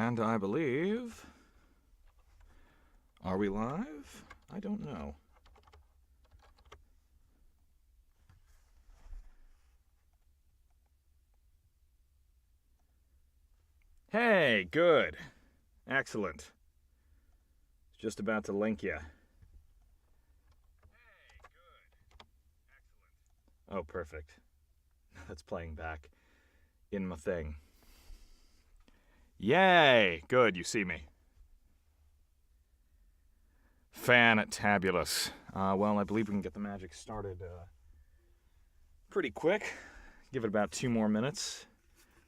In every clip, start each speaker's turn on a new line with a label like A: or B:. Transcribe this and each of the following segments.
A: And I believe... Are we live? I don't know. Hey, good. Excellent. Just about to link you. Hey, good. Excellent. Oh, perfect. That's playing back in my thing. Yay! Good, you see me. Fantabulous. Well, I believe we can get the magic started pretty quick. Give it about 2 more minutes.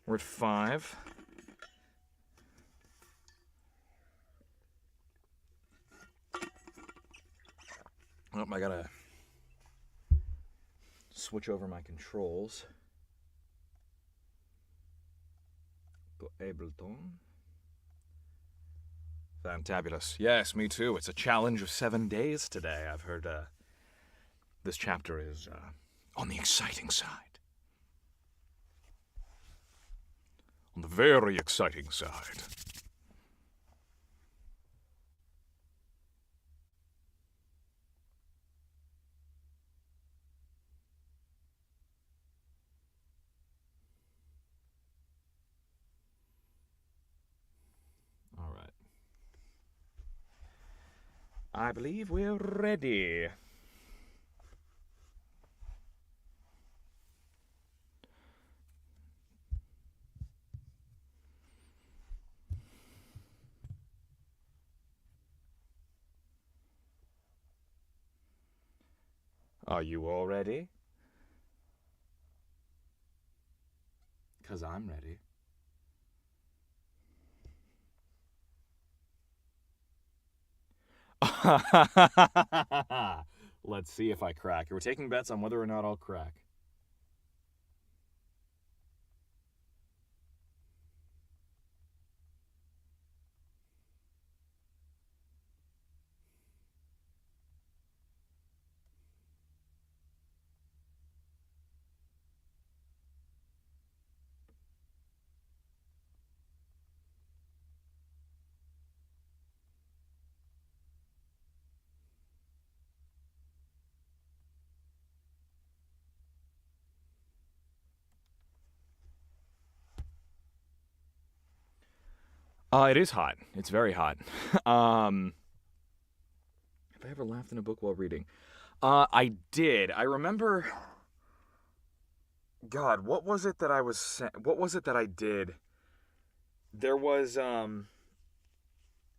A: We're at 5. Oh, I gotta switch over my controls. Go Ableton. Fantabulous. Yes, me too. It's a challenge of 7 days today. I've heard this chapter is on the exciting side. On the very exciting side. All right. I believe we're ready. Are you all ready? 'Cause I'm ready. Let's see if I crack. We're taking bets on whether or not I'll crack. It is hot. It's very hot. Have I ever laughed in a book while reading? I did. I remember... God, what was it that I was... What was it that I did? There was, an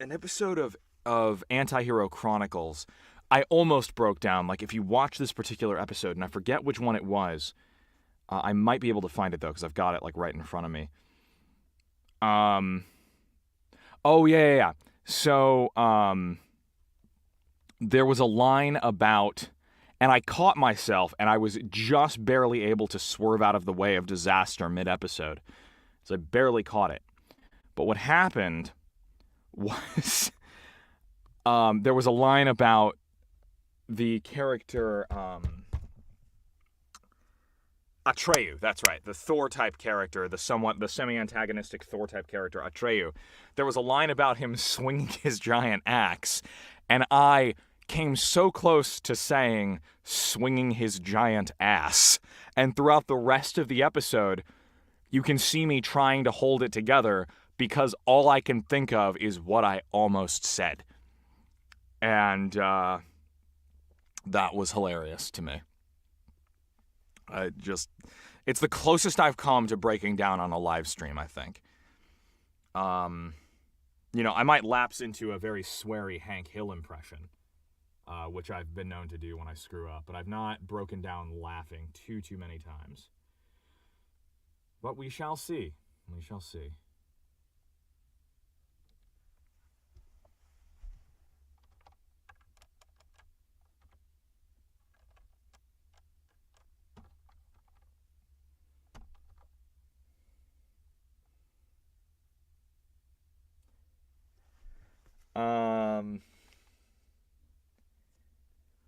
A: episode of Anti-Hero Chronicles. I almost broke down. Like, if you watch this particular episode, and I forget which one it was, I might be able to find it, though, because I've got it, like, right in front of me. Oh, yeah. So, there was a line about, and I caught myself, and I was just barely able to swerve out of the way of disaster mid-episode. So I barely caught it. But what happened was, there was a line about the character, Atreyu, that's right, the Thor-type character, the semi-antagonistic Thor-type character, Atreyu. There was a line about him swinging his giant axe, and I came so close to saying swinging his giant ass. And throughout the rest of the episode, you can see me trying to hold it together because all I can think of is what I almost said. And that was hilarious to me. It's the closest I've come to breaking down on a live stream, I think. I might lapse into a very sweary Hank Hill impression, which I've been known to do when I screw up, but I've not broken down laughing too many times. But we shall see. We shall see.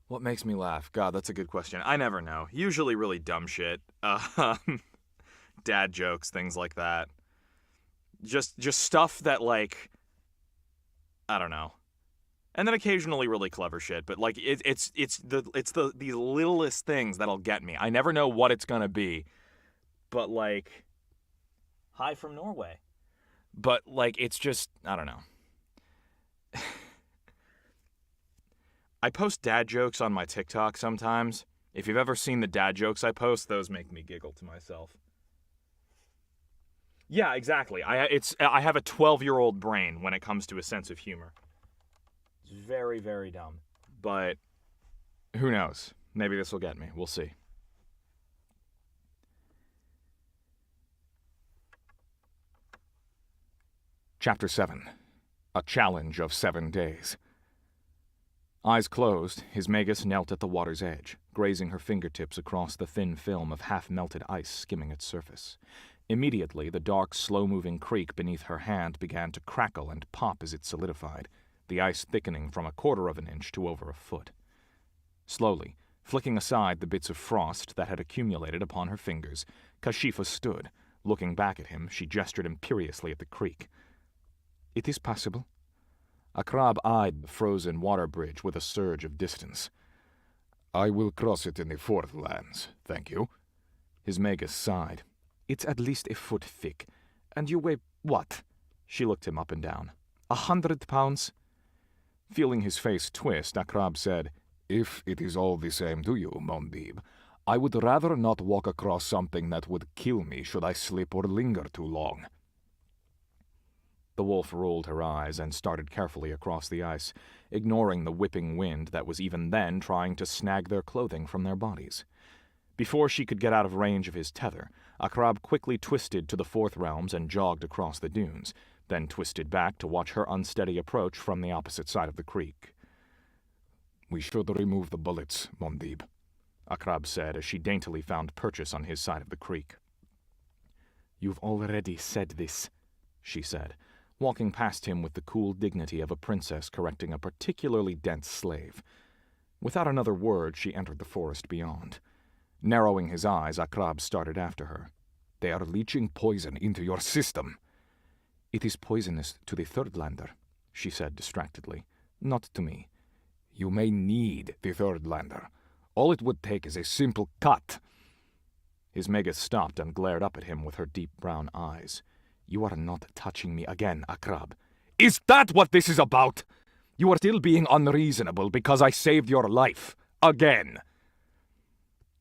A: What makes me laugh? God, that's a good question. I never know. Usually really dumb shit. Dad jokes, things like that. Just stuff that, like, I don't know. And then occasionally really clever shit, but like it's the littlest things that'll get me. I never know what it's gonna be, but like, hi from Norway. But like, it's just, I don't know. I post dad jokes on my TikTok sometimes. If you've ever seen the dad jokes I post, those make me giggle to myself. Yeah, exactly. I have a 12-year-old brain when it comes to a sense of humor. It's very, very dumb. But who knows? Maybe this will get me. We'll see. Chapter 7. A Challenge of 7 Days. Eyes closed, his Magus knelt at the water's edge, grazing her fingertips across the thin film of half-melted ice skimming its surface. Immediately, the dark, slow-moving creek beneath her hand began to crackle and pop as it solidified, the ice thickening from 1/4 of an inch to over a foot. Slowly, flicking aside the bits of frost that had accumulated upon her fingers, Kashifa stood. Looking back at him, she gestured imperiously at the creek. "It is passable." Akrab eyed the frozen water bridge with a surge of distance. "I will cross it in the fourth lands, thank you." His Magus sighed. "It's at least a foot thick. And you weigh what?" She looked him up and down. 100 pounds? Feeling his face twist, Akrab said, "If it is all the same to you, Mondib, I would rather not walk across something that would kill me should I slip or linger too long." The wolf rolled her eyes and started carefully across the ice, ignoring the whipping wind that was even then trying to snag their clothing from their bodies. Before she could get out of range of his tether, Akrab quickly twisted to the fourth realms and jogged across the dunes, then twisted back to watch her unsteady approach from the opposite side of the creek. "We should remove the bullets, Mondib," Akrab said as she daintily found purchase on his side of the creek. "You've already said this," she said, walking past him with the cool dignity of a princess correcting a particularly dense slave. Without another word, she entered the forest beyond. Narrowing his eyes, Akrab started after her. "They are leaching poison into your system." "It is poisonous to the Third Lander," she said distractedly. "Not to me." "You may need the Third Lander. All it would take is a simple cut." His Magus stopped and glared up at him with her deep brown eyes. "You are not touching me again, Akrab." "Is that what this is about? You are still being unreasonable because I saved your life. Again."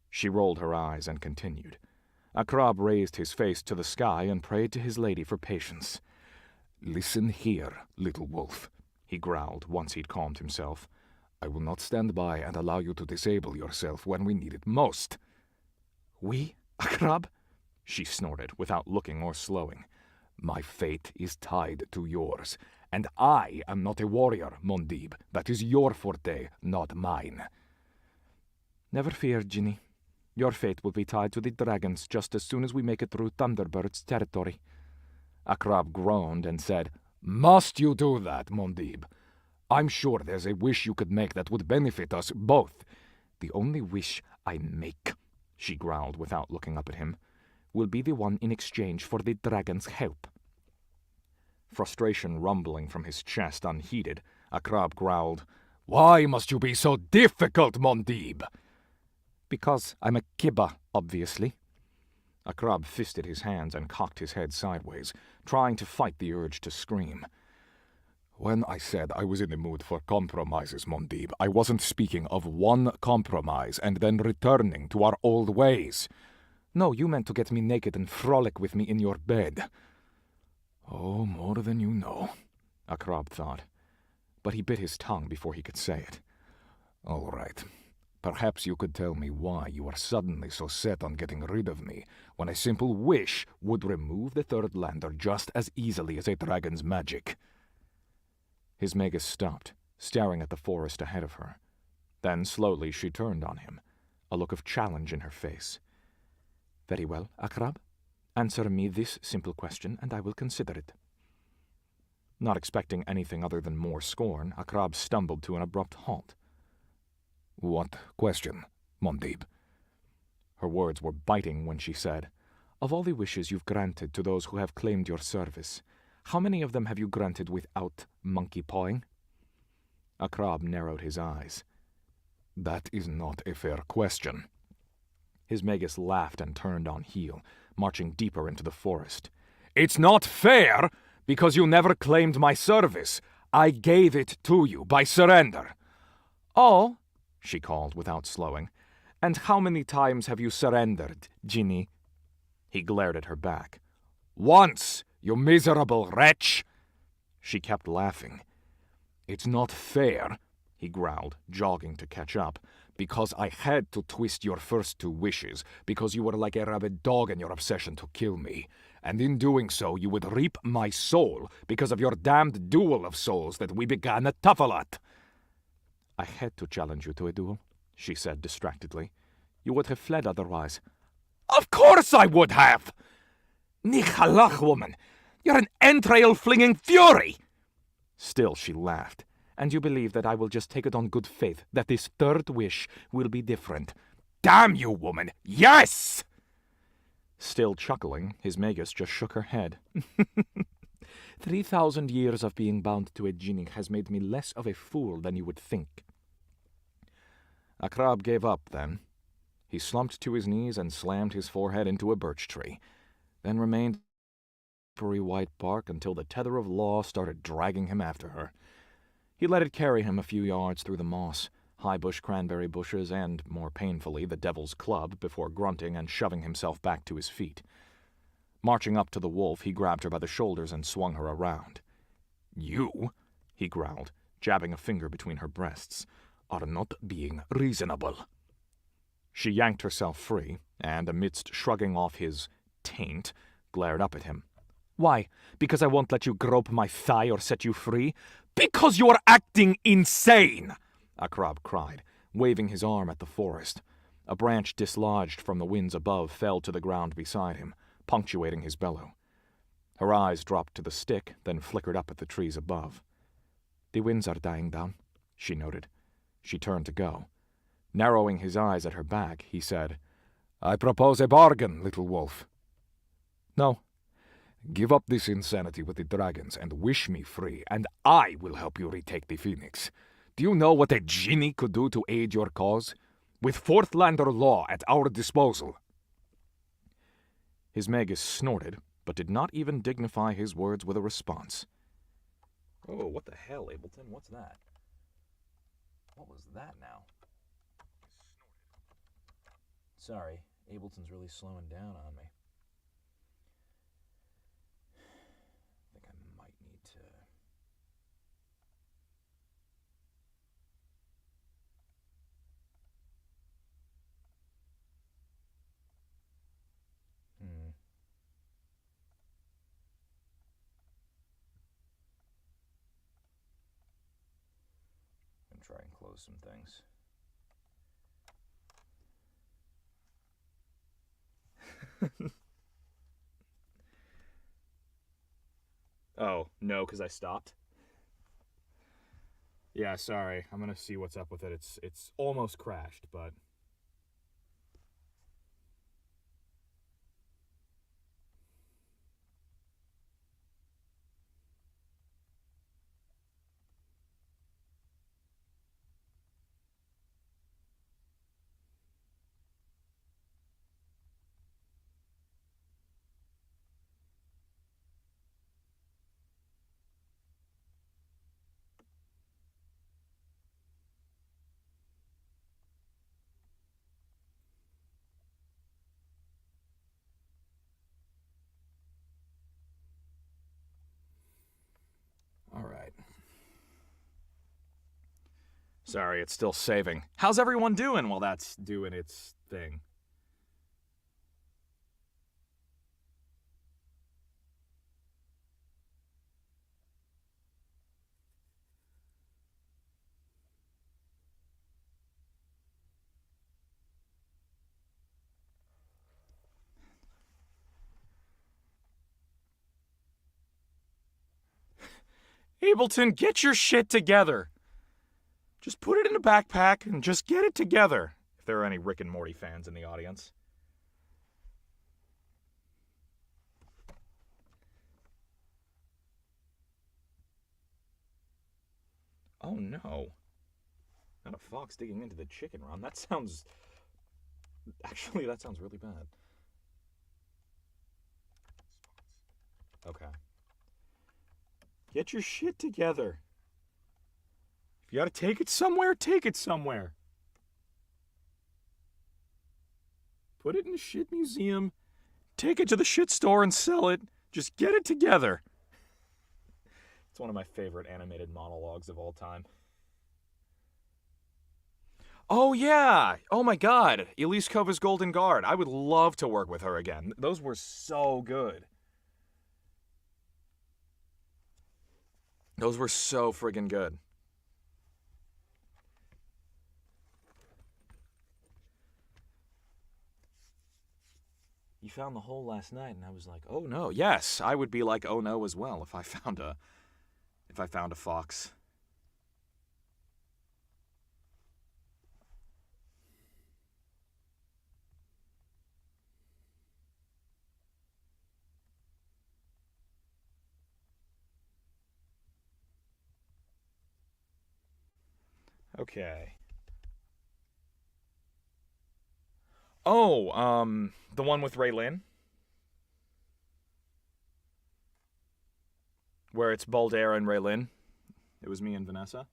A: She rolled her eyes and continued. Akrab raised his face to the sky and prayed to his lady for patience. "Listen here, little wolf," he growled once he'd calmed himself. "I will not stand by and allow you to disable yourself when we need it most." "We, Akrab?" she snorted, without looking or slowing. "My fate is tied to yours, and I am not a warrior, Mondib. That is your forte, not mine." "Never fear, Ginny. Your fate will be tied to the dragons just as soon as we make it through Thunderbird's territory." Akrab groaned and said, "Must you do that, Mondib? I'm sure there's a wish you could make that would benefit us both." "The only wish I make," she growled without looking up at him, "will be the one in exchange for the dragon's help." Frustration rumbling from his chest unheeded, Akrab growled, "Why must you be so difficult, Mondib?" "Because I'm a kibba, obviously." Akrab fisted his hands and cocked his head sideways, trying to fight the urge to scream. "When I said I was in the mood for compromises, Mondib, I wasn't speaking of one compromise and then returning to our old ways." "No, you meant to get me naked and frolic with me in your bed." "Oh, more than you know," Akrab thought. But he bit his tongue before he could say it. "All right. Perhaps you could tell me why you are suddenly so set on getting rid of me, when a simple wish would remove the Third Lander just as easily as a dragon's magic." His Magus stopped, staring at the forest ahead of her. Then slowly she turned on him, a look of challenge in her face. "Very well, Akrab. Answer me this simple question, and I will consider it." Not expecting anything other than more scorn, Akrab stumbled to an abrupt halt. "What question, Mondib?" Her words were biting when she said, "Of all the wishes you've granted to those who have claimed your service, How many of them have you grunted without monkey pawing? Akrab narrowed his eyes. That is not a fair question. His Magus laughed and turned on heel, marching deeper into the forest. It's not fair because you never claimed my service. I gave it to you by surrender. Oh, she called without slowing. And how many times have you surrendered, Ginny? He glared at her back. Once, you miserable wretch! She kept laughing. It's not fair, he growled, jogging to catch up, because I had to twist your first two wishes, because you were like a rabid dog in your obsession to kill me. And in doing so, you would reap my soul because of your damned duel of souls that we began at Tafalat. I had to challenge you to a duel, she said distractedly. You would have fled otherwise. Of course I would have! Nichalach, woman! You're an entrail-flinging fury! Still she laughed. And you believe that I will just take it on good faith that this third wish will be different. Damn you, woman! Yes! Still chuckling, his Magus just shook her head. 3,000 years of being bound to a Jinni has made me less of a fool than you would think. Akrab gave up, then. He slumped to his knees and slammed his forehead into a birch tree, then remained slippery white bark until the tether of law started dragging him after her. He let it carry him a few yards through the moss, high-bush cranberry bushes, and, more painfully, the devil's club, before grunting and shoving himself back to his feet. Marching up to the wolf, he grabbed her by the shoulders and swung her around. You, he growled, jabbing a finger between her breasts, are not being reasonable. She yanked herself free, and, amidst shrugging off his taint, glared up at him. Why? Because I won't let you grope my thigh or set you free? Because you are acting insane! Akrab cried, waving his arm at the forest. A branch dislodged from the winds above fell to the ground beside him, punctuating his bellow. Her eyes dropped to the stick, then flickered up at the trees above. The winds are dying down, she noted. She turned to go. Narrowing his eyes at her back, he said, I propose a bargain, little wolf. No. Give up this insanity with the dragons and wish me free, and I will help you retake the phoenix. Do you know what a Jinni could do to aid your cause? With Fourthlander law at our disposal. His Magus snorted, but did not even dignify his words with a response. Oh, what the hell, Ableton? What's that? What was that now? Sorry, Ableton's really slowing down on me. I think I might need to... I'm try and close some things. Oh, no, because I stopped? Yeah, sorry. I'm gonna see what's up with it. It's almost crashed, but... Alright. Sorry, it's still saving. How's everyone doing while that's doing its thing? Ableton, get your shit together. Just put it in a backpack and just get it together. If there are any Rick and Morty fans in the audience. Oh no. Not a fox digging into the chicken run. That sounds... Actually, that sounds really bad. Okay. Get your shit together. If you gotta take it somewhere, take it somewhere. Put it in a shit museum. Take it to the shit store and sell it. Just get it together. It's one of my favorite animated monologues of all time. Oh, yeah. Oh, my God. Elise Kova's Golden Guard. I would love to work with her again. Those were so good. Those were so friggin' good. You found the hole last night, and I was like, oh no. Yes, I would be like, oh no as well if I found a fox. Okay. Oh, the one with Raylin? Where it's Baldair and Raylin? It was me and Vanessa?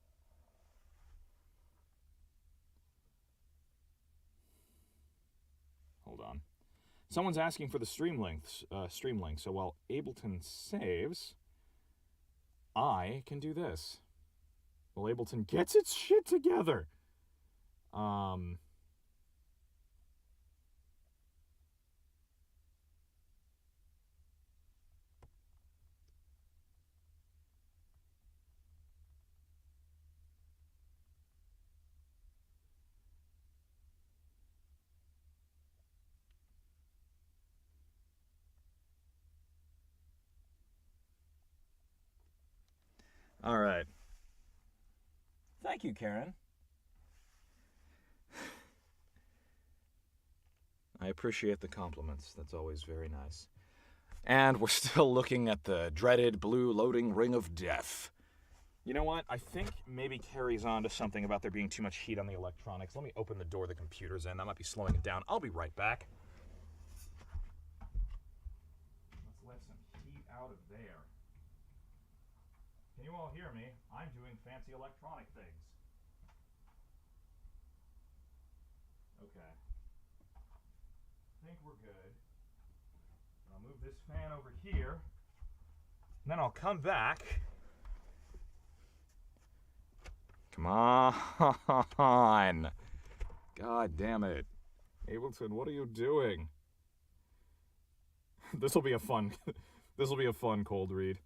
A: Hold on. Someone's asking for the stream link, so while Ableton saves, I can do this. While Ableton gets its shit together. All right. Thank you, Karen. I appreciate the compliments. That's always very nice. And we're still looking at the dreaded blue loading ring of death. You know what? I think maybe carries on to something about there being too much heat on the electronics. Let me open the door the computer's in. That might be slowing it down. I'll be right back. Let's let some heat out of there. Can you all hear me? I'm doing fancy electronic things. Okay. I think we're good. I'll move this fan over here. And then I'll come back. Come on. God damn it. Ableton, what are you doing? This will be a fun cold read.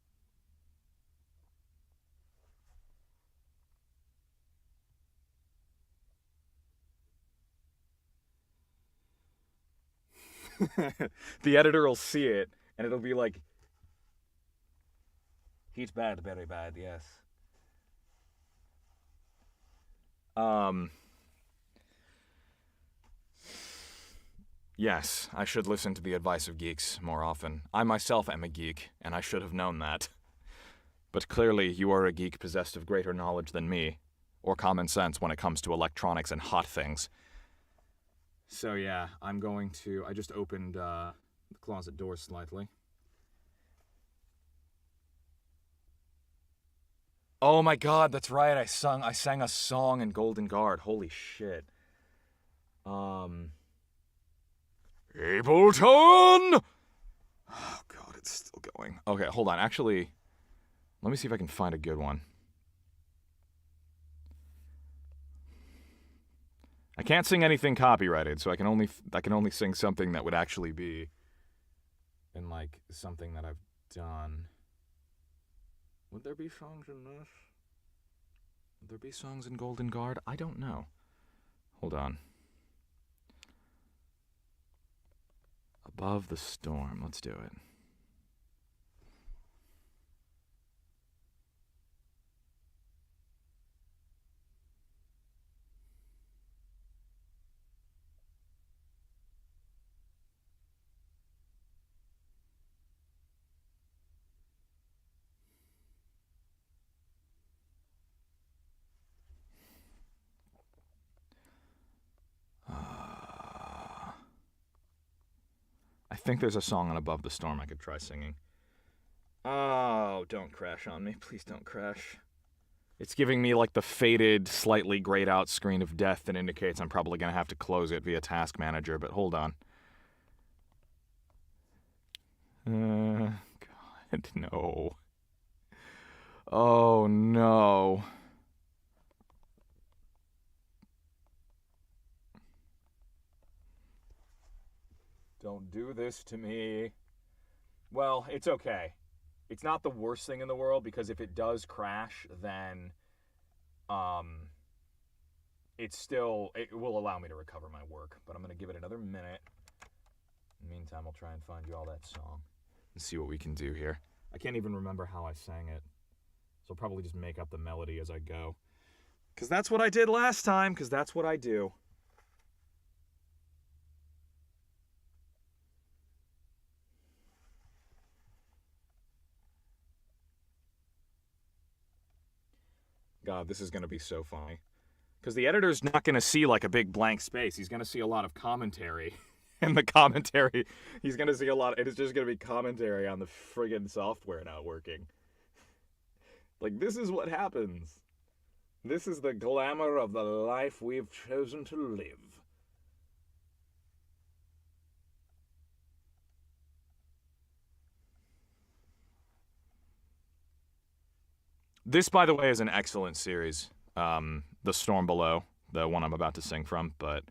A: The editor will see it, and it'll be like, he's bad, very bad, yes. Yes, I should listen to the advice of geeks more often. I myself am a geek, and I should have known that. But clearly, you are a geek possessed of greater knowledge than me, or common sense when it comes to electronics and hot things. So yeah, I just opened the closet door slightly. Oh my god, that's right, I sang a song in Golden Guard, holy shit. Ableton! Oh god, it's still going. Okay, hold on, actually, let me see if I can find a good one. I can't sing anything copyrighted, so I can only sing something that would actually be in like something that I've done. Would there be songs in this? Would there be songs in Golden Guard? I don't know. Hold on. Above the Storm. Let's do it. I think there's a song on Above the Storm I could try singing. Oh, don't crash on me. Please don't crash. It's giving me like the faded, slightly grayed out screen of death that indicates I'm probably going to have to close it via Task Manager, but hold on. God, no. Oh, no. Don't do this to me. Well, it's okay. It's not the worst thing in the world, because if it does crash, then it will allow me to recover my work. But I'm going to give it another minute. In the meantime, I'll try and find you all that song and see what we can do here. I can't even remember how I sang it, so I'll probably just make up the melody as I go. Because that's what I did last time, because that's what I do. God, this is going to be so funny. Because the editor's not going to see like a big blank space. He's going to see a lot of commentary. And the commentary, he's going to see a lot. It's just going to be commentary on the friggin' software not working. Like, this is what happens. This is the glamour of the life we've chosen to live. This, by the way, is an excellent series. The Storm Below, the one I'm about to sing from, but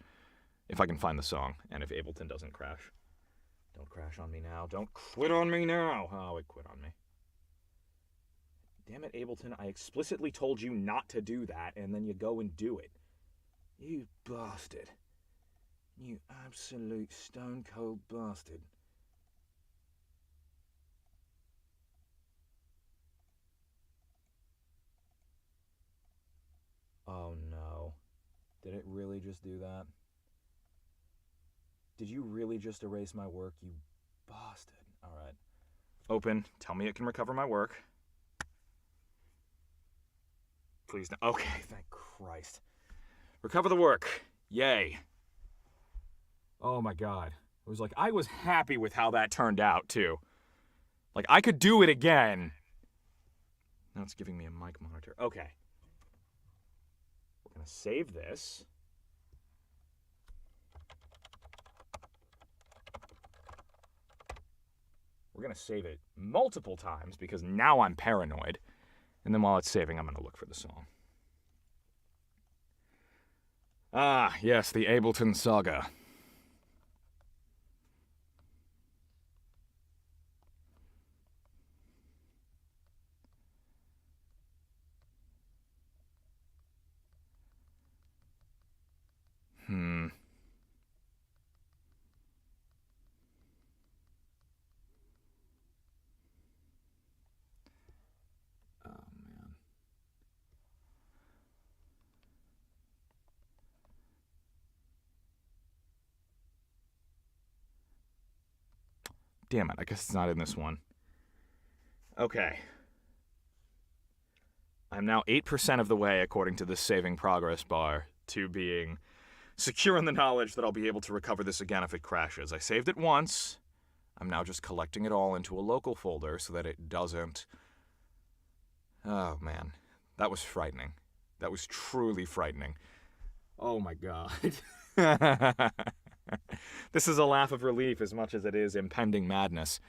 A: if I can find the song, and if Ableton doesn't crash. Don't crash on me now. Don't quit on me now. Oh, it quit on me. Damn it, Ableton. I explicitly told you not to do that, and then you go and do it. You bastard. You absolute stone-cold bastard. Oh, no. Did it really just do that? Did you really just erase my work, you bastard? Alright. Open. Tell me it can recover my work. Please no. Okay, thank Christ. Recover the work. Yay. Oh my God. It was like, I was happy with how that turned out, too. Like, I could do it again. Now it's giving me a mic monitor. Okay. We're going to save this. We're going to save it multiple times because now I'm paranoid. And then while it's saving, I'm going to look for the song. Ah, yes, the Ableton Saga. Damn it, I guess it's not in this one. Okay. I'm now 8% of the way, according to this saving progress bar, to being secure in the knowledge that I'll be able to recover this again if it crashes. I saved it once. I'm now just collecting it all into a local folder so that it doesn't... Oh, man. That was frightening. That was truly frightening. Oh, my God. This is a laugh of relief as much as it is impending madness.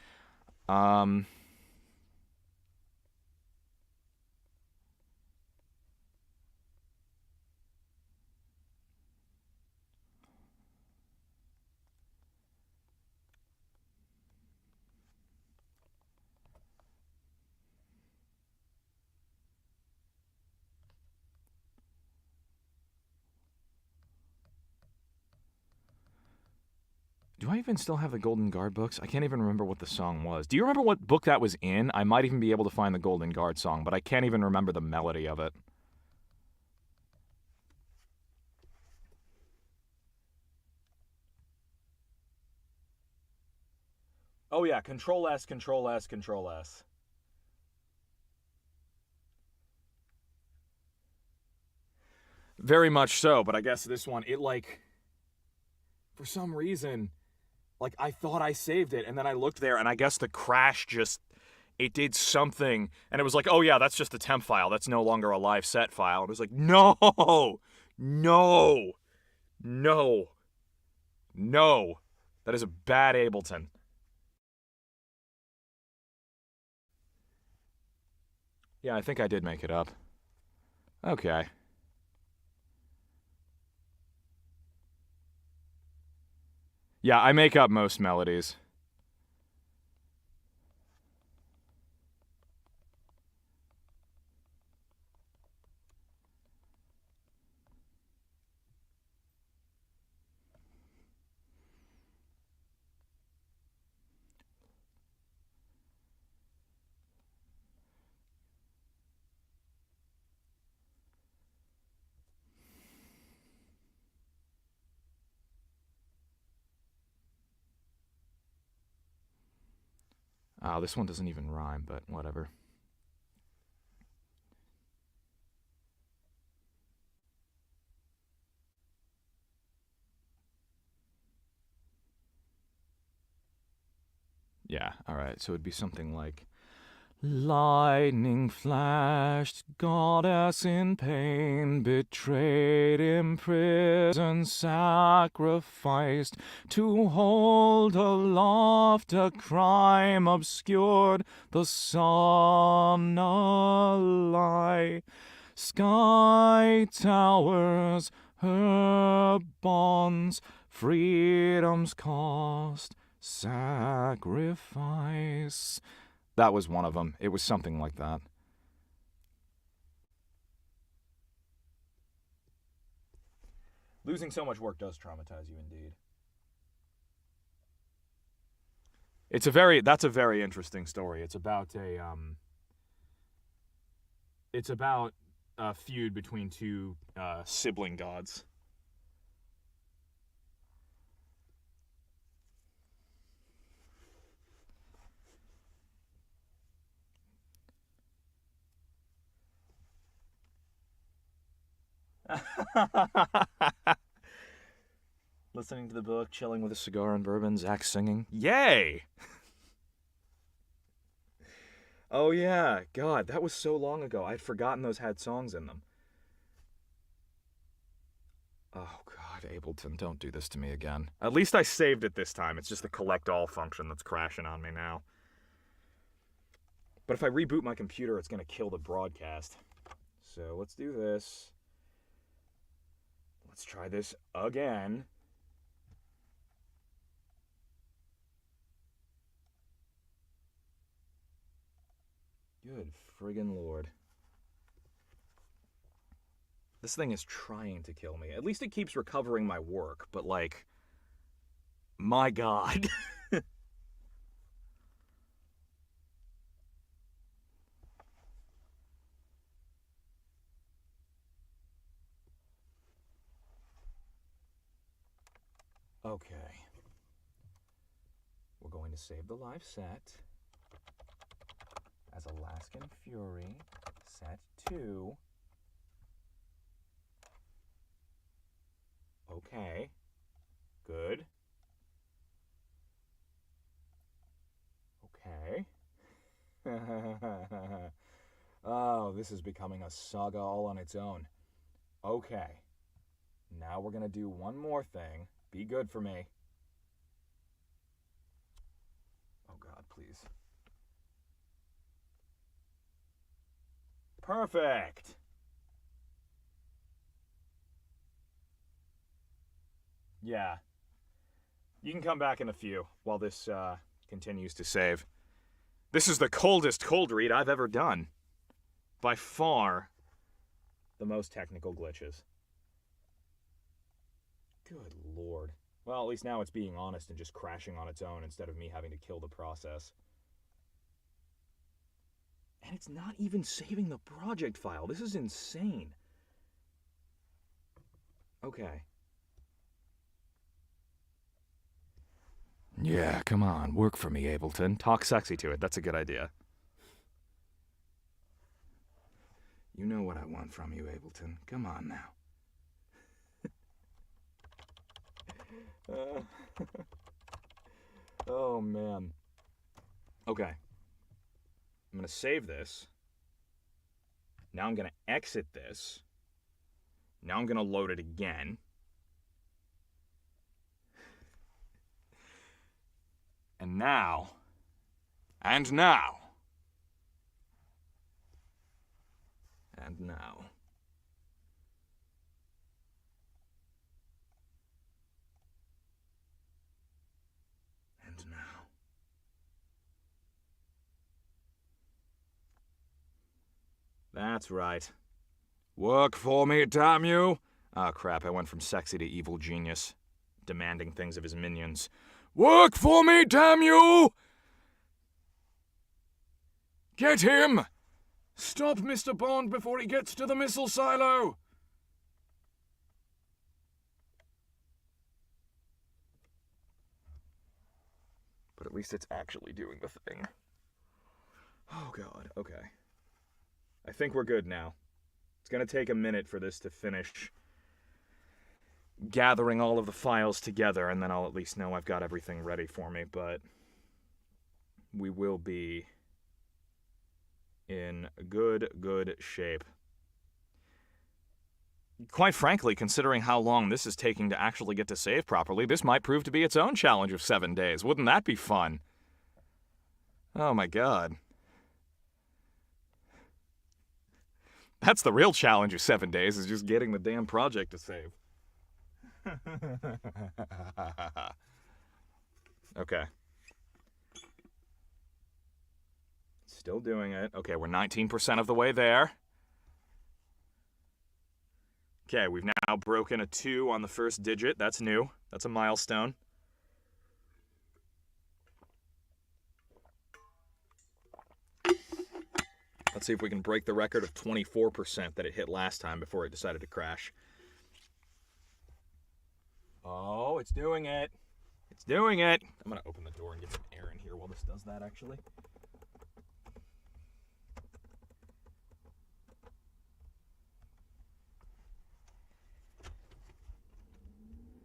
A: Do I even still have the Golden Guard books? I can't even remember what the song was. Do you remember what book that was in? I might even be able to find the Golden Guard song, but I can't even remember the melody of it. Oh yeah, Control S, Control S, Control S. Very much so, but I guess this one, it like... For some reason... Like, I thought I saved it, and then I looked there, and I guess the crash just, it did something, and it was like, oh yeah, that's just a temp file. That's no longer a live set file. And it was like, no, no, no, no. That is a bad Ableton. Yeah, I think I did make it up. Okay. Yeah, I make up most melodies. Oh, this one doesn't even rhyme, but whatever. Yeah, alright, so it'd be something like lightning flashed, goddess in pain, betrayed, imprisoned, sacrificed, to hold aloft a crime obscured, the sun a lie. Sky towers, her bonds, freedom's cost, sacrifice. That was one of them. It was something like that. Losing so much work does traumatize you indeed. That's a very interesting story. It's about a feud between two sibling gods. Listening to the book, chilling with a cigar and bourbon, Zach singing. Yay! Oh yeah, God, that was so long ago. I'd forgotten those had songs in them. Oh God, Ableton, don't do this to me again. At least I saved it this time. It's just the collect all function that's crashing on me now. But if I reboot my computer, it's gonna kill the broadcast. So let's do this. Let's try this again. Good friggin' Lord. This thing is trying to kill me. At least it keeps recovering my work, but like, my God. Okay. We're going to save the live set as Alaskan Fury set 2. Okay. Good. Okay. Oh, this is becoming a saga all on its own. Okay. Now we're gonna do one more thing. Be good for me. Oh God, please. Perfect! Yeah. You can come back in a few while this continues to save. This is the coldest cold read I've ever done. By far, the most technical glitches. Good Lord. Well, at least now it's being honest and just crashing on its own instead of me having to kill the process. And it's not even saving the project file. This is insane. Okay. Yeah, come on. Work for me, Ableton. Talk sexy to it. That's a good idea. You know what I want from you, Ableton. Come on now. Oh, man. Okay. I'm going to save this. Now I'm going to exit this. Now I'm going to load it again. And now. And now. And now. And now. That's right. Work for me, damn you! Ah, crap, I went from sexy to evil genius, demanding things of his minions. Work for me, damn you! Get him! Stop Mr. Bond before he gets to the missile silo! But at least it's actually doing the thing. Oh, God, okay. I think we're good now. It's gonna take a minute for this to finish gathering all of the files together, and then I'll at least know I've got everything ready for me, but we will be in good shape. Quite frankly, considering how long this is taking to actually get to save properly, this might prove to be its own challenge of 7 days. Wouldn't that be fun? Oh my god. That's the real challenge of 7 days, is just getting the damn project to save. Okay. Still doing it. Okay, we're 19% of the way there. Okay, we've now broken a 2 on the first digit. That's new. That's a milestone. Let's see if we can break the record of 24% that it hit last time before it decided to crash. Oh, it's doing it. It's doing it. I'm going to open the door and get some air in here while this does that, actually.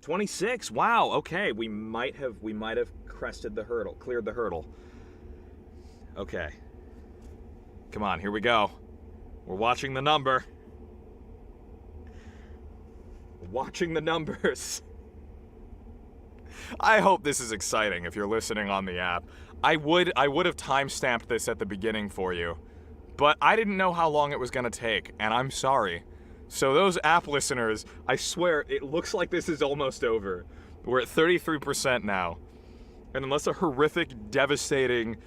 A: $26. Wow. Okay, we might have crested the hurdle, cleared the hurdle. Okay. Come on, here we go. We're watching the number. Watching the numbers. I hope this is exciting if you're listening on the app. I would have time-stamped this at the beginning for you, but I didn't know how long it was going to take, and I'm sorry. So those app listeners, I swear, it looks like this is almost over. We're at 33% now. And unless a horrific, devastating,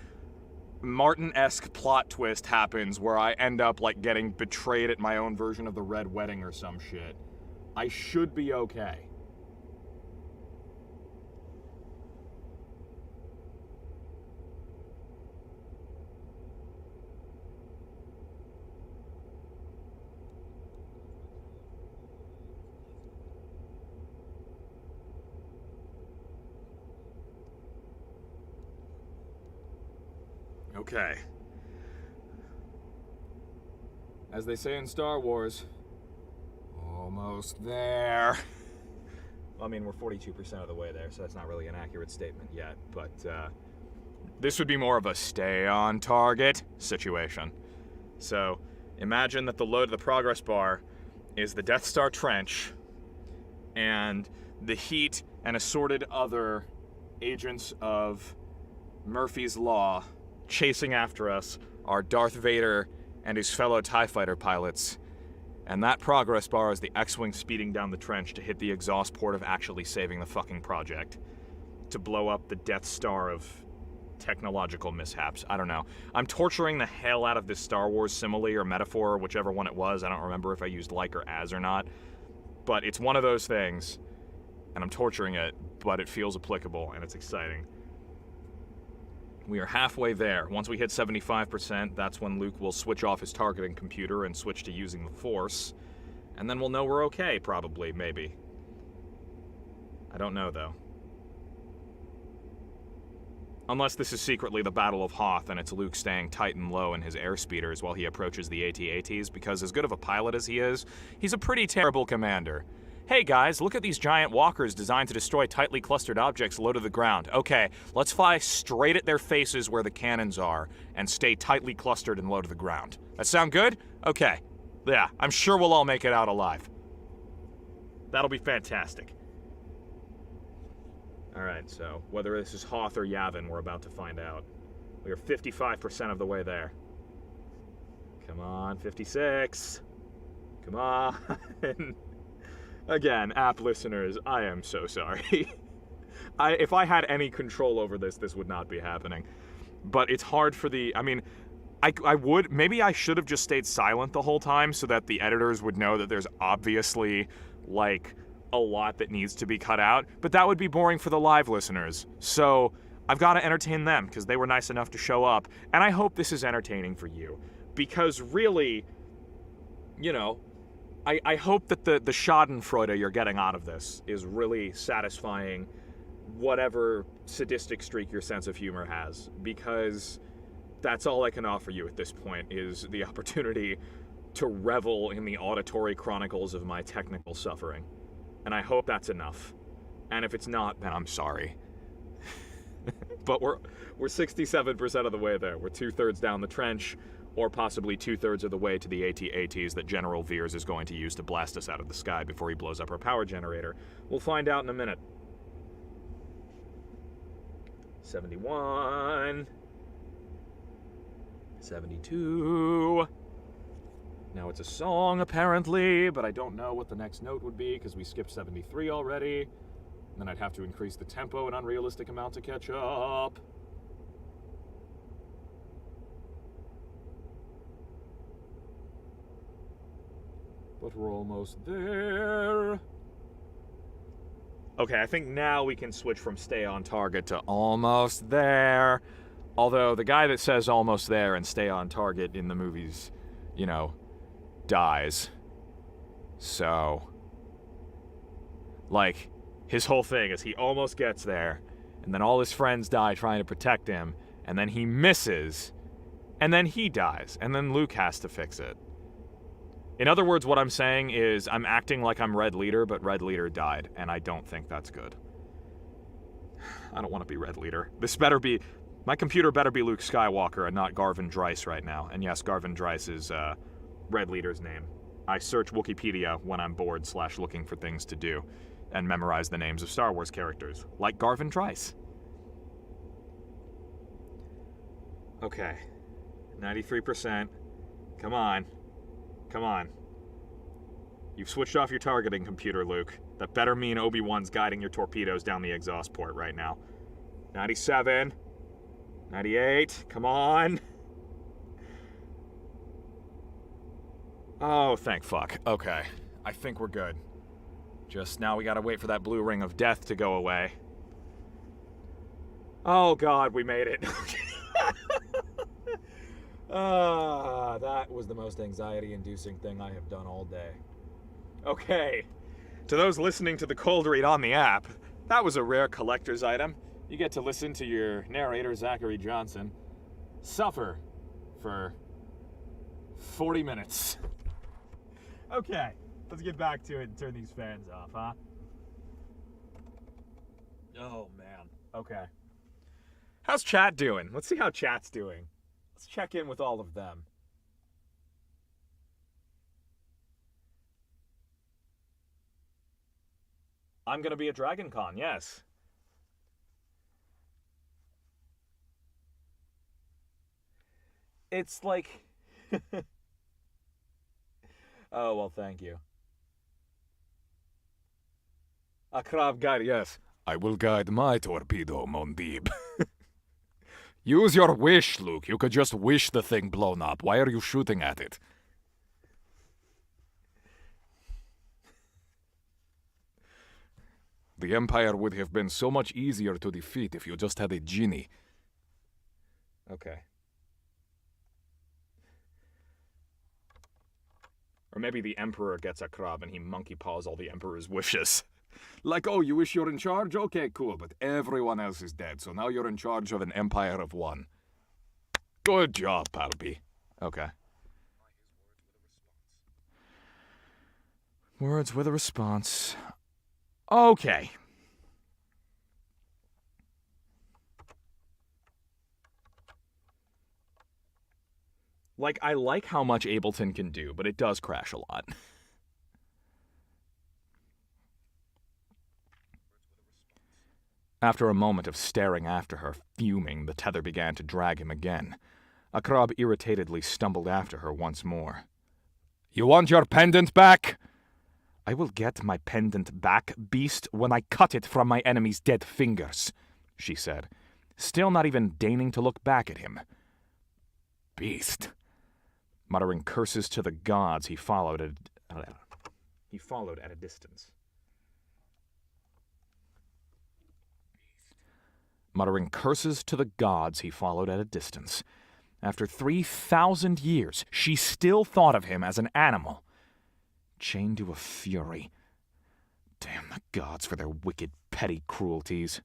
A: Martin-esque plot twist happens where I end up, like, getting betrayed at my own version of the Red Wedding or some shit, I should be okay. Okay. As they say in Star Wars, almost there. Well, I mean, we're 42% of the way there, so that's not really an accurate statement yet, but this would be more of a stay on target situation. So imagine that the load of the progress bar is the Death Star trench, and the heat and assorted other agents of Murphy's Law chasing after us are Darth Vader and his fellow TIE fighter pilots, and that progress bar is the X-Wing speeding down the trench to hit the exhaust port of actually saving the fucking project, to blow up the Death Star of technological mishaps. I don't know. I'm torturing the hell out of this Star Wars simile or metaphor, or whichever one it was. I don't remember if I used like or as or not, but it's one of those things, and I'm torturing it, but it feels applicable, and it's exciting. We are halfway there. Once we hit 75%, that's when Luke will switch off his targeting computer and switch to using the Force. And then we'll know we're okay, probably, maybe. I don't know, though. Unless this is secretly the Battle of Hoth and it's Luke staying tight and low in his airspeeders while he approaches the AT-ATs, because as good of a pilot as he is, he's a pretty terrible commander. Hey guys, look at these giant walkers designed to destroy tightly clustered objects low to the ground. Okay, let's fly straight at their faces where the cannons are and stay tightly clustered and low to the ground. That sound good? Okay. Yeah, I'm sure we'll all make it out alive. That'll be fantastic. Alright, so whether this is Hoth or Yavin, we're about to find out. We are 55% of the way there. Come on, 56. Come on. Again, app listeners, I am so sorry. If I had any control over this, this would not be happening. But it's hard for the... I mean, I would... Maybe I should have just stayed silent the whole time so that the editors would know that there's obviously, like, a lot that needs to be cut out. But that would be boring for the live listeners. So I've got to entertain them because they were nice enough to show up. And I hope this is entertaining for you. Because really, you know, I hope that the schadenfreude you're getting out of this is really satisfying whatever sadistic streak your sense of humor has. Because that's all I can offer you at this point is the opportunity to revel in the auditory chronicles of my technical suffering. And I hope that's enough. And if it's not, then I'm sorry. But we're 67% of the way there. We're 2/3 down the trench, or possibly 2/3 of the way to the AT-ATs that General Veers is going to use to blast us out of the sky before he blows up our power generator. We'll find out in a minute. 71. 72. Now it's a song, apparently, but I don't know what the next note would be because we skipped 73 already. And then I'd have to increase the tempo an unrealistic amount to catch up. But we're almost there. Okay, I think now we can switch from stay on target to almost there. Although the guy that says almost there and stay on target in the movies, you know, dies. So, like, his whole thing is he almost gets there, and then all his friends die trying to protect him, and then he misses, and then he dies, and then Luke has to fix it. In other words, what I'm saying is I'm acting like I'm Red Leader, but Red Leader died, and I don't think that's good. I don't want to be Red Leader. This better be... My computer better be Luke Skywalker and not Garvin Dryce right now. And yes, Garvin Dryce is Red Leader's name. I search Wikipedia when I'm bored / looking for things to do, and memorize the names of Star Wars characters, like Garvin Dryce. Okay. 93%. Come on. Come on. You've switched off your targeting computer, Luke. That better mean Obi-Wan's guiding your torpedoes down the exhaust port right now. 97. 98. Come on. Oh, thank fuck. Okay. I think we're good. Just now we gotta wait for that blue ring of death to go away. Oh god, we made it. That was the most anxiety-inducing thing I have done all day. Okay. To those listening to the cold read on the app, that was a rare collector's item. You get to listen to your narrator, Zachary Johnson, suffer for 40 minutes. Okay, let's get back to it and turn these fans off, huh? Oh, man. Okay. How's chat doing? Let's see how chat's doing. Let's check in with all of them. I'm gonna be at Dragon Con, yes. It's like... Oh, well, thank you. A Krav guide, yes. I will guide my torpedo, Mondib. Use your wish, Luke. You could just wish the thing blown up. Why are you shooting at it? The Empire would have been so much easier to defeat if you just had a genie. Okay. Or maybe the Emperor gets a Krav and he monkey paws all the Emperor's wishes. Like, oh, you wish you're in charge? Okay, cool, but everyone else is dead, so now you're in charge of an empire of one. Good job, Palby. Okay. Words with a response. Okay. Like, I like how much Ableton can do, but it does crash a lot. After a moment of staring after her, fuming, the tether began to drag him again. Akrab irritatedly stumbled after her once more. You want your pendant back? I will get my pendant back, beast, when I cut it from my enemy's dead fingers, she said, still not even deigning to look back at him. Beast. Muttering curses to the gods, he followed at a distance. Muttering curses to the gods, he followed at a distance. After 3,000 years, she still thought of him as an animal. Chained to a fury. Damn the gods for their wicked, petty cruelties.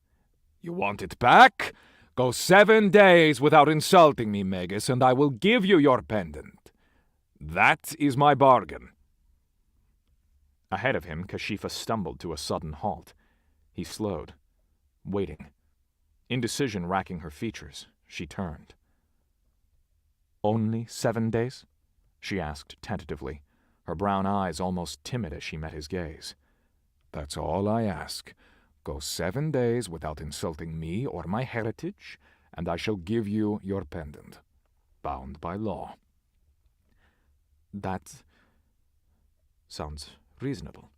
A: You want it back? Go 7 days without insulting me, Magus, and I will give you your pendant. That is my bargain. Ahead of him, Kashifa stumbled to a sudden halt. He slowed, waiting. Indecision racking her features, she turned. Only 7 days? She asked tentatively, her brown eyes almost timid as she met his gaze. That's all I ask. Go 7 days without insulting me or my heritage, and I shall give you your pendant, bound by law. That sounds reasonable.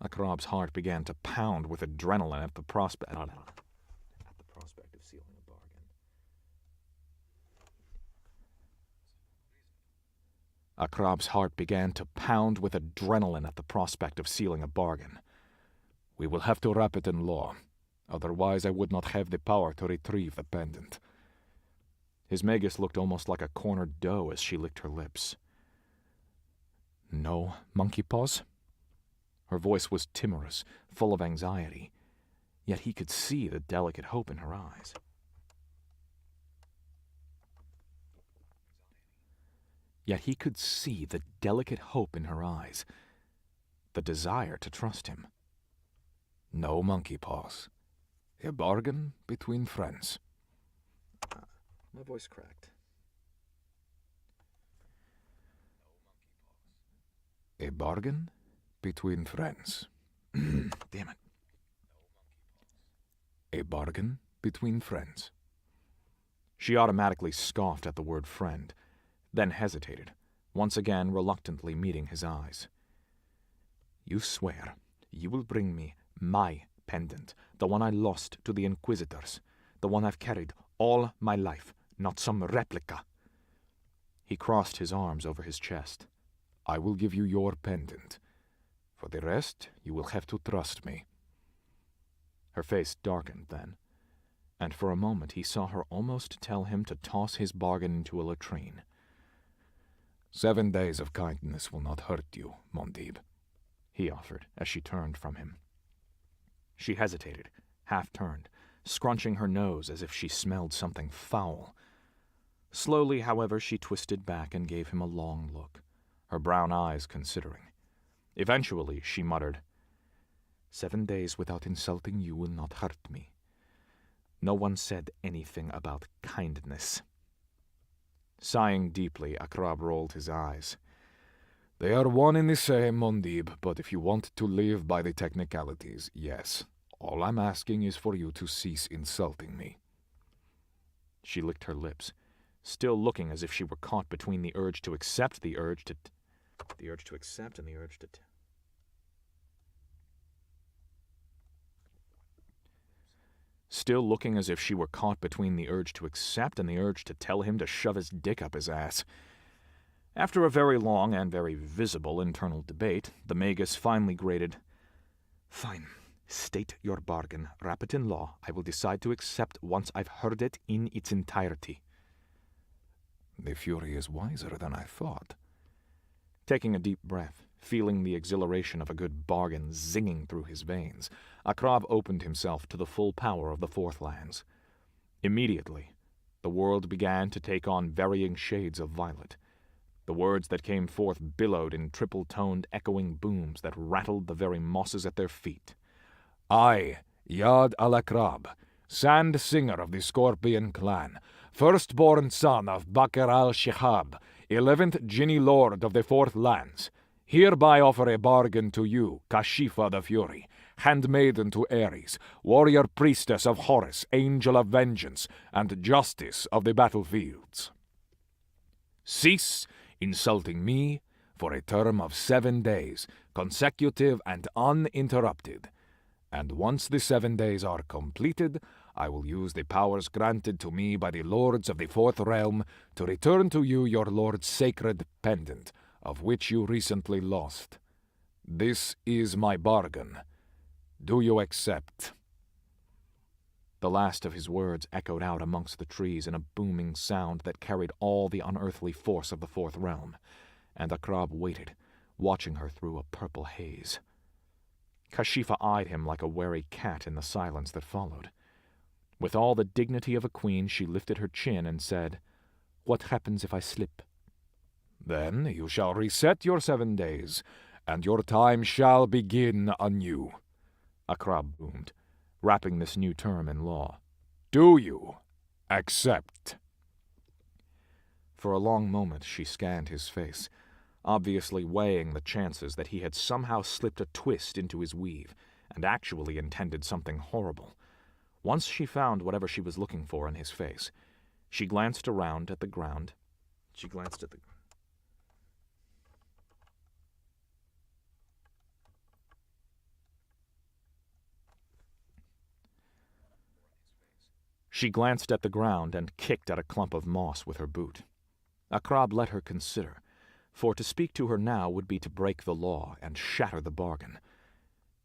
A: Akrab's heart began to pound with adrenaline at the prospect of sealing a bargain. Akrab's heart began to pound with adrenaline at the prospect of sealing a bargain. We will have to wrap it in law. Otherwise I would not have the power to retrieve the pendant. His Magus looked almost like a cornered doe as she licked her lips. No monkey paws? Her voice was timorous, full of anxiety, yet he could see the delicate hope in her eyes. The desire to trust him. No monkey paws. A bargain between friends. My voice cracked. A bargain between friends. Damn it. A bargain between friends. She automatically scoffed at the word friend, then hesitated, once again reluctantly meeting his eyes. You swear you will bring me my pendant, the one I lost to the Inquisitors, the one I've carried all my life, not some replica. He crossed his arms over his chest. I will give you your pendant. For the rest, you will have to trust me. Her face darkened then, and for a moment he saw her almost tell him to toss his bargain into a latrine. 7 days of kindness will not hurt you, Mondib, he offered as she turned from him. She hesitated, half-turned, scrunching her nose as if she smelled something foul. Slowly, however, she twisted back and gave him a long look, her brown eyes considering. Eventually, she muttered, 7 days without insulting you will not hurt me. No one said anything about kindness. Sighing deeply, Akrab rolled his eyes. They are one and the same, Mondib, but if you want to live by the technicalities, yes. All I'm asking is for you to cease insulting me. She licked her lips, still looking as if she were caught between the urge to accept the urge to accept and the urge to Still looking as if she were caught between the urge to accept and the urge to tell him to shove his dick up his ass. After a very long and very visible internal debate, the Magus finally grated, Fine, state your bargain, wrap it in law. I will decide to accept once I've heard it in its entirety. The Fury is wiser than I thought. Taking a deep breath, feeling the exhilaration of a good bargain zinging through his veins, Akrab opened himself to the full power of the Fourth Lands. Immediately, the world began to take on varying shades of violet. The words that came forth billowed in triple-toned, echoing booms that rattled the very mosses at their feet. I, Yad Alakrab, Sand Singer of the Scorpion clan, firstborn son of Bakr al-Shihab, 11th Jinni Lord of the Fourth Lands, hereby offer a bargain to you, Kashifa the Fury, handmaiden to Ares, warrior priestess of Horus, angel of vengeance, and justice of the battlefields. Cease insulting me for a term of 7 days, consecutive and uninterrupted. And once the 7 days are completed, I will use the powers granted to me by the lords of the Fourth Realm to return to you your lord's sacred pendant, of which you recently lost. This is my bargain. Do you accept? The last of his words echoed out amongst the trees in a booming sound that carried all the unearthly force of the Fourth Realm, and Akrab waited, watching her through a purple haze. Kashifa eyed him like a wary cat in the silence that followed. With all the dignity of a queen, she lifted her chin and said, "What happens if I slip?" "Then you shall reset your 7 days, and your time shall begin anew," Akrab boomed, wrapping this new term in law. "Do you accept?" For a long moment she scanned his face, obviously weighing the chances that he had somehow slipped a twist into his weave and actually intended something horrible. Once she found whatever she was looking for in his face, she glanced around at the ground. She glanced at the ground and kicked at a clump of moss with her boot. Akrab let her consider, for to speak to her now would be to break the law and shatter the bargain.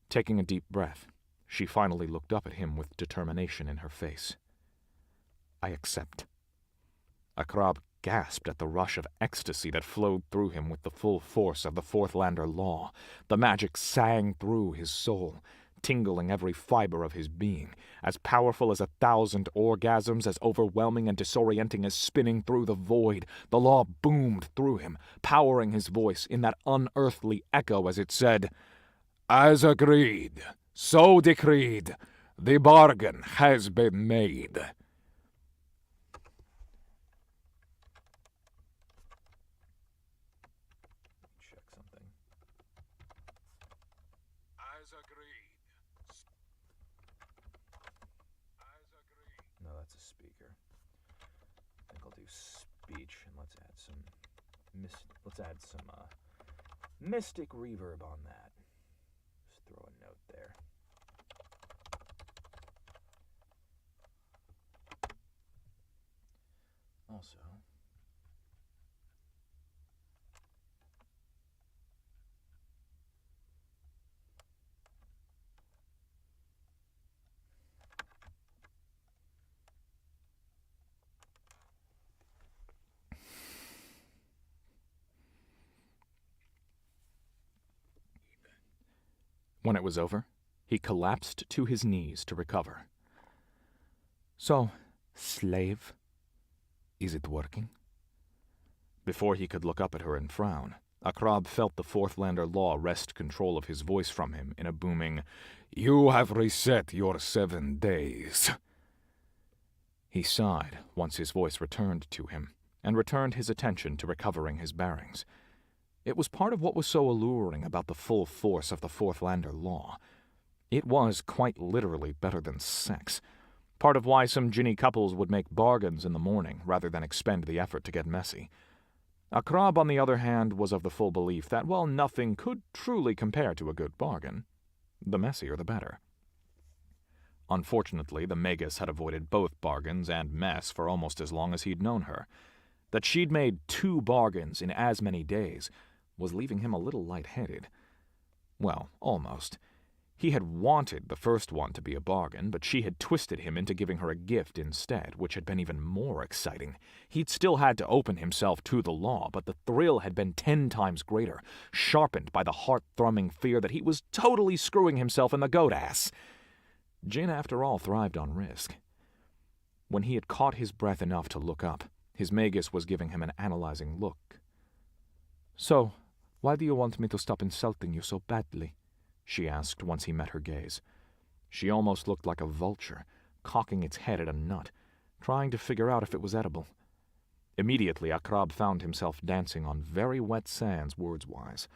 A: Taking a deep breath, she finally looked up at him with determination in her face. "I accept." Akrab gasped at the rush of ecstasy that flowed through him with the full force of the Fourthlander law. The magic sang through his soul, tingling every fiber of his being, as powerful as 1,000 orgasms, as overwhelming and disorienting as spinning through the void. The law boomed through him, powering his voice in that unearthly echo as it said, "As agreed, so decreed, the bargain has been made." Check something. As agreed. No, that's a speaker. I think I'll do speech, and let's add some mystic reverb on that. Just throw a note there. Also, when it was over, he collapsed to his knees to recover. "So, slave, is it working?" Before he could look up at her and frown, Akrab felt the Fourthlander law wrest control of his voice from him in a booming, "You have reset your 7 days." He sighed once his voice returned to him, and returned his attention to recovering his bearings. It was part of what was so alluring about the full force of the Fourthlander law. It was, quite literally, better than sex. Part of why some Jinni couples would make bargains in the morning rather than expend the effort to get messy. Akrab, on the other hand, was of the full belief that, while nothing could truly compare to a good bargain, the messier the better. Unfortunately, the Magus had avoided both bargains and mess for almost as long as he'd known her. That she'd made 2 bargains in as many days was leaving him a little lightheaded. Well, almost. He had wanted the first one to be a bargain, but she had twisted him into giving her a gift instead, which had been even more exciting. He'd still had to open himself to the law, but the thrill had been 10 times greater, sharpened by the heart-thrumming fear that he was totally screwing himself in the goat-ass. Jinn, after all, thrived on risk. When he had caught his breath enough to look up, his Magus was giving him an analyzing look. "So, why do you want me to stop insulting you so badly?" she asked once he met her gaze. She almost looked like a vulture, cocking its head at a nut, trying to figure out if it was edible. Immediately, Akrab found himself dancing on very wet sands words-wise.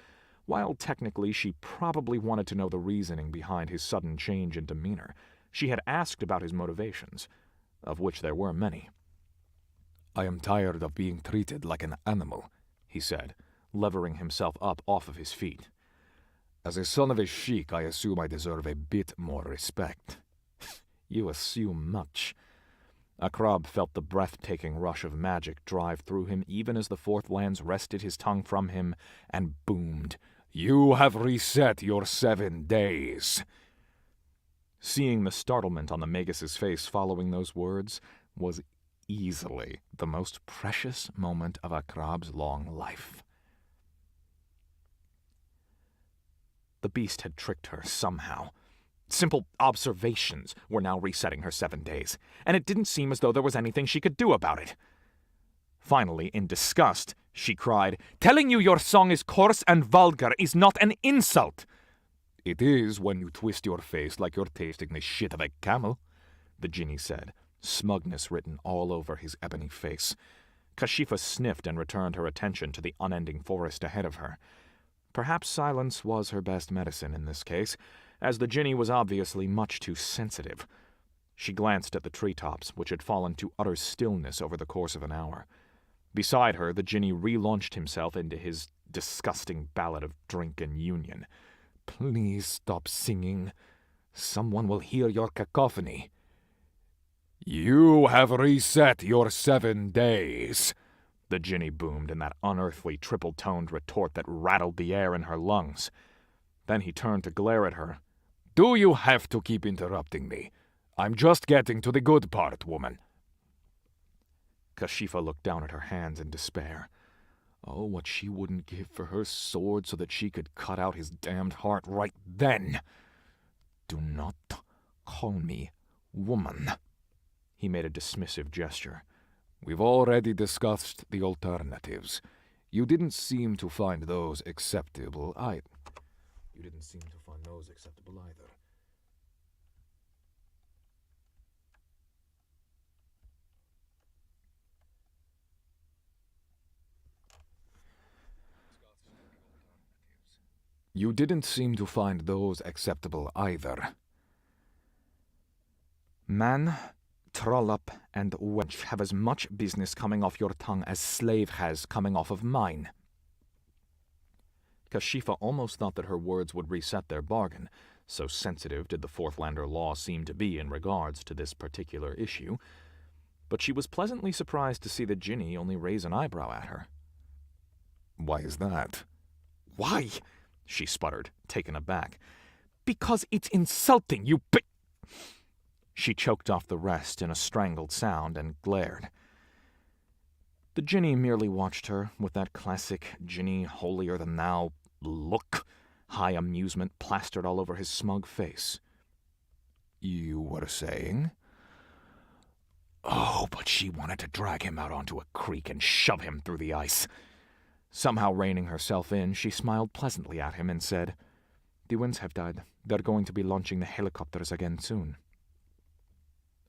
A: While technically she probably wanted to know the reasoning behind his sudden change in demeanor, she had asked about his motivations, of which there were many. "I am tired of being treated like an animal," he said, levering himself up off of his feet. "As a son of a sheik, I assume I deserve a bit more respect." "You assume much." Akrab felt the breathtaking rush of magic drive through him even as the Fourth Lands wrested his tongue from him and boomed, "You have reset your 7 days." Seeing the startlement on the Magus's face following those words was easily the most precious moment of Akrab's long life. The beast had tricked her somehow. Simple observations were now resetting her 7 days, and it didn't seem as though there was anything she could do about it. Finally, in disgust, she cried, "Telling you your song is coarse and vulgar is not an insult!" "It is when you twist your face like you're tasting the shit of a camel," the genie said, smugness written all over his ebony face. Kashifa sniffed and returned her attention to the unending forest ahead of her. Perhaps silence was her best medicine in this case, as the genie was obviously much too sensitive. She glanced at the treetops, which had fallen to utter stillness over the course of an hour. Beside her, the genie relaunched himself into his disgusting ballad of drink and union. "Please stop singing. Someone will hear your cacophony." "You have reset your 7 days," the genie boomed in that unearthly triple-toned retort that rattled the air in her lungs. Then he turned to glare at her. "Do you have to keep interrupting me? I'm just getting to the good part, woman." Kashifa looked down at her hands in despair. Oh, what she wouldn't give for her sword so that she could cut out his damned heart right then. "Do not call me woman." He made a dismissive gesture. "We've already discussed the alternatives. You didn't seem to find those acceptable either." "You didn't seem to find those acceptable either." "Man, trollop, and wench have as much business coming off your tongue as slave has coming off of mine." Kashifa almost thought that her words would reset their bargain, so sensitive did the Fourthlander law seem to be in regards to this particular issue, but she was pleasantly surprised to see the genie only raise an eyebrow at her. "Why is that?" "Why?" she sputtered, taken aback. "Because it's insulting, you bi—" She choked off the rest in a strangled sound and glared. The genie merely watched her with that classic genie holier-than-thou look, high amusement plastered all over his smug face. "You were saying?" Oh, but she wanted to drag him out onto a creek and shove him through the ice. Somehow reining herself in, she smiled pleasantly at him and said, "The winds have died. They're going to be launching the helicopters again soon."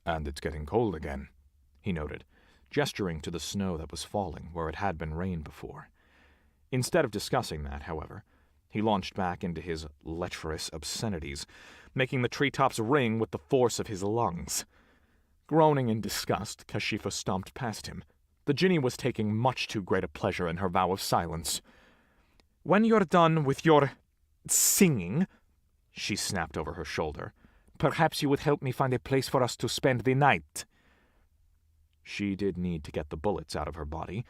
A: "And it's getting cold again," he noted, gesturing to the snow that was falling where it had been rain before. Instead of discussing that, however, he launched back into his lecherous obscenities, making the treetops ring with the force of his lungs. Groaning in disgust, Kashifa stomped past him. The genie was taking much too great a pleasure in her vow of silence. "When you're done with your singing," she snapped over her shoulder, "perhaps you would help me find a place for us to spend the night." She did need to get the bullets out of her body,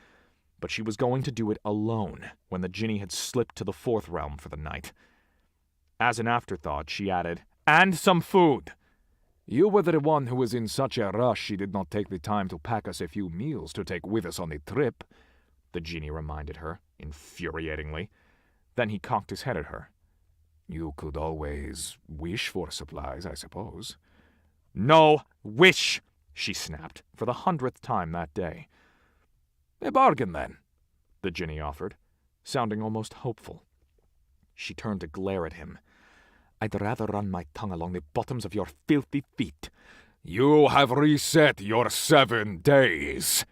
A: but she was going to do it alone when the genie had slipped to the fourth realm for the night. As an afterthought, she added, "And some food." "You were the one who was in such a rush she did not take the time to pack us a few meals to take with us on the trip," the genie reminded her, infuriatingly. Then he cocked his head at her. "You could always wish for supplies, I suppose." "No wish!" she snapped, for the 100th time that day. "A bargain, then," the genie offered. sounding almost hopeful. She turned to glare at him. "I'd rather run my tongue along the bottoms of your filthy feet." "You have reset your 7 days,"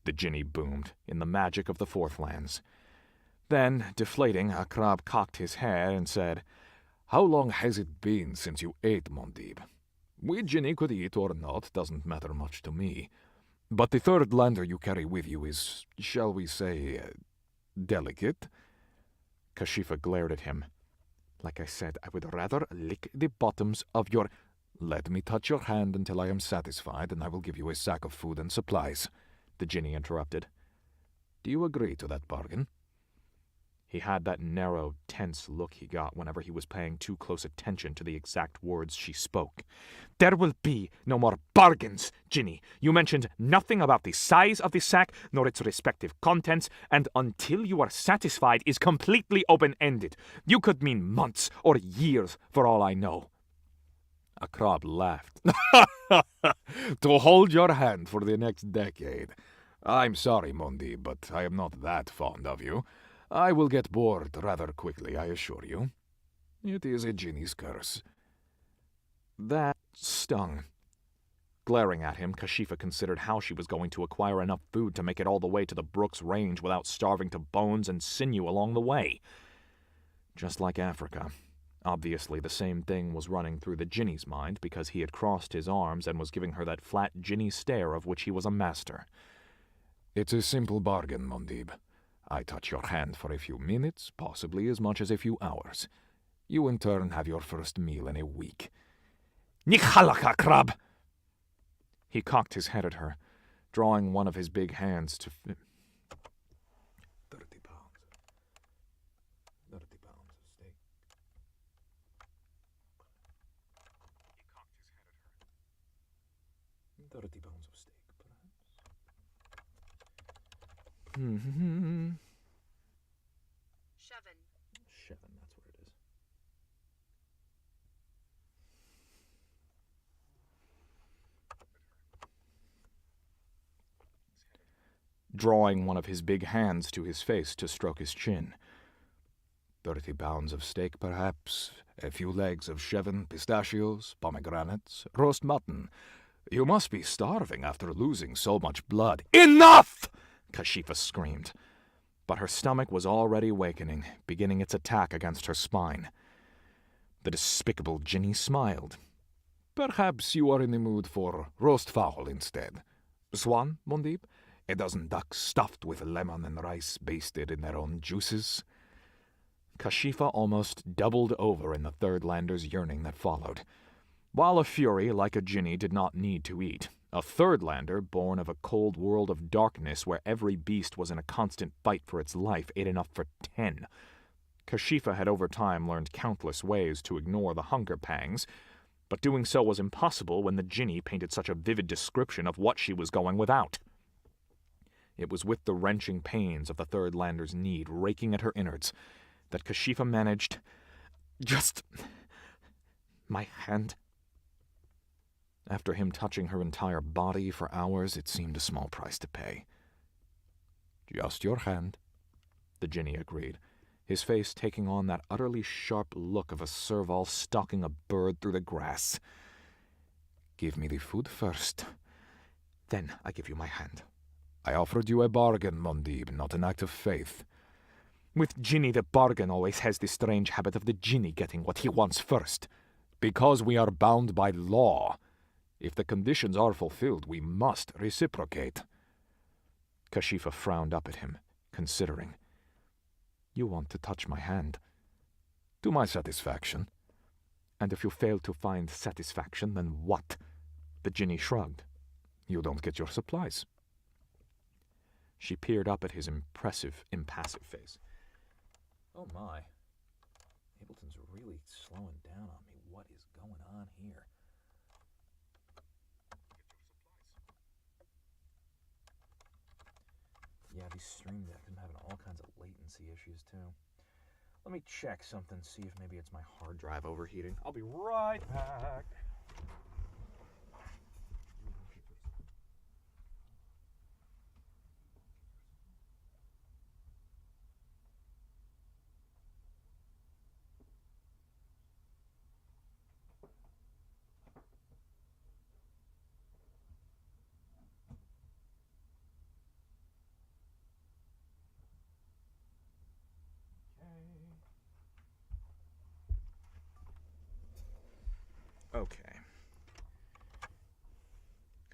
A: the Jinni boomed, in the magic of the Fourth Lands. Then, deflating, Akrab cocked his head and said, "How long has it been since you ate, Mondib? We Jinni could eat or not, doesn't matter much to me. But the third lander you carry with you is, shall we say, delicate?" Kashifa glared at him. "Like I said, I would rather lick the bottoms of your—" "Let me touch your hand until I am satisfied, and I will give you a sack of food and supplies," the Jinni interrupted. "Do you agree to that bargain?" He had that narrow, tense look he got whenever he was paying too close attention to the exact words she spoke. "There will be no more bargains, Jinni. You mentioned nothing about the size of the sack, nor its respective contents, and until you are satisfied is completely open-ended. You could mean months or years for all I know." Akrab laughed. "To hold your hand for the next decade. I'm sorry, Mondi, but I am not that fond of you. I will get bored rather quickly, I assure you. It is a Jinni's curse." That stung. Glaring at him, Kashifa considered how she was going to acquire enough food to make it all the way to the Brooks Range without starving to bones and sinew along the way. Just like Africa. Obviously, the same thing was running through the Jinni's mind because he had crossed his arms and was giving her that flat Jinni stare of which he was a master. "It's a simple bargain, Mondib. I touch your hand for a few minutes, possibly as much as a few hours. You in turn have your first meal in a week." "Nikhalaka, Krab!" He cocked his head at her, drawing one of his big hands to 30 pounds. 30 pounds of steak. He cocked his head at her. 30 pounds of steak, perhaps. Shevin, that's what it is. Drawing one of his big hands to his face to stroke his chin. 30 pounds of steak, perhaps. A few legs of Shevin, pistachios, pomegranates, roast mutton. You must be starving after losing so much blood. "Enough!" Kashifa screamed. But her stomach was already wakening, beginning its attack against her spine. The despicable Jinni smiled. "Perhaps you are in the mood for roast fowl instead. Swan, Mondib? A dozen ducks stuffed with lemon and rice basted in their own juices." Kashifa almost doubled over in the Third Lander's yearning that followed. While a Fury like a Jinni did not need to eat, a Third Lander, born of a cold world of darkness where every beast was in a constant fight for its life, ate enough for 10. Kashifa had over time learned countless ways to ignore the hunger pangs, but doing so was impossible when the Jinni painted such a vivid description of what she was going without. It was with the wrenching pains of the Third Lander's need raking at her innards that Kashifa managed, "Just my hand." After him touching her entire body for hours, it seemed a small price to pay. "Just your hand," the Jinni agreed, his face taking on that utterly sharp look of a serval stalking a bird through the grass. "Give me the food first. Then I give you my hand. I offered you a bargain, Mondib, not an act of faith." "With Jinni, the bargain always has the strange habit of the Jinni getting what he wants first." "Because we are bound by law. If the conditions are fulfilled, we must reciprocate." Kashifa frowned up at him, considering. "You want to touch my hand?" "To my satisfaction." "And if you fail to find satisfaction, then what?" The Jinni shrugged. "You don't get your supplies." She peered up at his impressive, impassive face. "Oh my. Ableton's really slowing down on me. What is going on here?" Yeah, these Stream Deck have been having all kinds of latency issues, too. Let me check something, see if maybe it's my hard drive overheating. I'll be right back.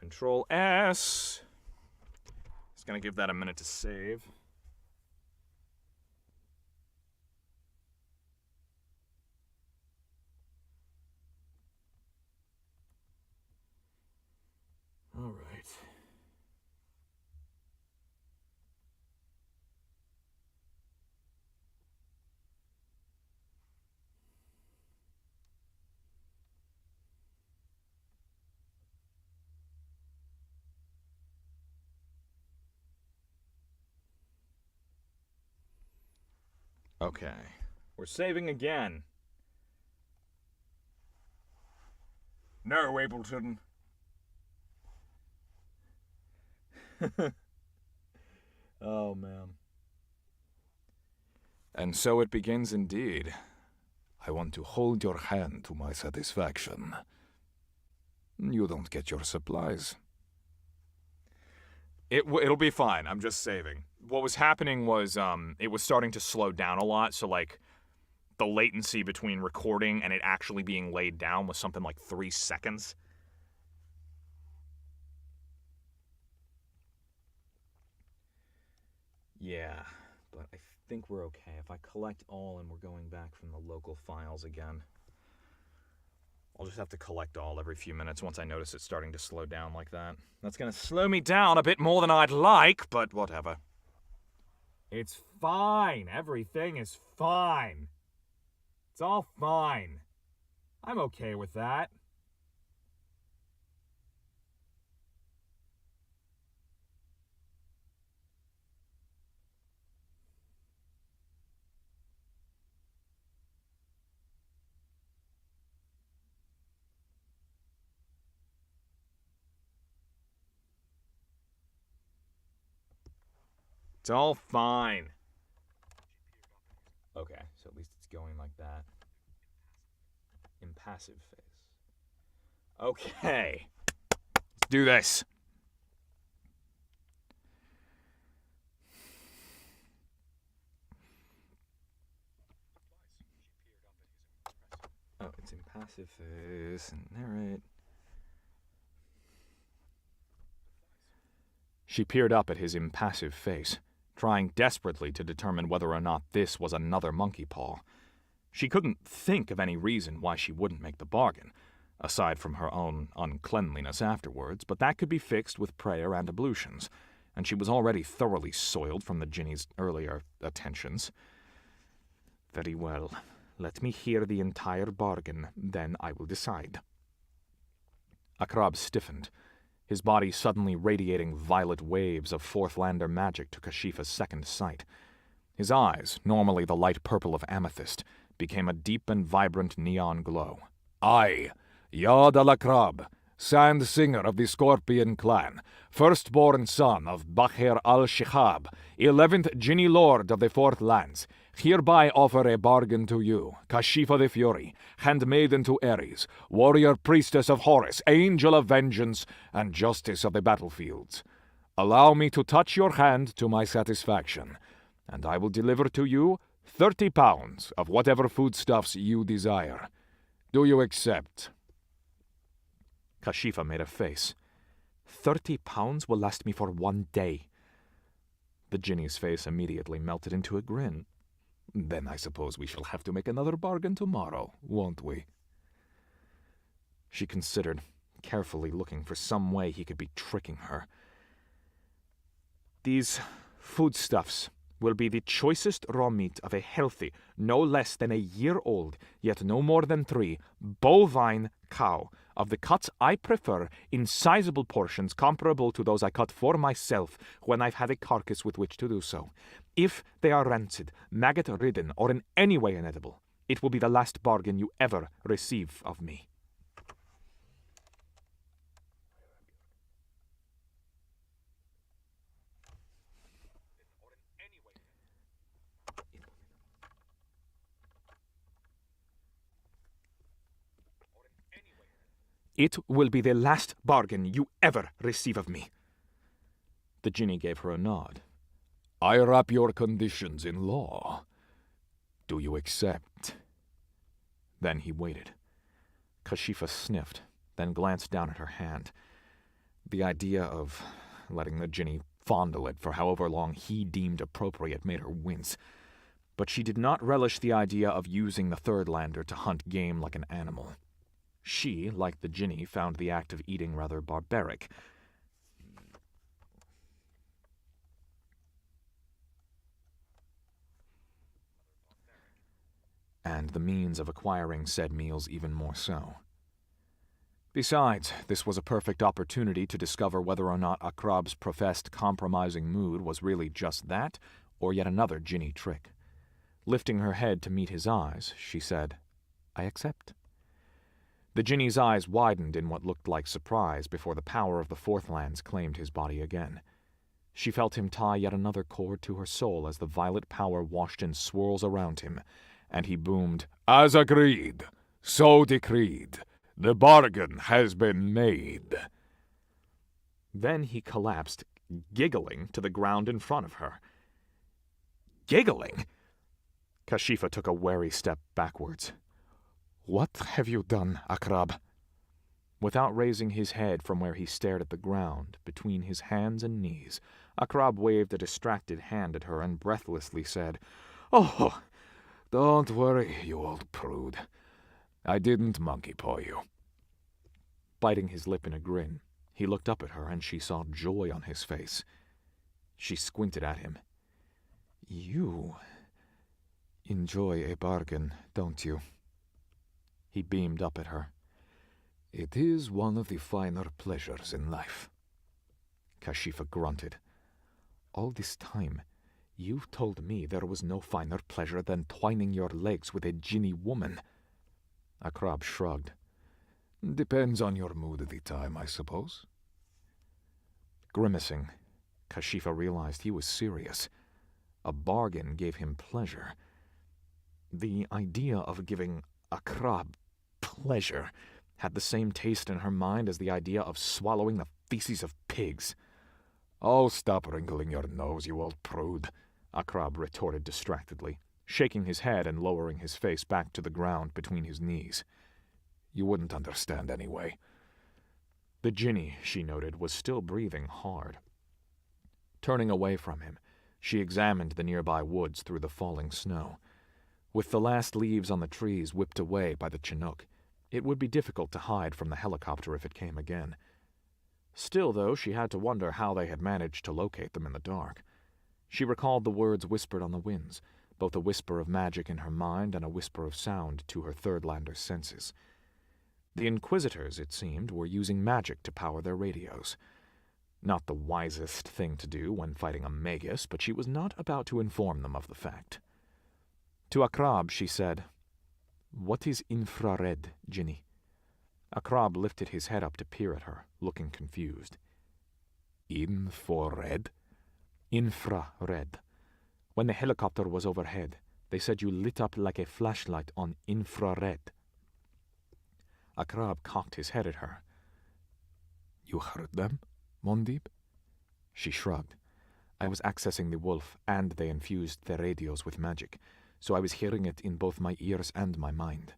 A: Control S. It's going to give that a minute to save. All right. Okay. We're saving again. No, Ableton. Oh, man. And so it begins indeed. I want to hold your hand to my satisfaction. You don't get your supplies. It'll be fine. I'm just saving. What was happening was it was starting to slow down a lot, so like the latency between recording and it actually being laid down was something like 3 seconds. Yeah, but I think we're okay. If I collect all and we're going back from the local files again, I'll just have to collect all every few minutes once I notice it's starting to slow down like that. That's going to slow me down a bit more than I'd like, but whatever. It's fine. Everything is fine. It's all fine. I'm okay with that. It's all fine. Okay, so at least it's going like that. Impassive phase. Okay. Let's do this. Oh, it's impassive phase. Narrate. She peered up at his impassive face, trying desperately to determine whether or not this was another monkey paw. She couldn't think of any reason why she wouldn't make the bargain, aside from her own uncleanliness afterwards, but that could be fixed with prayer and ablutions, and she was already thoroughly soiled from the Jinni's earlier attentions. Very well. Let me hear the entire bargain, then I will decide. Akrab stiffened, his body suddenly radiating violet waves of Fourthlander magic to Kashifa's second sight. His eyes, normally the light purple of amethyst, became a deep and vibrant neon glow. I, Yad al-Akrab, Sand Singer of the Scorpion clan, firstborn son of Bakher al-Shikhab, 11th Jinni Lord of the Fourth Lands, hereby offer a bargain to you, Kashifa the Fury, handmaiden to Ares, warrior priestess of Horus, angel of vengeance, and justice of the battlefields. Allow me to touch your hand to my satisfaction, and I will deliver to you 30 pounds of whatever foodstuffs you desire. Do you accept? Kashifa made a face. 30 pounds will last me for 1 day. The Jinni's face immediately melted into a grin. Then I suppose we shall have to make another bargain tomorrow, won't we? She considered, carefully looking for some way he could be tricking her. These foodstuffs will be the choicest raw meat of a healthy, no less than a year old, yet no more than 3, bovine cow, of the cuts I prefer, in sizable portions comparable to those I cut for myself when I've had a carcass with which to do so. If they are rancid, maggot-ridden, or in any way inedible, it will be the last bargain you ever receive of me. It will be the last bargain you ever receive of me. The Jinni gave her a nod. I wrap your conditions in law. Do you accept? Then he waited. Kashifa sniffed, then glanced down at her hand. The idea of letting the Jinni fondle it for however long he deemed appropriate made her wince. But she did not relish the idea of using the third lander to hunt game like an animal. She, like the Jinni, found the act of eating rather barbaric. And the means of acquiring said meals even more so. Besides, this was a perfect opportunity to discover whether or not Akrab's professed compromising mood was really just that, or yet another Jinni trick. Lifting her head to meet his eyes, she said, "I accept." The Jinni's eyes widened in what looked like surprise before the power of the Fourth Lands claimed his body again. She felt him tie yet another cord to her soul as the violet power washed in swirls around him, and he boomed, "As agreed, so decreed. The bargain has been made." Then he collapsed, giggling, to the ground in front of her. Giggling? Kashifa took a wary step backwards. "What have you done, Akrab?" Without raising his head from where he stared at the ground, between his hands and knees, Akrab waved a distracted hand at her and breathlessly said, "Oh, don't worry, you old prude. I didn't monkey-paw you." Biting his lip in a grin, he looked up at her and she saw joy on his face. She squinted at him. "You enjoy a bargain, don't you?" He beamed up at her. "It is one of the finer pleasures in life." Kashifa grunted. "All this time, you've told me there was no finer pleasure than twining your legs with a Jinni woman." Akrab shrugged. "Depends on your mood at the time, I suppose." Grimacing, Kashifa realized he was serious. A bargain gave him pleasure. The idea of giving Akrab pleasure had the same taste in her mind as the idea of swallowing the feces of pigs. "Oh, stop wrinkling your nose, you old prude," Akrab retorted distractedly, shaking his head and lowering his face back to the ground between his knees. "You wouldn't understand anyway." The Jinni, she noted, was still breathing hard. Turning away from him, she examined the nearby woods through the falling snow. With the last leaves on the trees whipped away by the Chinook, it would be difficult to hide from the helicopter if it came again. Still, though, she had to wonder how they had managed to locate them in the dark. She recalled the words whispered on the winds, both a whisper of magic in her mind and a whisper of sound to her Third-Lander's senses. The Inquisitors, it seemed, were using magic to power their radios. Not the wisest thing to do when fighting a Magus, but she was not about to inform them of the fact. To Akrab, she said, "What is infrared, Jinni?" Akrab lifted his head up to peer at her, looking confused. "Infrared?" "Infrared. When the helicopter was overhead, they said you lit up like a flashlight on infrared." Akrab cocked his head at her. "You heard them, Mondib?" She shrugged. "I was accessing the wolf, and they infused their radios with magic, so I was hearing it in both my ears and my mind."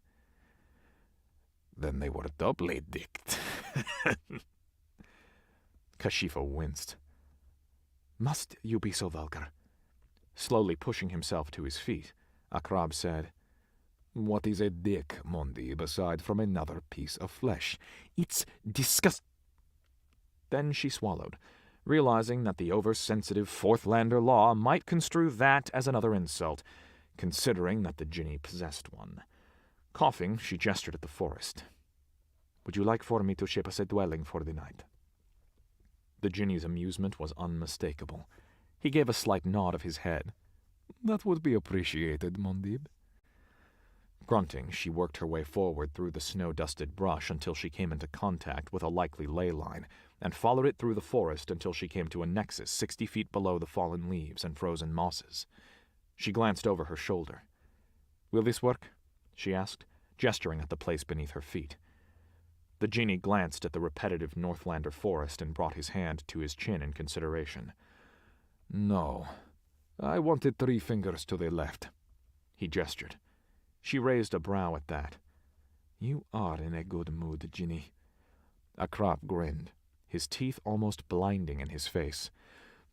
A: "Then they were doubly dicked." Kashifa winced. "Must you be so vulgar?" Slowly pushing himself to his feet, Akrab said, "What is a dick, Mondib, aside from another piece of flesh? It's disgust—" Then she swallowed, realizing that the oversensitive Fourth-Lander law might construe that as another insult, considering that the Jinni possessed one. Coughing, she gestured at the forest. "Would you like for me to shape us a dwelling for the night?" The Jinni's amusement was unmistakable. He gave a slight nod of his head. "That would be appreciated, Mondib." Grunting, she worked her way forward through the snow-dusted brush until she came into contact with a likely ley line, and followed it through the forest until she came to a nexus 60 feet below the fallen leaves and frozen mosses. She glanced over her shoulder. "Will this work?" she asked, gesturing at the place beneath her feet. The Jinni glanced at the repetitive Northlander forest and brought his hand to his chin in consideration. "No, I wanted 3 fingers to the left." He gestured. She raised a brow at that. "You are in a good mood, Jinni." Akrab grinned.
B: his teeth almost blinding in his face.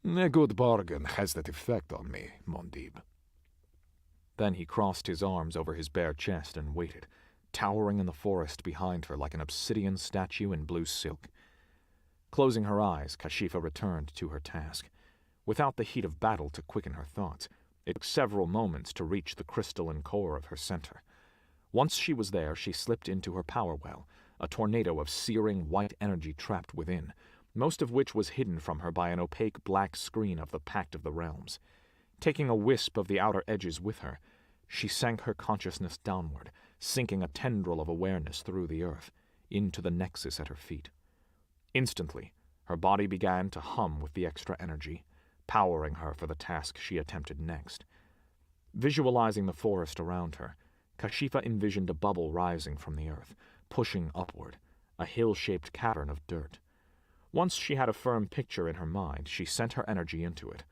B: "A good bargain has that effect on me, Mondib." Then he crossed his arms over his bare chest and waited, towering in the forest behind her like an obsidian statue in blue silk. Closing her eyes, Kashifa returned to her task. Without the heat of battle to quicken her thoughts, it took several moments to reach the crystalline core of her center. Once she was there, she slipped into her power well, a tornado of searing white energy trapped within, most of which was hidden from her by an opaque black screen of the Pact of the Realms. Taking a wisp of the outer edges with her, she sank her consciousness downward, sinking a tendril of awareness through the earth, into the nexus at her feet. Instantly, her body began to hum with the extra energy, powering her for the task she attempted next. Visualizing the forest around her, Kashifa envisioned a bubble rising from the earth, pushing upward, a hill-shaped cavern of dirt. Once she had a firm picture in her mind, she sent her energy into it.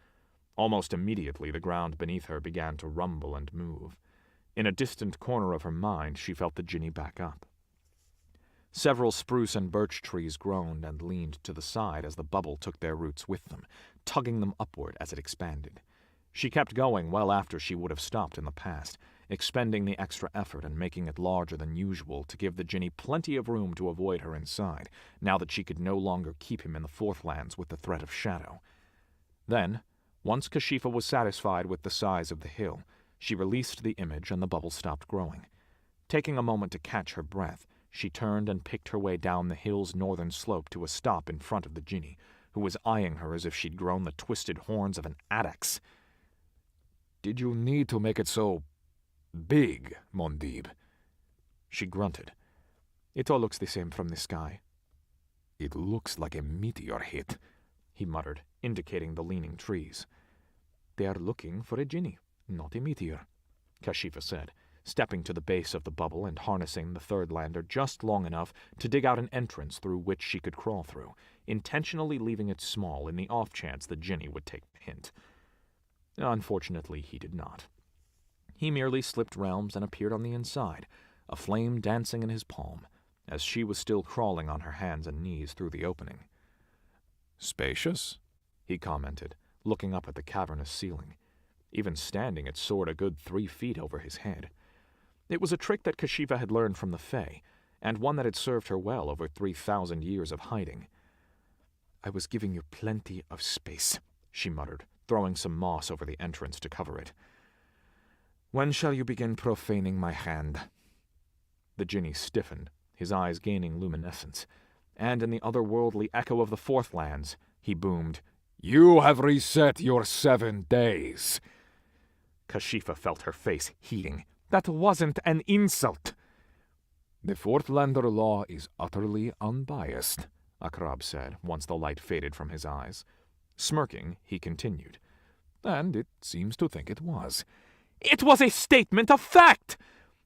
B: Almost immediately, the ground beneath her began to rumble and move. In a distant corner of her mind, she felt the Jinni back up. Several spruce and birch trees groaned and leaned to the side as the bubble took their roots with them, tugging them upward as it expanded. She kept going well after she would have stopped in the past, expending the extra effort and making it larger than usual to give the Jinni plenty of room to avoid her inside, now that she could no longer keep him in the Forthlands with the threat of shadow. Then, once Kashifa was satisfied with the size of the hill, she released the image and the bubble stopped growing. Taking a moment to catch her breath, she turned and picked her way down the hill's northern slope to a stop in front of the Jinni, who was eyeing her as if she'd grown the twisted horns of an addax.
C: "Did you need to make it so big, Mondib?"
B: She grunted. "It all looks the same from the sky."
C: "It looks like a meteor hit,"
B: he muttered, indicating the leaning trees. "They are looking for a Jinni, not a meteor," Kashifa said, stepping to the base of the bubble and harnessing the third lander just long enough to dig out an entrance through which she could crawl through, intentionally leaving it small in the off chance the Jinni would take the hint. Unfortunately, he did not. He merely slipped realms and appeared on the inside, a flame dancing in his palm, as she was still crawling on her hands and knees through the opening.
C: "Spacious?"
B: he commented, looking up at the cavernous ceiling. Even standing, it soared a good 3 feet over his head. It was a trick that Kashifa had learned from the Fae, and one that had served her well over 3,000 years of hiding. "I was giving you plenty of space," she muttered, throwing some moss over the entrance to cover it. "When shall you begin profaning my hand?" The Jinni stiffened, his eyes gaining luminescence, and in the otherworldly echo of the Forthlands, he boomed,
C: "You have reset your 7 days."
B: Kashifa felt her face heating. "That wasn't an insult."
C: "The Forthlander law is utterly unbiased," Akrab said, once the light faded from his eyes. Smirking, he continued, "And it seems to think it was."
B: "It was a statement of fact!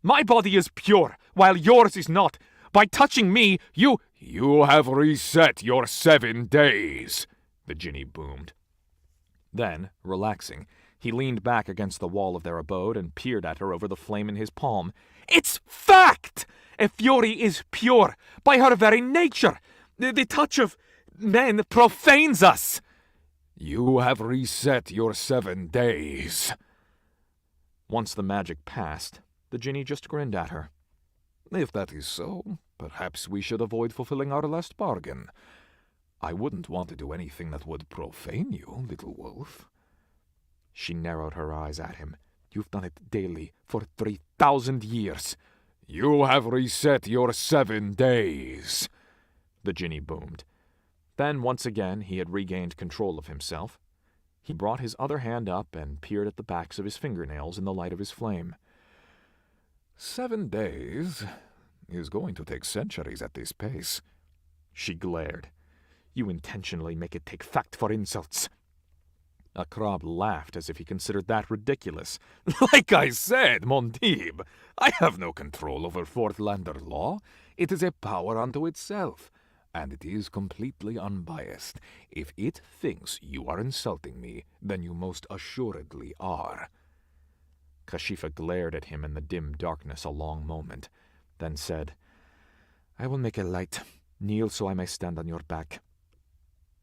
B: My body is pure, while yours is not. By touching me, you—"
C: "You have reset your 7 days," the Jinni boomed.
B: Then, relaxing, he leaned back against the wall of their abode and peered at her over the flame in his palm. "It's fact! A Fury is pure, by her very nature. The touch of men profanes us."
C: "You have reset your 7 days."
B: Once the magic passed, the Jinni just grinned at her.
C: "If that is so, perhaps we should avoid fulfilling our last bargain. I wouldn't want to do anything that would profane you, little wolf."
B: She narrowed her eyes at him. "You've done it daily for 3,000 years."
C: "You have reset your 7 days,"
B: the Jinni boomed. Then, once again, he had regained control of himself. He brought his other hand up and peered at the backs of his fingernails in the light of his flame.
C: 7 days is going to take centuries at this pace."
B: She glared. "You intentionally make it take fact for insults." Akrab laughed as if he considered that ridiculous.
C: "Like I said, Mondib, I have no control over Forthlander law. It is a power unto itself, and it is completely unbiased. If it thinks you are insulting me, then you most assuredly are."
B: Kashifa glared at him in the dim darkness a long moment, then said, "I will make a light. Kneel so I may stand on your back.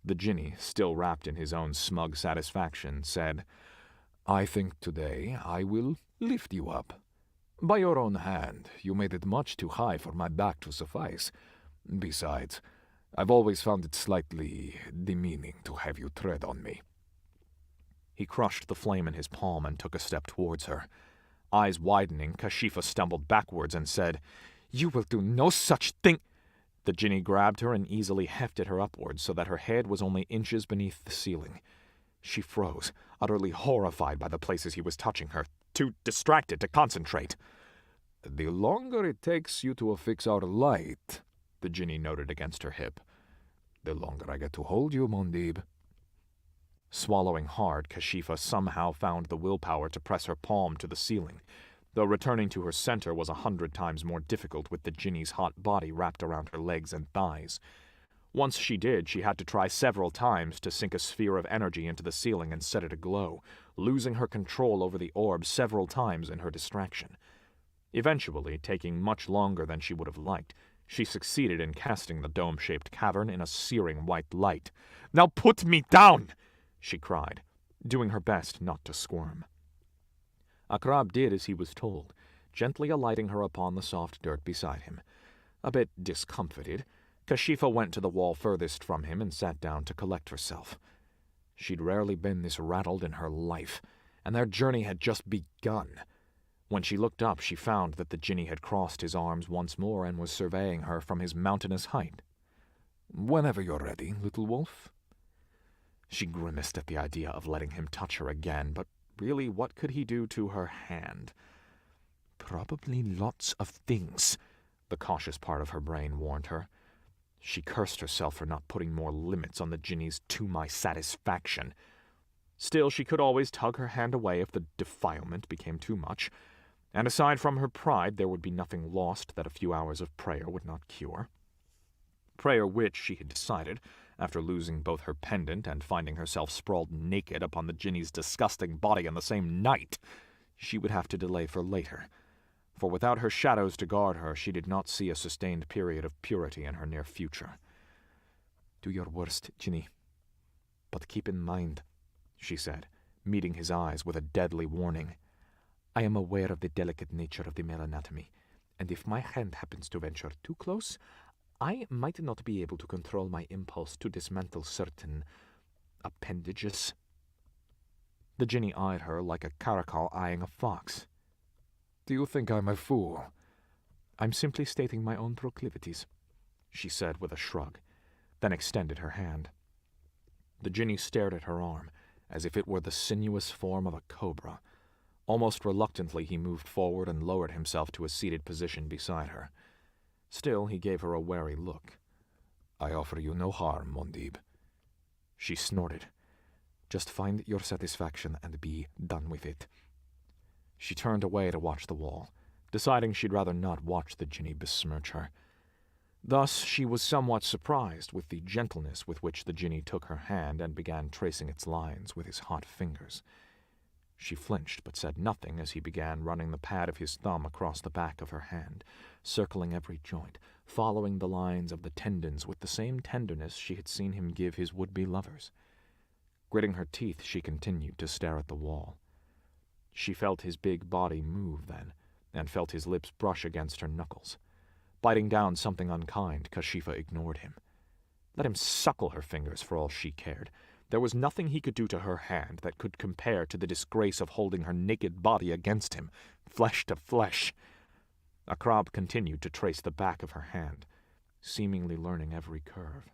B: The Jinni, still wrapped in his own smug satisfaction, said, "I think today I will lift you up. By your own hand, you made it much too high for my back to suffice. Besides, I've always found it slightly demeaning to have you tread on me." He crushed the flame in his palm and took a step towards her. Eyes widening, Kashifa stumbled backwards and said, "You will do no such thing." The Jinni grabbed her and easily hefted her upwards so that her head was only inches beneath the ceiling. She froze, utterly horrified by the places he was touching her, too distracted to concentrate.
C: "The longer it takes you to affix our light," the Jinni noted against her hip, "the longer I get to hold you, Mondib."
B: Swallowing hard, Kashifa somehow found the willpower to press her palm to the ceiling, though returning to her center was 100 times more difficult with the Jinni's hot body wrapped around her legs and thighs. Once she did, she had to try several times to sink a sphere of energy into the ceiling and set it aglow, losing her control over the orb several times in her distraction. Eventually, taking much longer than she would have liked, she succeeded in casting the dome-shaped cavern in a searing white light. "Now put me down!" she cried, doing her best not to squirm. Akrab did as he was told, gently alighting her upon the soft dirt beside him. A bit discomfited, Kashifa went to the wall furthest from him and sat down to collect herself. She'd rarely been this rattled in her life, and their journey had just begun. When she looked up, she found that the Jinni had crossed his arms once more and was surveying her from his mountainous height.
C: "Whenever you're ready, little wolf."
B: She grimaced at the idea of letting him touch her again, but really, what could he do to her hand? Probably lots of things, the cautious part of her brain warned her. She cursed herself for not putting more limits on the Jinni's "to my satisfaction." Still, she could always tug her hand away if the defilement became too much, and aside from her pride, there would be nothing lost that a few hours of prayer would not cure. Prayer which, she had decided, after losing both her pendant and finding herself sprawled naked upon the Jinni's disgusting body on the same night, she would have to delay for later. For without her shadows to guard her, she did not see a sustained period of purity in her near future. "Do your worst, Jinni. But keep in mind," she said, meeting his eyes with a deadly warning, "I am aware of the delicate nature of the male anatomy, and if my hand happens to venture too close, I might not be able to control my impulse to dismantle certain appendages." The Jinni eyed her like a caracal eyeing a fox.
C: "Do you think I'm a fool?"
B: "I'm simply stating my own proclivities," she said with a shrug, then extended her hand. The Jinni stared at her arm, as if it were the sinuous form of a cobra. Almost reluctantly he moved forward and lowered himself to a seated position beside her. Still, he gave her a wary look.
C: "I offer you no harm, Mondib."
B: She snorted. "Just find your satisfaction and be done with it." She turned away to watch the wall, deciding she'd rather not watch the Jinni besmirch her. Thus, she was somewhat surprised with the gentleness with which the Jinni took her hand and began tracing its lines with his hot fingers. She flinched but said nothing as he began running the pad of his thumb across the back of her hand, circling every joint, following the lines of the tendons with the same tenderness she had seen him give his would-be lovers. Gritting her teeth, she continued to stare at the wall. She felt his big body move then, and felt his lips brush against her knuckles. Biting down something unkind, Kashifa ignored him. Let him suckle her fingers for all she cared. There was nothing he could do to her hand that could compare to the disgrace of holding her naked body against him, flesh to flesh. Akrab continued to trace the back of her hand, seemingly learning every curve.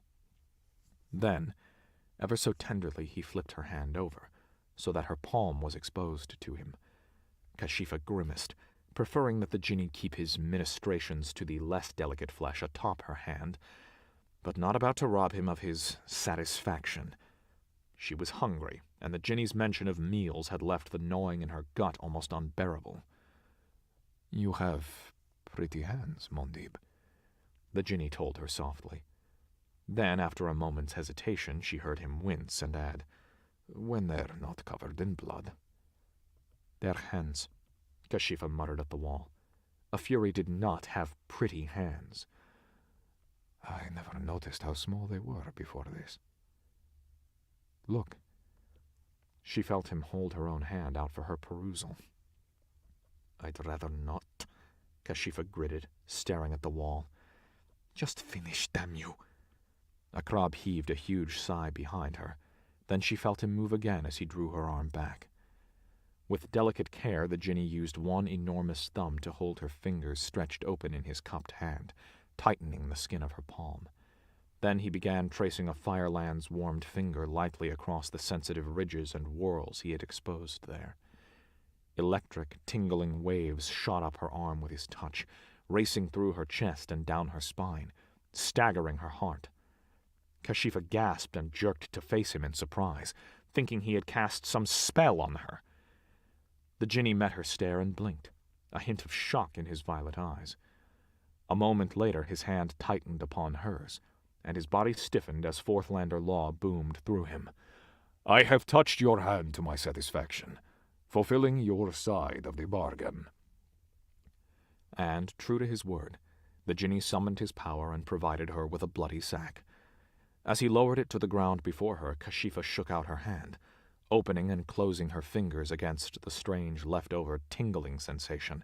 B: Then, ever so tenderly, he flipped her hand over, so that her palm was exposed to him. Kashifa grimaced, preferring that the Jinni keep his ministrations to the less delicate flesh atop her hand, but not about to rob him of his satisfaction. She was hungry, and the Jinni's mention of meals had left the gnawing in her gut almost unbearable.
C: "You have pretty hands, Mondib,"
B: the Jinni told her softly. Then, after a moment's hesitation, she heard him wince and add,
C: "when they're not covered in blood."
B: "Their hands," Kashifa muttered at the wall. A Fury did not have pretty hands.
C: "I never noticed how small they were before this."
B: Look. She felt him hold her own hand out for her perusal. I'd rather not, Kashifa gritted, staring at the wall. Just finish, damn you. Akrab heaved a huge sigh behind her. Then she felt him move again as he drew her arm back. With delicate care, the Jinni used one enormous thumb to hold her fingers stretched open in his cupped hand, tightening the skin of her palm. Then he began tracing a fireland's warmed finger lightly across the sensitive ridges and whorls he had exposed there. Electric, tingling waves shot up her arm with his touch, racing through her chest and down her spine, staggering her heart. Kashifa gasped and jerked to face him in surprise, thinking he had cast some spell on her. The Jinni met her stare and blinked, a hint of shock in his violet eyes. A moment later his hand tightened upon hers, and his body stiffened as Fourthlander law boomed through him.
C: I have touched your hand to my satisfaction, fulfilling your side of the bargain.
B: And, true to his word, the Jinni summoned his power and provided her with a bloody sack. As he lowered it to the ground before her, Kashifa shook out her hand, opening and closing her fingers against the strange leftover tingling sensation.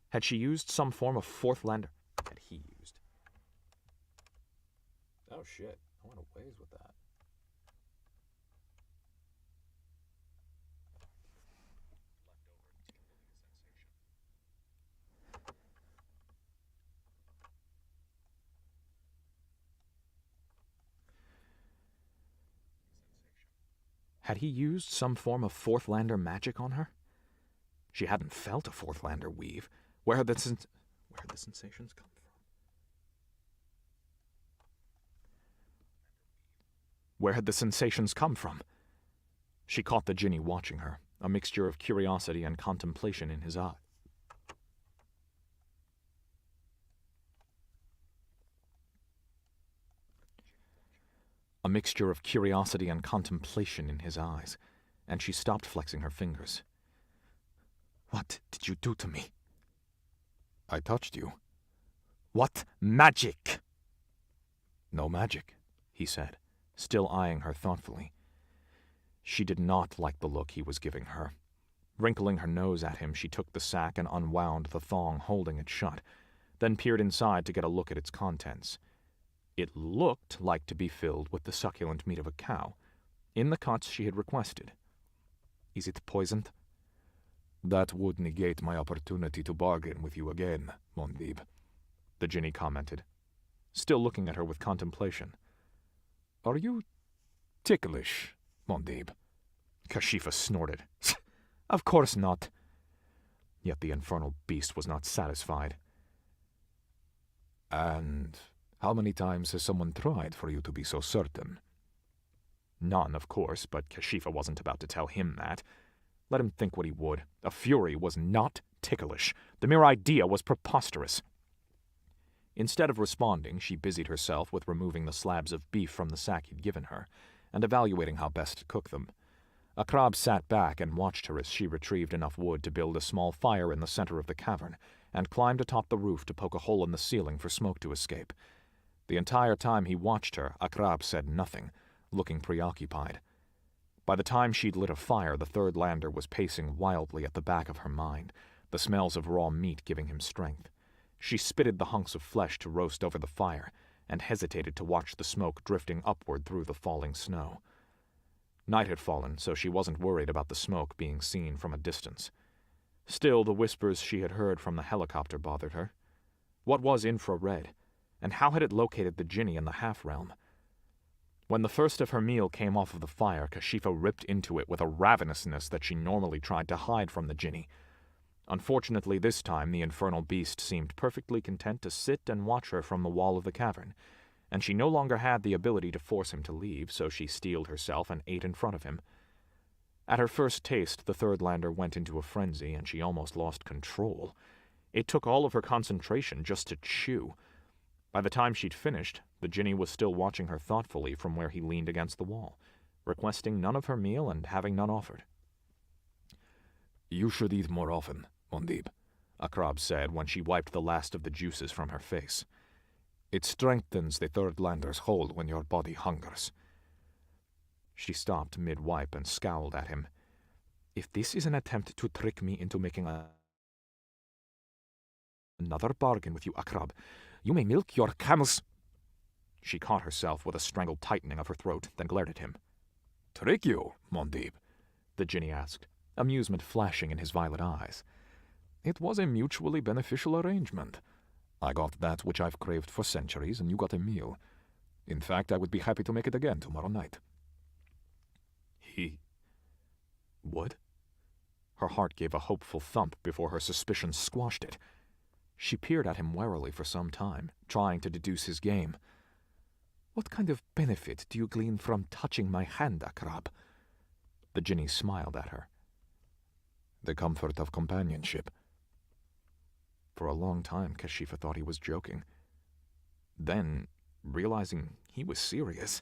B: Had she used some form of Fourthlander? Had he used? Oh shit, I went a ways with that. Had he used some form of Fourthlander magic on her? She hadn't felt a Fourthlander weave. Where had the sensations come from? Where had the sensations come from? She caught the Jinni watching her, a mixture of curiosity and contemplation in his eye. A mixture of curiosity and contemplation in his eyes, and she stopped flexing her fingers. What did you do to me?
C: I touched you.
B: What magic?
C: No magic,
B: he said, still eyeing her thoughtfully. She did not like the look he was giving her. Wrinkling her nose at him, she took the sack and unwound the thong holding it shut, then peered inside to get a look at its contents. It looked like to be filled with the succulent meat of a cow, in the cuts she had requested. Is it poisoned?
C: That would negate my opportunity to bargain with you again, Mondib,
B: the Jinni commented, still looking at her with contemplation.
C: Are you ticklish, Mondib?
B: Kashifa snorted. Of course not. Yet the infernal beast was not satisfied.
C: And how many times has someone tried for you to be so certain?
B: None, of course, but Kashifa wasn't about to tell him that. Let him think what he would. A fury was not ticklish. The mere idea was preposterous. Instead of responding, she busied herself with removing the slabs of beef from the sack he'd given her, and evaluating how best to cook them. Akrab sat back and watched her as she retrieved enough wood to build a small fire in the center of the cavern, and climbed atop the roof to poke a hole in the ceiling for smoke to escape. The entire time he watched her, Akrab said nothing, looking preoccupied. By the time she'd lit a fire, the third lander was pacing wildly at the back of her mind, the smells of raw meat giving him strength. She spitted the hunks of flesh to roast over the fire, and hesitated to watch the smoke drifting upward through the falling snow. Night had fallen, so she wasn't worried about the smoke being seen from a distance. Still, the whispers she had heard from the helicopter bothered her. What was infrared, and how had it located the Jinni in the half-realm? When the first of her meal came off of the fire, Kashifa ripped into it with a ravenousness that she normally tried to hide from the Jinni. Unfortunately, this time the infernal beast seemed perfectly content to sit and watch her from the wall of the cavern, and she no longer had the ability to force him to leave, so she steeled herself and ate in front of him. At her first taste, the third lander went into a frenzy, and she almost lost control. It took all of her concentration just to chew. By the time she'd finished, the Jinni was still watching her thoughtfully from where he leaned against the wall, requesting none of her meal and having none offered.
C: You should eat more often, Mondib,
B: Akrab said when she wiped the last of the juices from her face.
C: It strengthens the third lander's hold when your body hungers.
B: She stopped mid-wipe and scowled at him. If this is an attempt to trick me into making another bargain with you, Akrab, you may milk your camels. She caught herself with a strangled tightening of her throat, then glared at him.
C: Trick you, Mondib?
B: The Jinni asked, amusement flashing in his violet eyes.
C: It was a mutually beneficial arrangement. I got that which I've craved for centuries, and you got a meal. In fact, I would be happy to make it again tomorrow night.
B: He would? Her heart gave a hopeful thump before her suspicion squashed it. She peered at him warily for some time, trying to deduce his game. What kind of benefit do you glean from touching my hand, Akrab? The Jinni smiled at her.
C: The comfort of companionship.
B: For a long time, Kashifa thought he was joking. Then, realizing he was serious,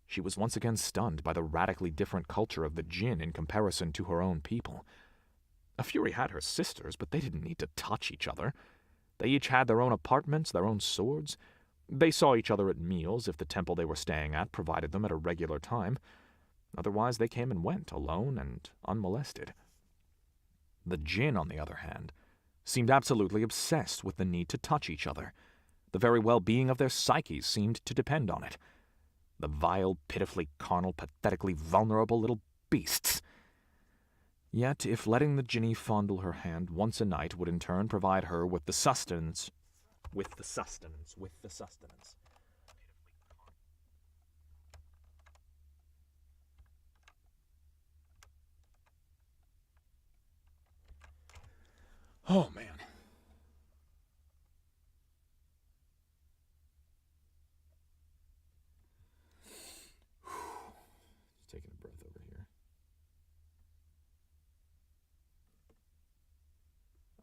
B: she was once again stunned by the radically different culture of the Jinn in comparison to her own people. A Fury had her sisters, but they didn't need to touch each other. They each had their own apartments, their own swords. They saw each other at meals if the temple they were staying at provided them at a regular time. Otherwise, they came and went, alone and unmolested. The Jinn, on the other hand, seemed absolutely obsessed with the need to touch each other. The very well-being of their psyches seemed to depend on it. The vile, pitifully carnal, pathetically vulnerable little beasts. Yet, if letting the Jinni fondle her hand once a night would in turn provide her with the sustenance... Oh, man. Just taking a breath over here.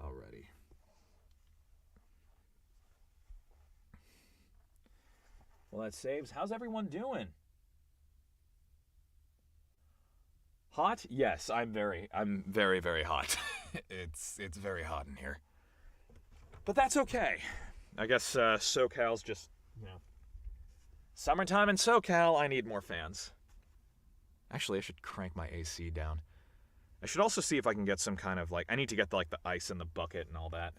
B: Alrighty. Well, that saves. How's everyone doing? Hot? Yes, I'm very, very hot. It's very hot in here. But that's okay. I guess SoCal's just, summertime in SoCal, I need more fans. Actually, I should crank my AC down. I should also see if I can get some kind of, I need to get, the ice in the bucket and all that.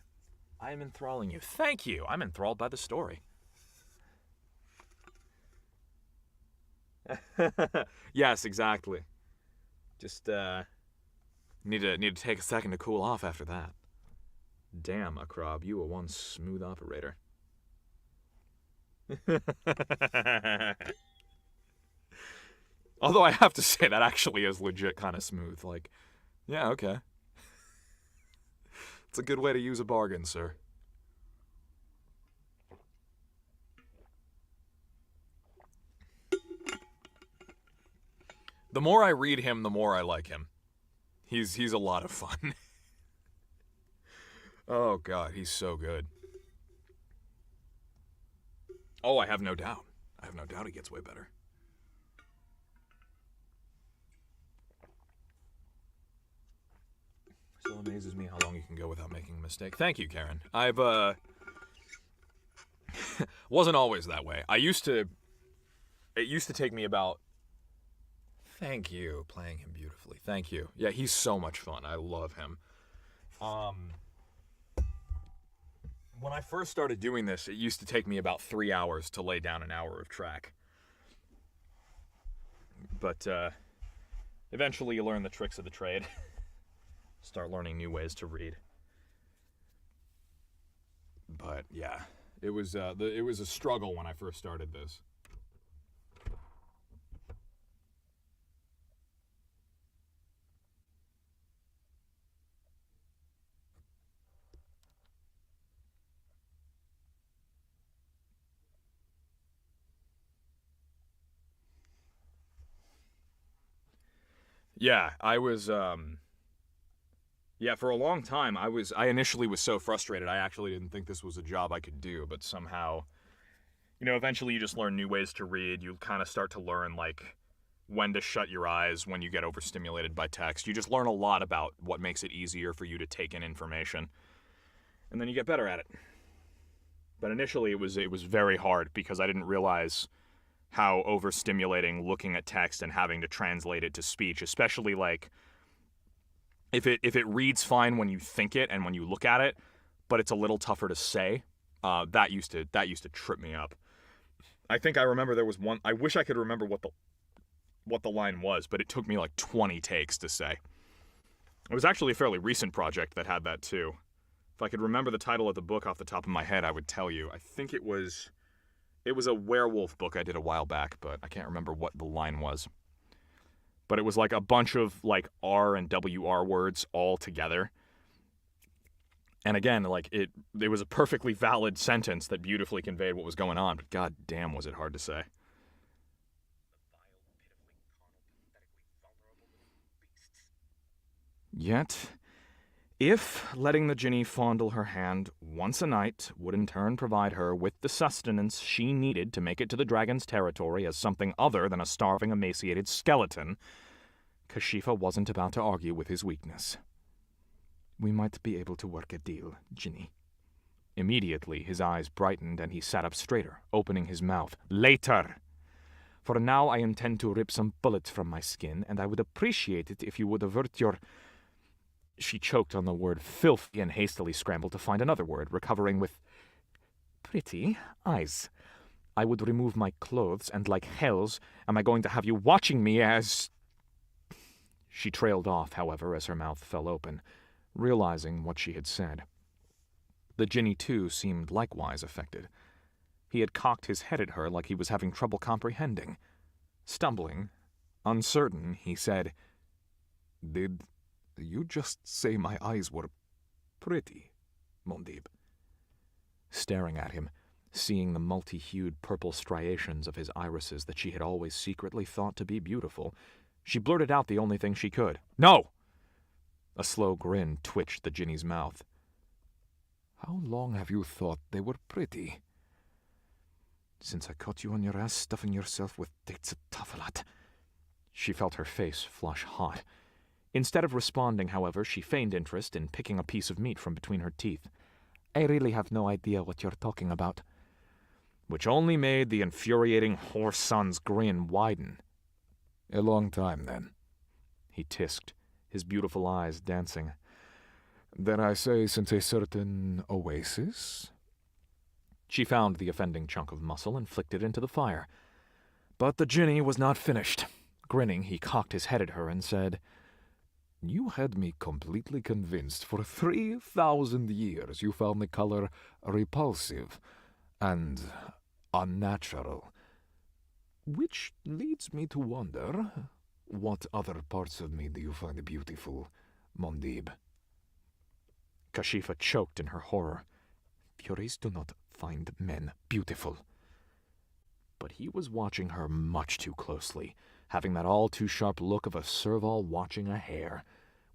B: I am enthralling you. Thank you. I'm enthralled by the story. Yes, exactly. Just, need to take a second to cool off after that. Damn, Akrab, you were one smooth operator. Although I have to say, that actually is legit kind of smooth. Yeah, okay. It's a good way to use a bargain, sir. The more I read him, the more I like him. He's a lot of fun. Oh, God, he's so good. Oh, I have no doubt. I have no doubt he gets way better. Still amazes me how long you can go without making a mistake. Thank you, Karen. I've, wasn't always that way. It used to take me about... Thank you, playing him beautifully. Thank you. Yeah, he's so much fun. I love him. When I first started doing this, it used to take me about 3 hours to lay down an hour of track. But, eventually you learn the tricks of the trade. Start learning new ways to read. But, yeah, it was a struggle when I first started this. Yeah, I was, for a long time, I initially was so frustrated, I actually didn't think this was a job I could do, but somehow, eventually you just learn new ways to read, you kind of start to learn, when to shut your eyes when you get overstimulated by text. You just learn a lot about what makes it easier for you to take in information, and then you get better at it. But initially it was very hard because I didn't realize
A: how overstimulating looking at text and having to translate it to speech, especially like if it reads fine when you think it and when you look at it, but it's a little tougher to say. That used to trip me up. I think I remember there was one. I wish I could remember what the line was, but it took me like 20 takes to say. It was actually a fairly recent project that had that too. If I could remember the title of the book off the top of my head, I would tell you. I think it was a werewolf book I did a while back, but I can't remember what the line was. But it was like a bunch of like R and WR words all together. And again, like it was a perfectly valid sentence that beautifully conveyed what was going on, but god damn was it hard to say. Yet, if letting the Jinni fondle her hand once a night would in turn provide her with the sustenance she needed to make it to the dragon's territory as something other than a starving, emaciated skeleton, Kashifa wasn't about to argue with his weakness. We might be able to work a deal, Jinni. Immediately, his eyes brightened and he sat up straighter, opening his mouth. Later! For now I intend to rip some bullets from my skin, and I would appreciate it if you would avert your... She choked on the word filthy and hastily scrambled to find another word, recovering with pretty eyes. I would remove my clothes, and like hells am I going to have you watching me as... She trailed off, however, as her mouth fell open, realizing what she had said. The Jinni, too, seemed likewise affected. He had cocked his head at her like he was having trouble comprehending. Stumbling, uncertain, he said, Did you just say my eyes were pretty, Mondib? Staring at him, seeing the multi-hued purple striations of his irises that she had always secretly thought to be beautiful, she blurted out the only thing she could. No! A slow grin twitched the Jinni's mouth. How long have you thought they were pretty? Since I caught you on your ass stuffing yourself with dates of tafalat. She felt her face flush hot. Instead of responding, however, she feigned interest in picking a piece of meat from between her teeth. I really have no idea what you're talking about. Which only made the infuriating horse son's grin widen. A long time, then, he tisked, his beautiful eyes dancing. Dare I say since a certain oasis? She found the offending chunk of muscle and flicked it into the fire. But the Jinni was not finished. Grinning, he cocked his head at her and said, You had me completely convinced for 3,000 years you found the color repulsive and unnatural. Which leads me to wonder, what other parts of me do you find beautiful, Mondib? Kashifa choked in her horror. Furies do not find men beautiful. But he was watching her much too closely, having that all-too-sharp look of a serval watching a hare.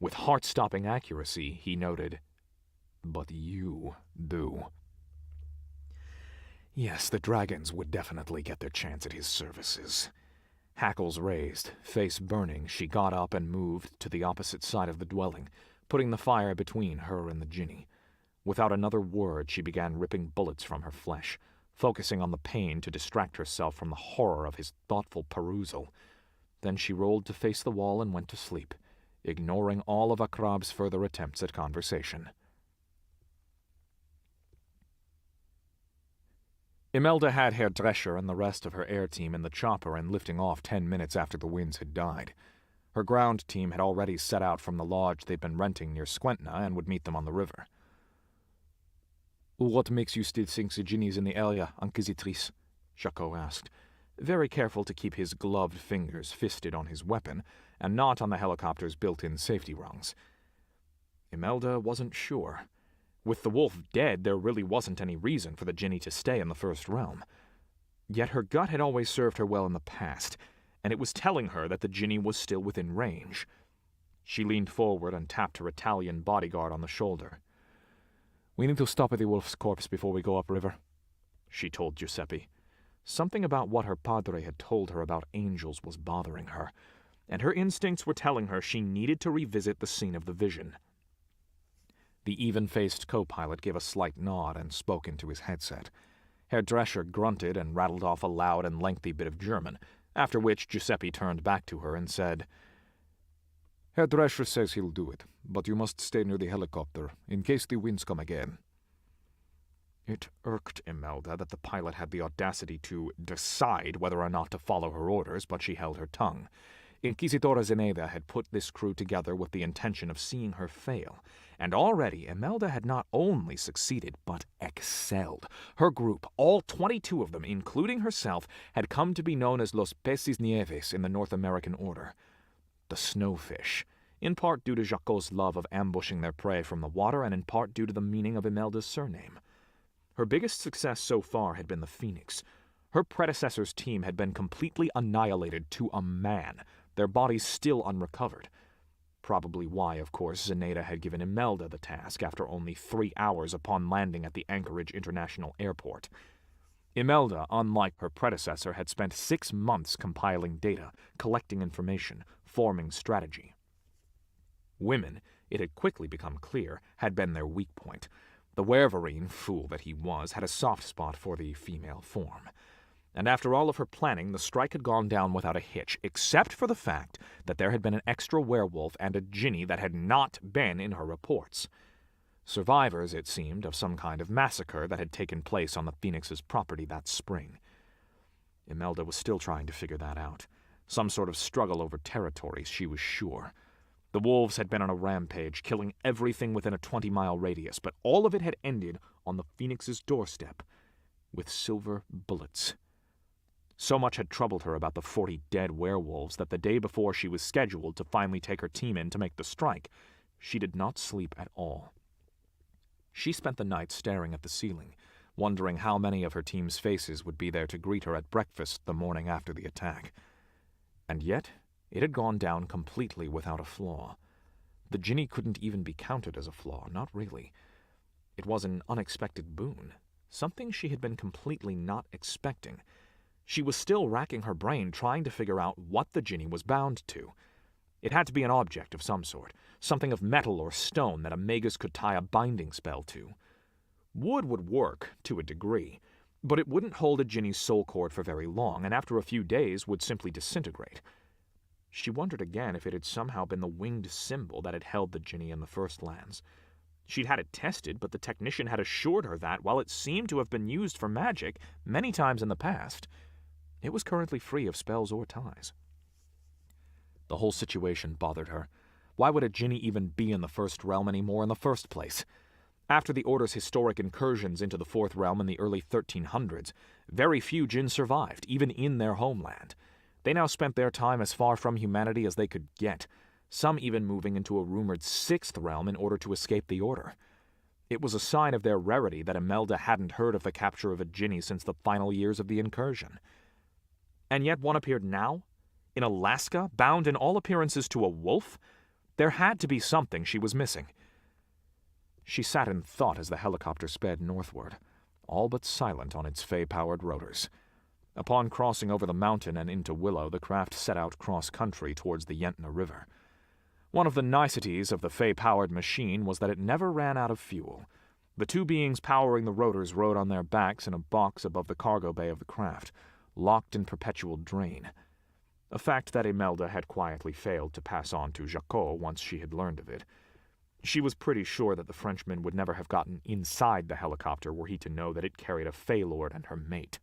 A: With heart-stopping accuracy, he noted, But you do. Yes, the dragons would definitely get their chance at his services. Hackles raised, face burning, she got up and moved to the opposite side of the dwelling, putting the fire between her and the Jinni. Without another word, she began ripping bullets from her flesh, focusing on the pain to distract herself from the horror of his thoughtful perusal. Then she rolled to face the wall and went to sleep, ignoring all of Akrab's further attempts at conversation. Imelda had Herr Drescher and the rest of her air team in the chopper and lifting off 10 minutes after the winds had died. Her ground team had already set out from the lodge they'd been renting near Squentna and would meet them on the river. What makes you still think the Jinni's in the area, Inquisitrice? Jacques asked, very careful to keep his gloved fingers fisted on his weapon and not on the helicopter's built-in safety rungs. Imelda wasn't sure. With the wolf dead, there really wasn't any reason for the Jinni to stay in the First Realm. Yet her gut had always served her well in the past, and it was telling her that the Jinni was still within range. She leaned forward and tapped her Italian bodyguard on the shoulder. We need to stop at the wolf's corpse before we go upriver, she told Giuseppe. Something about what her padre had told her about angels was bothering her, and her instincts were telling her she needed to revisit the scene of the vision. The even-faced co-pilot gave a slight nod and spoke into his headset.
B: Herr Drescher grunted and rattled off a loud and lengthy bit of German, after which Giuseppe turned back to her and said, "Herr Drescher says he'll do it, but you must stay near the helicopter, in case the winds come again." It irked Imelda that the pilot had the audacity to decide whether or not to follow her orders, but she held her tongue. Inquisidora Zeneda had put this crew together with the intention of seeing her fail, and already Imelda had not only succeeded, but excelled. Her group, all 22 of them, including herself, had come to be known as Los Peces Nieves in the North American order. The snowfish, in part due to Jacquot's love of ambushing their prey from the water, and in part due to the meaning of Imelda's surname. Her biggest success so far had been the Phoenix. Her predecessor's team had been completely annihilated to a man, their bodies still unrecovered. Probably why, of course, Zeneda had given Imelda the task after only 3 hours upon landing at the Anchorage International Airport. Imelda, unlike her predecessor, had spent 6 months compiling data, collecting information, forming strategy. Women, it had quickly become clear, had been their weak point. The Werverine, fool that he was, had a soft spot for the female form. And after all of her planning, the strike had gone down without a hitch, except for the fact that there had been an extra werewolf and a ginny that had not been in her reports. Survivors, it seemed, of some kind of massacre that had taken place on the Phoenix's property that spring. Imelda was still trying to figure that out. Some sort of struggle over territories, she was sure. The wolves had been on a rampage, killing everything within a 20-mile radius, but all of it had ended on the Phoenix's doorstep, with silver bullets. So much had troubled her about the 40 dead werewolves that the day before she was scheduled to finally take her team in to make the strike, she did not sleep at all. She spent the night staring at the ceiling, wondering how many of her team's faces would be there to greet her at breakfast the morning after the attack. And yet, it had gone down completely without a flaw. The ginny couldn't even be counted as a flaw, not really. It was an unexpected boon, something she had been completely not expecting. She was still racking her brain trying to figure out what the ginny was bound to. It had to be an object of some sort, something of metal or stone that a magus could tie a binding spell to. Wood would work, to a degree, but it wouldn't hold a ginny's soul cord for very long, and after a few days would simply disintegrate. She wondered again if it had somehow been the winged symbol that had held the ginny in the first lands. She'd had it tested, but the technician had assured her that, while it seemed to have been used for magic many times in the past, it was currently free of spells or ties. The whole situation bothered her. Why would a ginny even be in the First Realm anymore in the first place? After the Order's historic incursions into the Fourth Realm in the early 1300s, very few djinn survived, even in their homeland. They now spent their time as far from humanity as they could get, some even moving into a rumored Sixth Realm in order to escape the Order. It was a sign of their rarity that Imelda hadn't heard of the capture of a ginny since the final years of the incursion. And yet one appeared now, in Alaska, bound in all appearances to a wolf? There had to be something she was missing. She sat in thought as the helicopter sped northward, all but silent on its Fey-powered rotors. Upon crossing over the mountain and into Willow, the craft set out cross-country towards the Yentna River. One of the niceties of the Fey-powered machine was that it never ran out of fuel. The two beings powering the rotors rode on their backs in a box above the cargo bay of the craft, locked in perpetual drain. A fact that Imelda had quietly failed to pass on to Jacquot once she had learned of it. She was pretty sure that the Frenchman would never have gotten inside the helicopter were he to know that it carried a Fey Lord and her mate.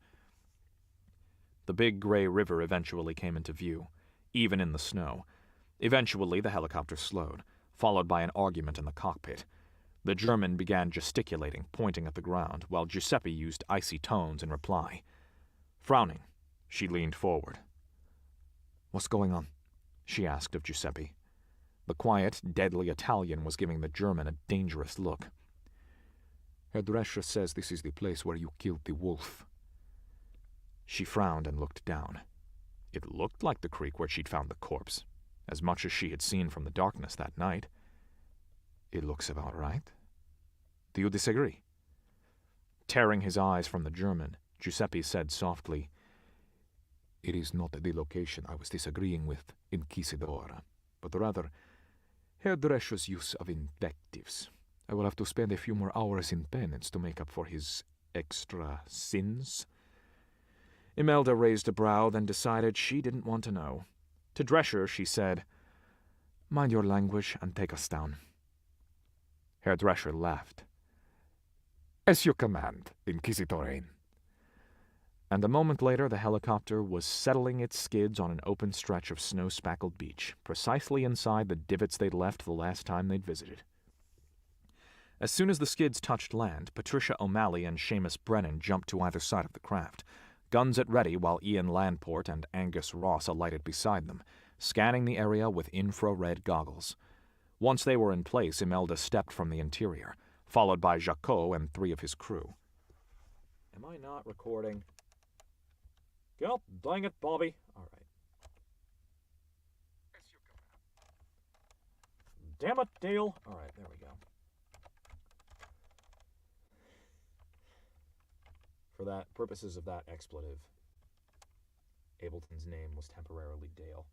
B: The big gray river eventually came into view, even in the snow. Eventually the helicopter slowed, followed by an argument in the cockpit. The German began gesticulating, pointing at the ground, while Giuseppe used icy tones in reply. Frowning, she leaned forward. "What's going on?" she asked of Giuseppe. The quiet, deadly Italian was giving the German a dangerous look. "Herr Drescher says this is the place where you killed the wolf." She frowned and looked down. It looked like the creek where she'd found the corpse, as much as she had seen from the darkness that night. "It looks about right. Do you disagree?" Tearing his eyes from the German, Giuseppe said softly, "It is not the location I was disagreeing with, Inquisidora, but rather Herr Drescher's use of invectives. I will have to spend a few more hours in penance to make up for his extra sins? Imelda raised a brow, then decided she didn't want to know. To Drescher, she said, "Mind your language and take us down." Herr Drescher laughed.
C: As you command, Inquisitorin.
B: And a moment later the helicopter was settling its skids on an open stretch of snow-spackled beach, precisely inside the divots they'd left the last time they'd visited. As soon as the skids touched land, Patricia O'Malley and Seamus Brennan jumped to either side of the craft, guns at ready while Ian Landport and Angus Ross alighted beside them, scanning the area with infrared goggles. Once they were in place, Imelda stepped from the interior, followed by Jacot and 3 of his crew. Am I not recording? God dang it, Bobby. All right. Damn it, Dale. All right, there we go. For that purposes of that expletive, Ableton's name was temporarily Dale.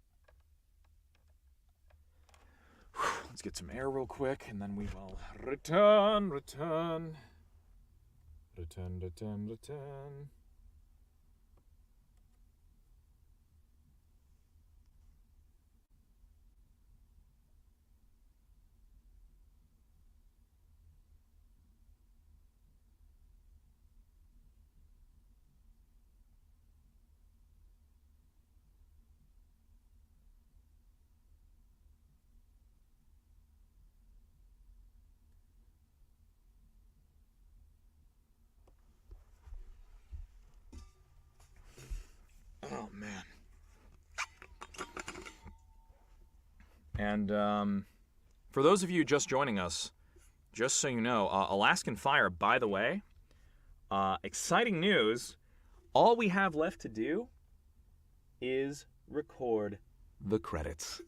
B: Let's get some air real quick, and then we will return. Oh, man. And for those of you just joining us, just so you know, Alaskan Fire, by the way, exciting news. All we have left to do is record the credits.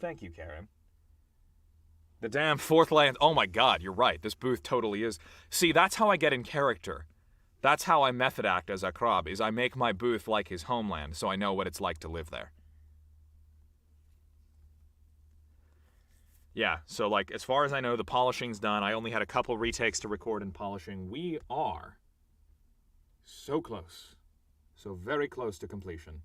B: Thank you, Karen. The damn fourth land. Oh my God, you're right. This booth totally is. See, that's how I get in character. That's how I method act as a Krab, is I make my booth like his homeland, so I know what it's like to live there. Yeah, so like, as far as I know, the polishing's done. I only had a couple retakes to record in polishing. We are so close. So very close to completion.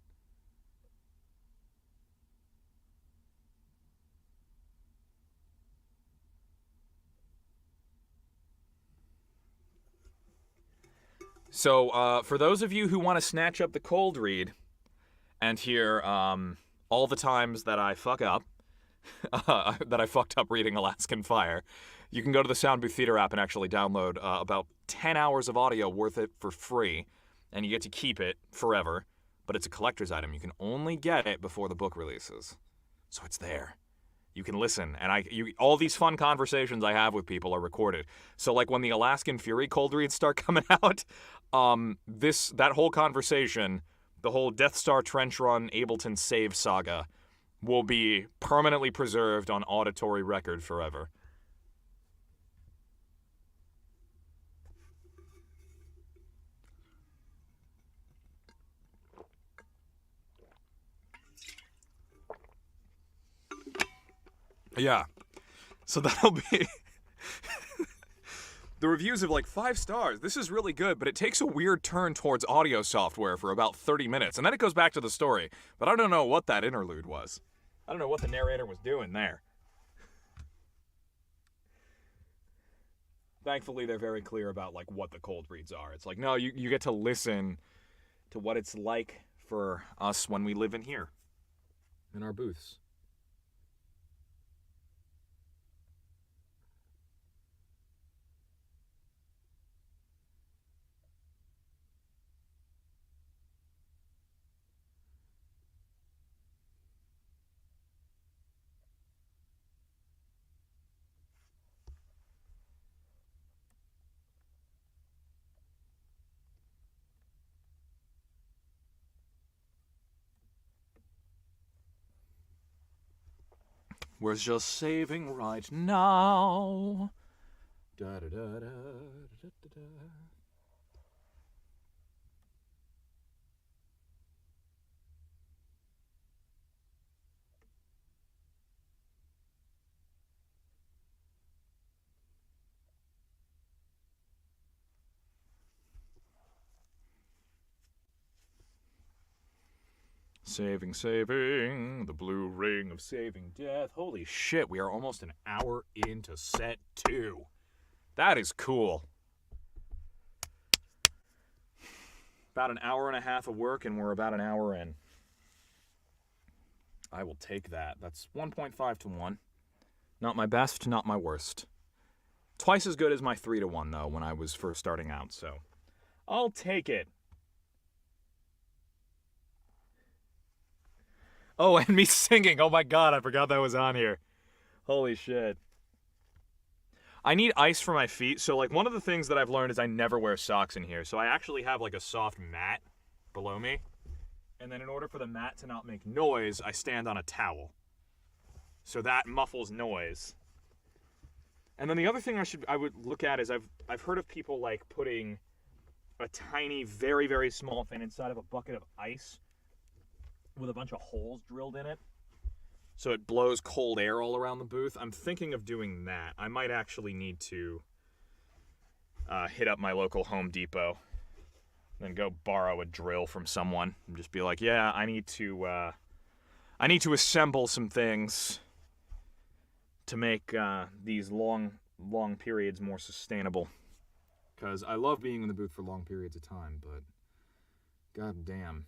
B: So, for those of you who want to snatch up the cold read and hear all the times that I fuck up, that I fucked up reading Alaskan Fire, you can go to the Soundbooth Theater app and actually download about 10 hours of audio worth it for free, and you get to keep it forever, but it's a collector's item. You can only get it before the book releases. So it's there. You can listen, and all these fun conversations I have with people are recorded. So like when the Alaskan Fury cold reads start coming out, that whole conversation, the whole Death Star Trench Run Ableton save saga, will be permanently preserved on auditory record forever. Yeah. So that'll be... The reviews have like 5 stars. This is really good, but it takes a weird turn towards audio software for about 30 minutes, and then it goes back to the story. But I don't know what that interlude was. I don't know what the narrator was doing there. Thankfully, they're very clear about like what the cold reads are. It's like, no, you get to listen to what it's like for us when we live in here, in our booths. We're just saving right now. Da da da da da da da.
A: Saving, the blue ring of saving death. Holy shit, we are almost an hour into set 2. That is cool. About an hour and a half of work, and we're about an hour in. I will take that. That's 1.5 to 1. Not my best, not my worst. Twice as good as my 3 to 1, though, when I was first starting out, so I'll take it. Oh, and me singing. Oh my god, I forgot that was on here. Holy shit. I need ice for my feet, so like one of the things that I've learned is I never wear socks in here. So I actually have like a soft mat below me. And then in order for the mat to not make noise, I stand on a towel. So that muffles noise. And then the other thing I would look at is I've heard of people like putting a tiny, very, very small fan inside of a bucket of ice with a bunch of holes drilled in it, so it blows cold air all around the booth. I'm thinking of doing that. I might actually need to hit up my local Home Depot, then go borrow a drill from someone and just be like, yeah, I need to assemble some things to make these long periods more sustainable. Because I love being in the booth for long periods of time, but god damn.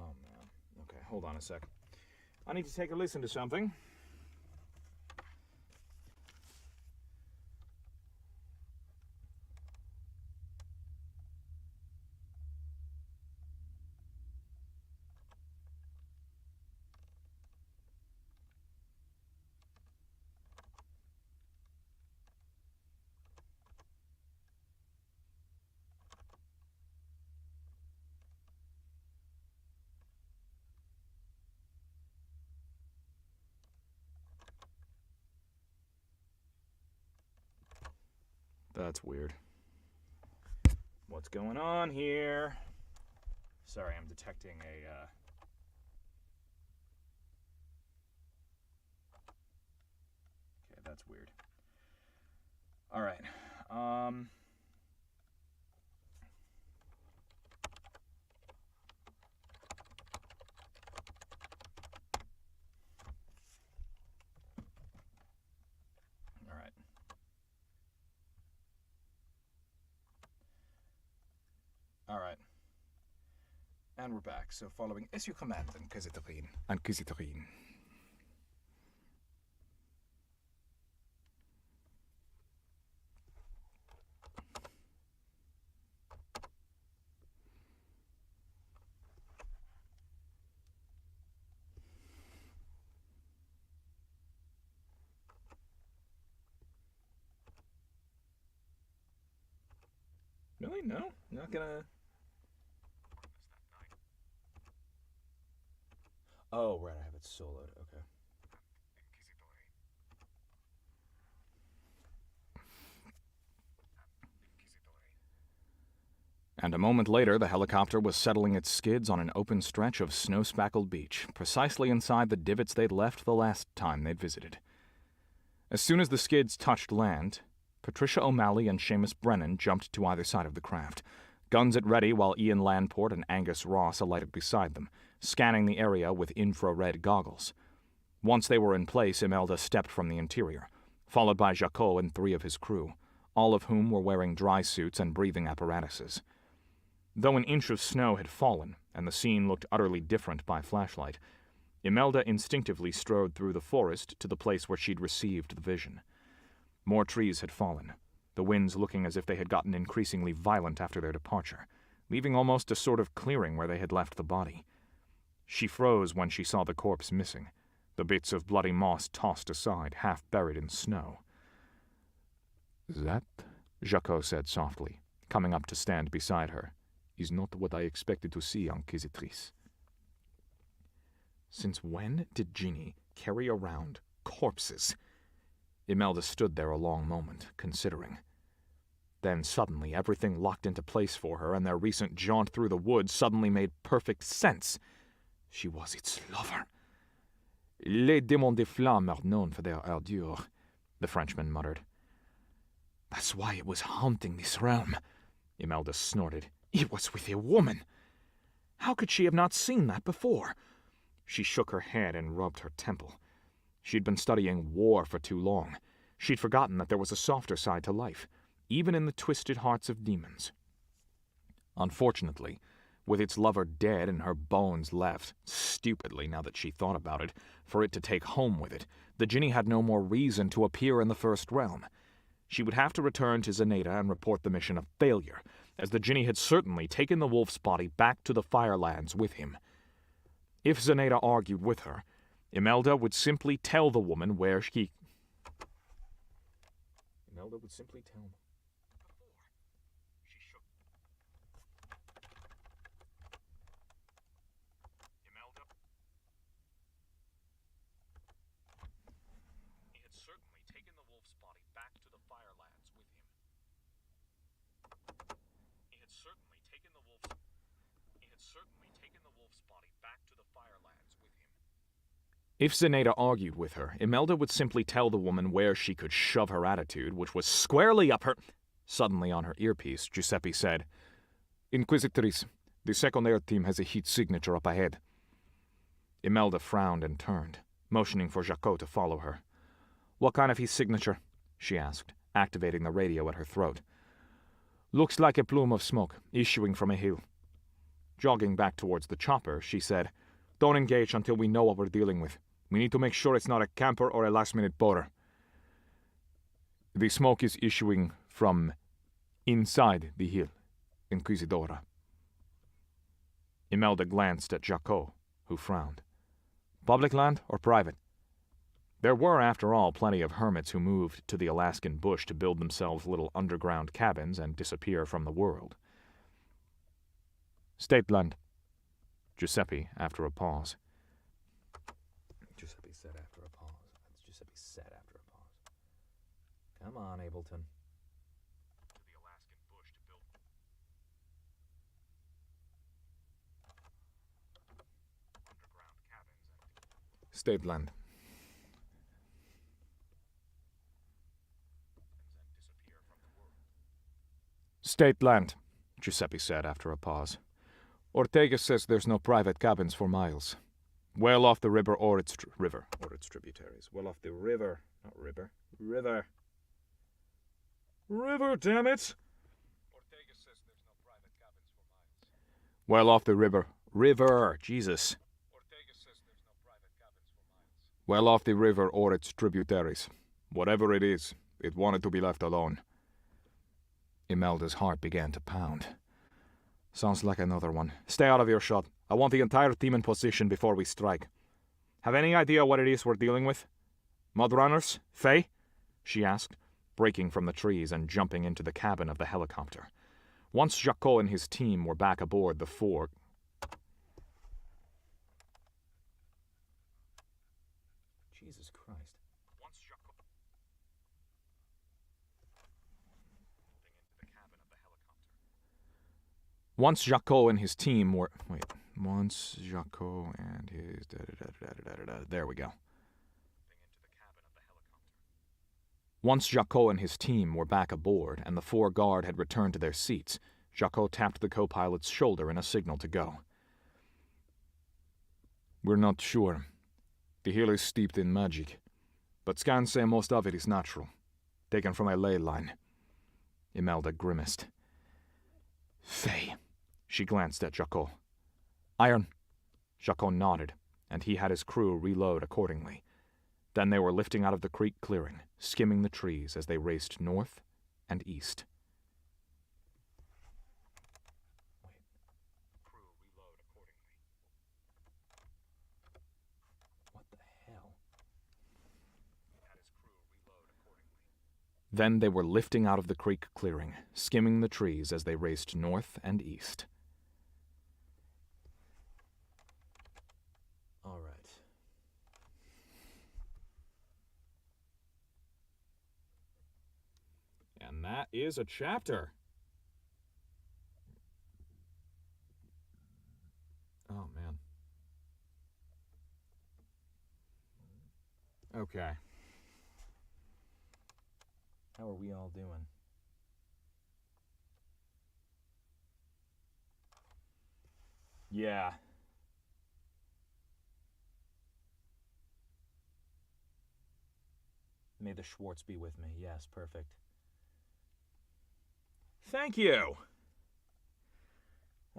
A: Oh man. Okay, hold on a sec. I need to take a listen to something. That's weird. What's going on here? Sorry, I'm detecting a, Okay, that's weird. Alright, Alright. And we're back. So following as you command, Inquisitorine. Inquisitorine. Really? No? Not gonna... Oh, right, I have it soloed. Okay. And a moment later, the helicopter was settling its skids on an open stretch of snow-spackled beach, precisely inside the divots they'd left the last time they'd visited. As soon as the skids touched land, Patricia O'Malley and Seamus Brennan jumped to either side of the craft, guns at ready while Ian Landport and Angus Ross alighted beside them, scanning the area with infrared goggles. Once they were in place, Imelda stepped from the interior, followed by Jacot and 3 of his crew, all of whom were wearing dry suits and breathing apparatuses. Though an inch of snow had fallen, and the scene looked utterly different by flashlight, Imelda instinctively strode through the forest to the place where she'd received the vision. More trees had fallen, the winds looking as if they had gotten increasingly violent after their departure, leaving almost a sort of clearing where they had left the body. She froze when she saw the corpse missing, the bits of bloody moss tossed aside, half buried in snow.
B: "That?" Jacot said softly, coming up to stand beside her, is not what I expected to see, Inquisitrice. Since when did Ginny carry around corpses? Imelda stood there a long moment, considering. Then suddenly everything locked into place for her, and their recent jaunt through the woods suddenly made perfect sense. She was its lover. Les démons des flammes are known for their ardeur, the Frenchman muttered. That's why it was haunting this realm, Imelda snorted. It was with a woman. How could she have not seen that before? She shook her head and rubbed her temple. She'd been studying war for too long. She'd forgotten that there was a softer side to life, even in the twisted hearts of demons. Unfortunately, with its lover dead and her bones left, stupidly now that she thought about it, for it to take home with it, the Ginny had no more reason to appear in the First Realm. She would have to return to Zenaida and report the mission a failure, as the Ginny had certainly taken the wolf's body back to the Firelands with him. If Zenaida argued with her, Imelda would simply tell the woman where she... Imelda would simply tell... She shook... Imelda... He had certainly taken the wolf's body back to the Firelands with him. He had certainly taken the wolf's body back to the Firelands with him. If Zenaida argued with her, Imelda would simply tell the woman where she could shove her attitude, which was squarely up her... Suddenly on her earpiece, Giuseppe said, Inquisitrice, the second air team has a heat signature up ahead. Imelda frowned and turned, motioning for Jacot to follow her. What kind of heat signature? She asked, activating the radio at her throat. Looks like a plume of smoke, issuing from a hill. Jogging back towards the chopper, she said, Don't engage until we know what we're dealing with. We need to make sure it's not a camper or a last-minute boater. The smoke is issuing from inside the hill, Inquisidora. Imelda glanced at Jacot, who frowned. Public land or private? There were, after all, plenty of hermits who moved to the Alaskan bush to build themselves little underground cabins and disappear from the world. State land. Giuseppe, after a pause. Giuseppe said after a pause. Giuseppe said after a pause. Come on, Ableton. To the Alaskan bush to build underground cabins and... State land. State land, Giuseppe said after a pause. Ortega says there's no private cabins for miles. Well off the river or its tributaries. Well off the river. Not river. River. River, damn it! Ortega says there's no private cabins for miles. Well off the river. River, Jesus. Ortega says there's no private cabins for miles. Well off the river or its tributaries. Whatever it is, it wanted to be left alone. Imelda's heart began to pound. Sounds like another one. Stay out of earshot. I want the entire team in position before we strike. Have any idea what it is we're dealing with? Mudrunners? Fae? She asked, breaking from the trees and jumping into the cabin of the helicopter. Once Jacot and his team were back aboard the four... Jesus Christ. Once Jacot and his team were... Once Jacot and his... There we go. Once Jacot and his team were back aboard and the four guard had returned to their seats, Jacot tapped the co-pilot's shoulder in a signal to go. We're not sure. The hill is steeped in magic, but scans say most of it is natural, taken from a ley line. Imelda grimaced. Fae. She glanced at Jacot. Iron. Jacot nodded, and he had his crew reload accordingly. Then they were lifting out of the creek clearing, skimming the trees as they raced north and east. Crew reload accordingly. What the hell? He had his crew reload accordingly. Then they were lifting out of the creek clearing, skimming the trees as they raced north and east.
A: that is a chapter. Oh, man. Okay. How are we all doing? Yeah. May the Schwartz be with me. Yes, perfect. Thank you.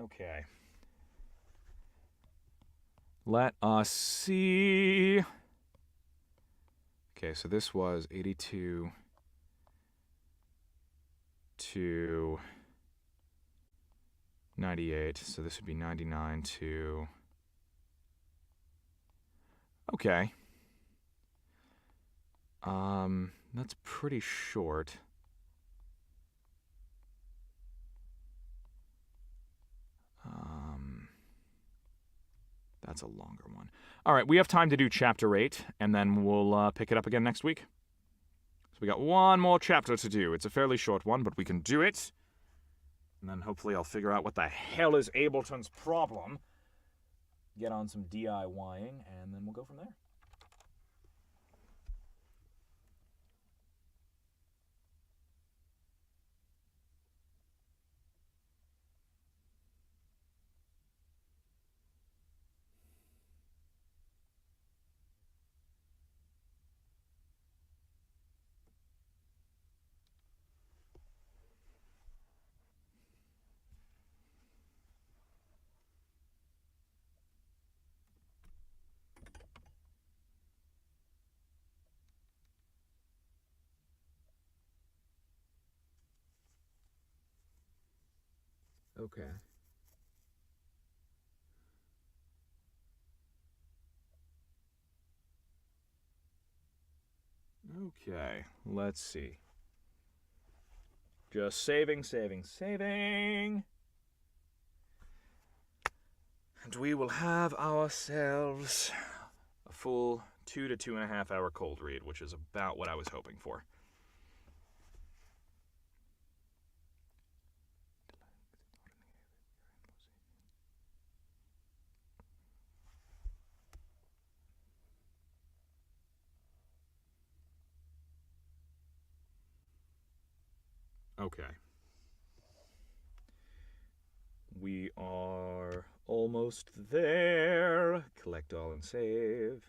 A: Okay. Let us see. Okay, so this was 82 to 98. So this would be 99 to... Okay. That's pretty short. That's a longer one. All right, we have time to do chapter 8, and then we'll pick it up again next week. So we got one more chapter to do. It's a fairly short one, but we can do it. And then hopefully I'll figure out what the hell is Ableton's problem. Get on some DIYing, and then we'll go from there. Okay. Okay, let's see. Just saving. And we will have ourselves a full 2 to 2.5 hour cold read, which is about what I was hoping for. Okay. We are almost there. Collect all and save.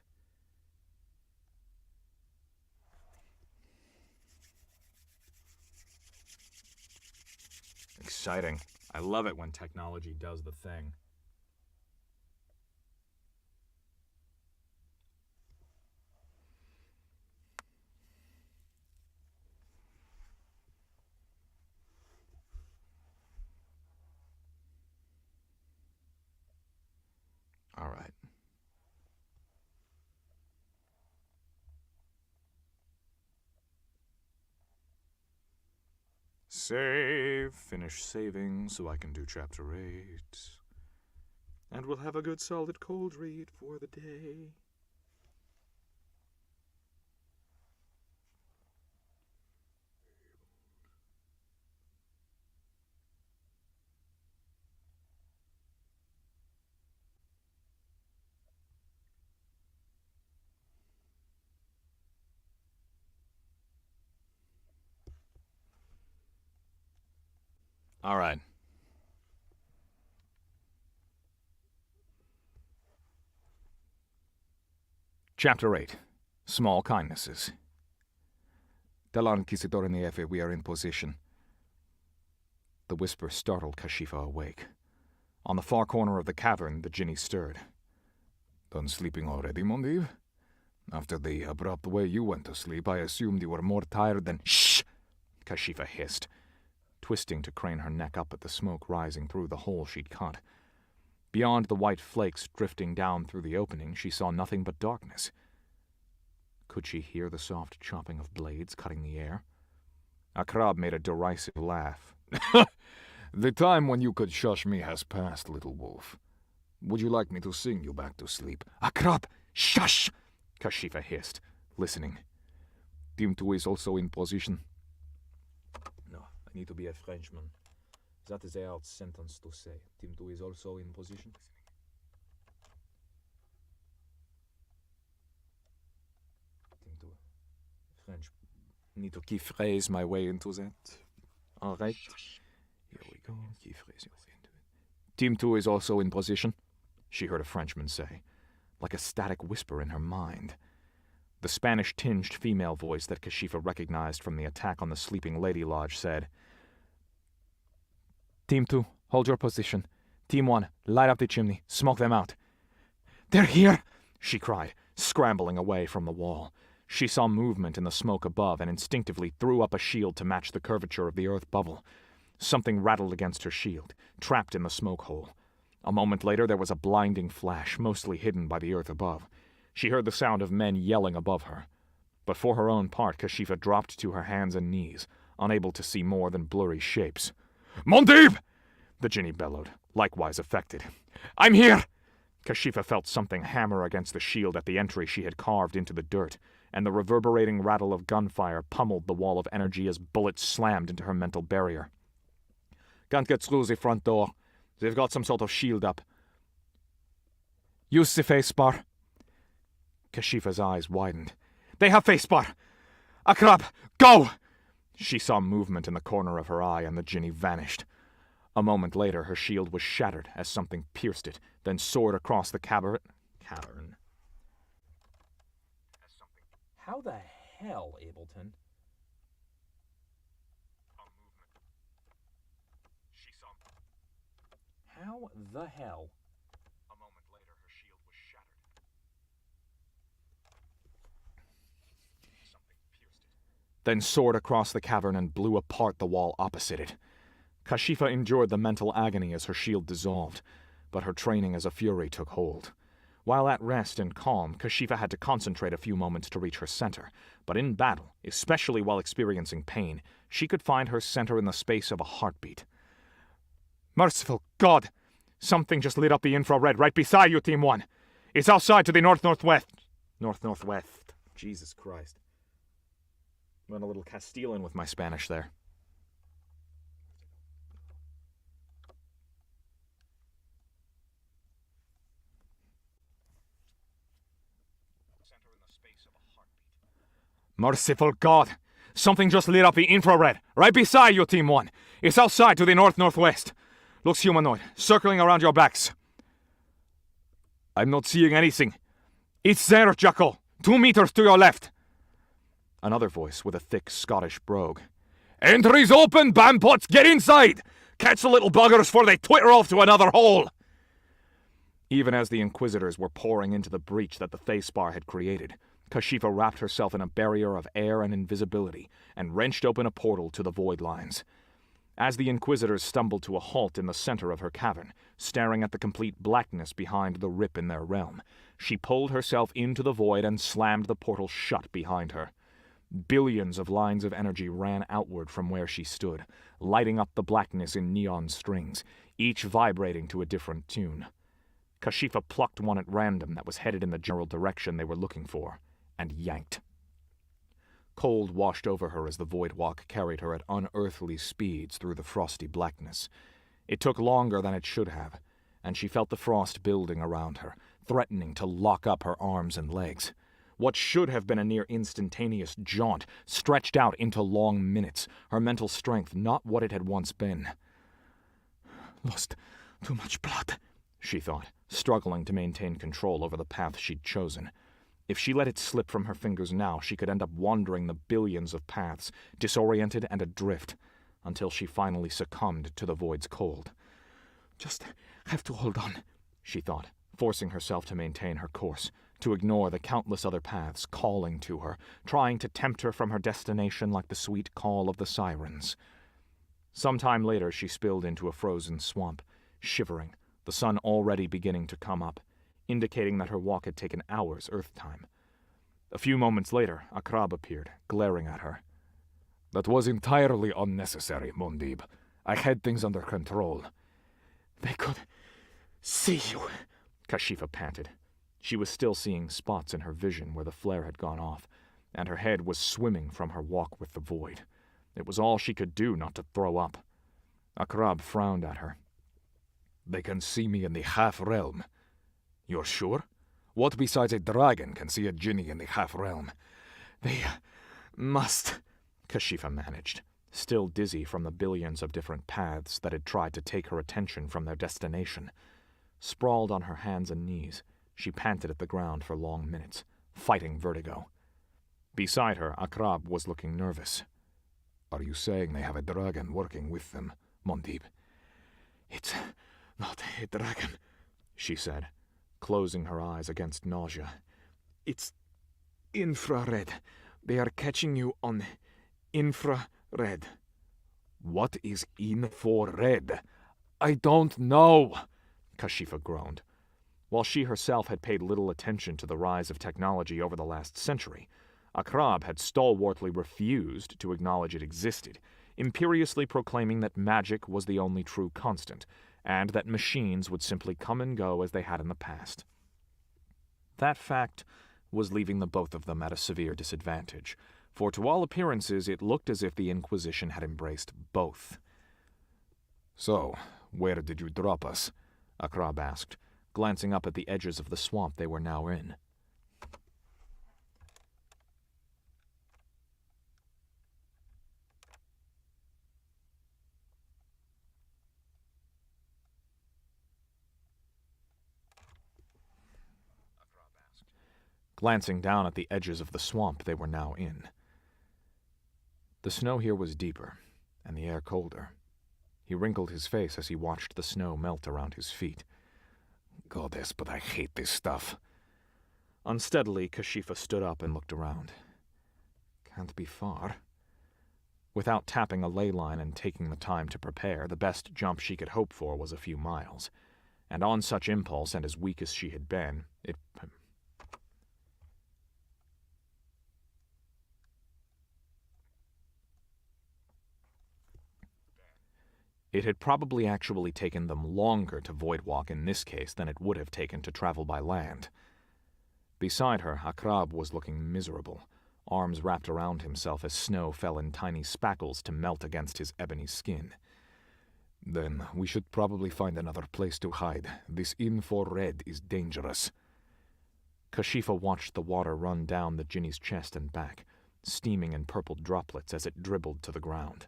A: Exciting. I love it when technology does the thing. All right. Save. Finish saving so I can do chapter 8. And we'll have a good solid cold read for the day. All right. Chapter 8. Small Kindnesses. Dalan Kisitorniefe, we are in position. The whisper startled Kashifa awake. On the far corner of the cavern, the Jinni stirred. Done sleeping already, Mondiv? After the abrupt way you went to sleep, I assumed you were more tired than— Shh! Kashifa hissed, twisting to crane her neck up at the smoke rising through the hole she'd cut. Beyond the white flakes drifting down through the opening, she saw nothing but darkness. Could she hear the soft chopping of blades cutting the air? Akrab made a derisive laugh.
C: The time when you could shush me has passed, little wolf. Would you like me to sing you back to sleep?
B: Akrab, shush! Kashifa hissed, listening.
C: Timtu is also in position.
A: No.
B: I need to be a Frenchman. That is a hard sentence to say. Team 2 is also in position. Team 2. French. Need to key phrase my way into that. Alright. Here we go. Key phrase your way into it. Team 2 is also in position, she heard a Frenchman say, like a static whisper in her mind. The Spanish-tinged female voice that Kashifa recognized from the attack on the sleeping Lady Lodge said, Team 2, hold your position. Team 1, light up the chimney. Smoke them out. They're here, she cried, scrambling away from the wall. She saw movement in the smoke above and instinctively threw up a shield to match the curvature of the earth bubble. Something rattled against her shield, trapped in the smoke hole. A moment later there was a blinding flash, mostly hidden by the earth above. She heard the sound of men yelling above her. But for her own part, Kashifa dropped to her hands and knees, unable to see more than blurry shapes. Mondib! The Jinni bellowed, likewise affected. I'm here! Kashifa felt something hammer against the shield at the entry she had carved into the dirt, and the reverberating rattle of gunfire pummeled the wall of energy as bullets slammed into her mental barrier. Can't get through the front door. They've got some sort of shield up. Use the face bar. Kashifa's eyes widened. They have face bar! Akrab, go! She saw movement in the corner of her eye, and the Jinni vanished. A moment later, her shield was shattered as something pierced it, then soared across the cavern. How the hell, Ableton? How the hell? A moment later, her shield was shattered. Something pierced it, then soared across the cavern and blew apart the wall opposite it. Kashifa endured the mental agony as her shield dissolved, but her training as a fury took hold. While at rest and calm, Kashifa had to concentrate a few moments to reach her center, but in battle, especially while experiencing pain, she could find her center in the space of a heartbeat. Merciful God! Something just lit up the infrared right beside you, Team 1. It's outside to the north-northwest. North-northwest. Jesus Christ. Went a little Castilian with my Spanish there. Merciful God! Something just lit up the infrared right beside you, Team 1. It's outside to the north-northwest. Looks humanoid, circling around your backs. I'm not seeing anything. It's there, Jackal. 2 meters to your left. Another voice with a thick Scottish brogue. Entry's open, bampots! Get inside! Catch the little buggers before they twitter off to another hole! Even as the Inquisitors were pouring into the breach that the face bar had created, Kashifa wrapped herself in a barrier of air and invisibility and wrenched open a portal to the void lines. As the Inquisitors stumbled to a halt in the center of her cavern, staring at the complete blackness behind the rip in their realm, she pulled herself into the void and slammed the portal shut behind her. Billions of lines of energy ran outward from where she stood, lighting up the blackness in neon strings, each vibrating to a different tune. Kashifa plucked one at random that was headed in the general direction they were looking for, and yanked. Cold washed over her as the void walk carried her at unearthly speeds through the frosty blackness. It took longer than it should have, and she felt the frost building around her, threatening to lock up her arms and legs. What should have been a near instantaneous jaunt stretched out into long minutes, her mental strength not what it had once been. Lost too much blood, she thought, struggling to maintain control over the path she'd chosen. If she let it slip from her fingers now, she could end up wandering the billions of paths, disoriented and adrift, until she finally succumbed to the void's cold. Just have to hold on, she thought, forcing herself to maintain her course, to ignore the countless other paths calling to her, trying to tempt her from her destination like the sweet call of the sirens. Some time later she spilled into a frozen swamp, shivering, the sun already beginning to come up, indicating that her walk had taken hours Earth time. A few moments later, Akrab appeared, glaring at her.
C: That was entirely unnecessary, Mondib. I had things under control.
B: They could see you, Kashifa panted. She was still seeing spots in her vision where the flare had gone off, and her head was swimming from her walk with the void. It was all she could do not to throw up. Akrab frowned at her.
C: They can see me in the half-realm. You're sure? What besides a dragon can see a Jinni in the half-realm?
B: They must, Kashifa managed, still dizzy from the billions of different paths that had tried to take her attention from their destination. Sprawled on her hands and knees, she panted at the ground for long minutes, fighting vertigo. Beside her, Akrab was looking nervous.
C: Are you saying they have a dragon working with them, Mondib?
B: It's not a dragon, she said, closing her eyes against nausea. It's infrared. They are catching you on infrared.
C: What is infrared? I don't know,
B: Kashifa groaned. While she herself had paid little attention to the rise of technology over the last century, Akrab had stalwartly refused to acknowledge it existed, imperiously proclaiming that magic was the only true constant, and that machines would simply come and go as they had in the past. That fact was leaving the both of them at a severe disadvantage, for to all appearances it looked as if the Inquisition had embraced both.
C: So, where did you drop us?
B: Akrab asked, glancing up at the edges of the swamp they were now in. Glancing down at the edges of the swamp they were now in. The snow here was deeper, and the air colder. He wrinkled his face as he watched the snow melt around his feet.
C: Goddess, but I hate this stuff.
B: Unsteadily, Kashifa stood up and looked around. Can't be far. Without tapping a ley line and taking the time to prepare, the best jump she could hope for was a few miles. And on such impulse, and as weak as she had been, It had probably actually taken them longer to voidwalk in this case than it would have taken to travel by land. Beside her, Akrab was looking miserable, arms wrapped around himself as snow fell in tiny spackles to melt against his ebony skin.
C: Then we should probably find another place to hide. This infrared is dangerous.
B: Kashifa watched the water run down the Jinni's chest and back, steaming in purple droplets as it dribbled to the ground.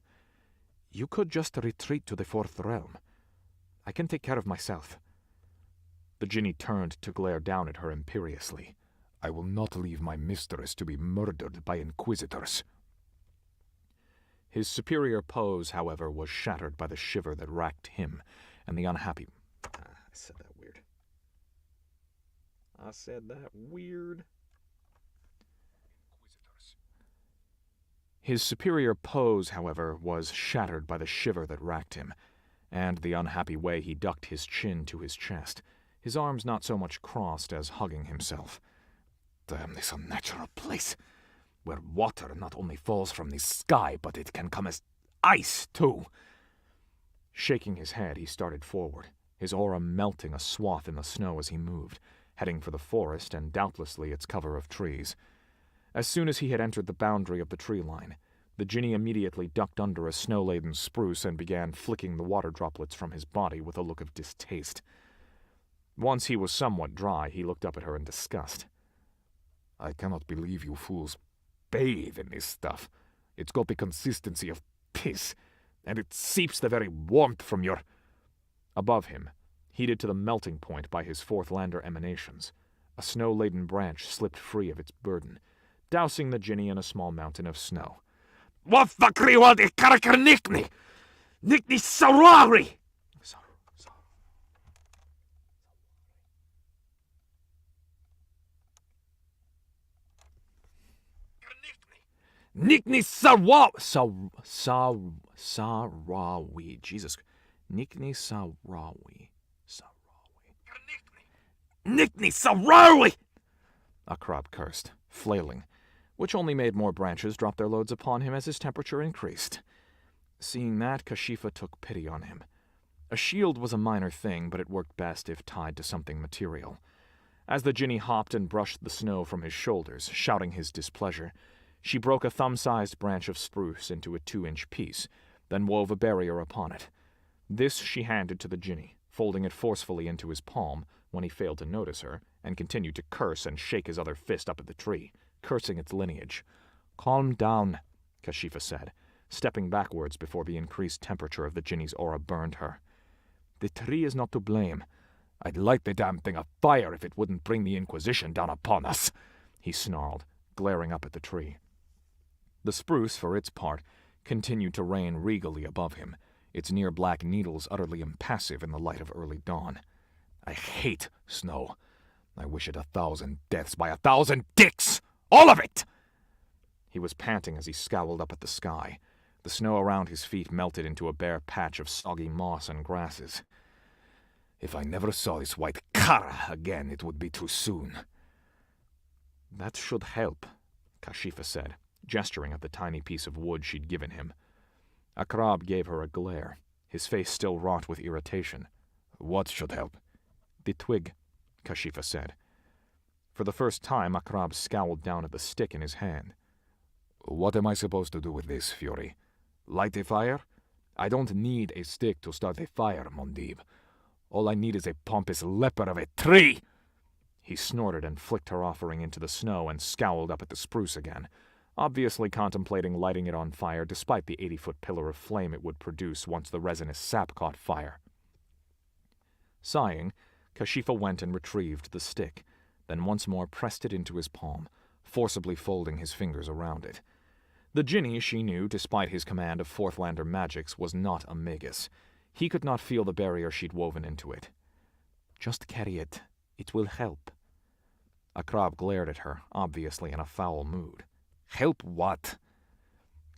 B: You could just retreat to the fourth realm. I can take care of myself. The Jinni turned to glare down at her imperiously.
C: I will not leave my mistress to be murdered by inquisitors.
B: His superior pose, however, was shattered by the shiver that racked him, and the unhappy... I said that weird. His superior pose, however, was shattered by the shiver that racked him, and the unhappy way he ducked his chin to his chest, his arms not so much crossed as hugging himself.
C: Damn this unnatural place, where water not only falls from the sky, but it can come as ice, too.
B: Shaking his head, he started forward, his aura melting a swath in the snow as he moved, heading for the forest and doubtlessly its cover of trees. As soon as he had entered the boundary of the tree line, the Jinni immediately ducked under a snow-laden spruce and began flicking the water droplets from his body with a look of distaste. Once he was somewhat dry, he looked up at her in disgust.
C: I cannot believe you fools bathe in this stuff. It's got the consistency of piss, and it seeps the very warmth from your...
B: Above him, heated to the melting point by his fourth lander emanations, a snow-laden branch slipped free of its burden, dousing the Jinni in a small mountain of snow.
C: What the kriwad e karakarnikni? Nikni sarari!
B: Nikni Sarawi. Jesus. Nikni Sarawi.
C: Nikni Sarawi!
B: Akrab cursed, flailing, which only made more branches drop their loads upon him as his temperature increased. Seeing that, Kashifa took pity on him. A shield was a minor thing, but it worked best if tied to something material. As the Jinni hopped and brushed the snow from his shoulders, shouting his displeasure, She broke a thumb-sized branch of spruce into a 2-inch piece, then wove a barrier upon it. This she handed to the Jinni, folding it forcefully into his palm when he failed to notice her, and continued to curse and shake his other fist up at the tree, cursing its lineage. "Calm down," Kashifa said, stepping backwards before the increased temperature of the Jinni's aura burned her. "The tree is not to blame. I'd light the damn thing afire if it wouldn't bring the Inquisition down upon us," he snarled, glaring up at the tree. The spruce, for its part, continued to reign regally above him, its near-black needles utterly impassive in the light of early dawn. "I hate snow. I wish it 1,000 deaths by 1,000 dicks! All of it!" He was panting as he scowled up at the sky. The snow around his feet melted into a bare patch of soggy moss and grasses. "If I never saw this white Kara again, it would be too soon." "That should help," Kashifa said, gesturing at the tiny piece of wood she'd given him. Akrab gave her a glare, his face still wrought with irritation. "What should help?" "The twig," Kashifa said. For the first time, Akrab scowled down at the stick in his hand. "What am I supposed to do with this, Fury? Light a fire? I don't need a stick to start a fire, Mondib. All I need is a pompous leper of a tree!" He snorted and flicked her offering into the snow and scowled up at the spruce again, obviously contemplating lighting it on fire despite the 80-foot pillar of flame it would produce once the resinous sap caught fire. Sighing, Kashifa went and retrieved the stick, then once more pressed it into his palm, forcibly folding his fingers around it. The Jinni, she knew, despite his command of Fourthlander magics, was not a magus. He could not feel the barrier she'd woven into it. "Just carry it. It will help." Akrab glared at her, obviously in a foul mood. "Help what?"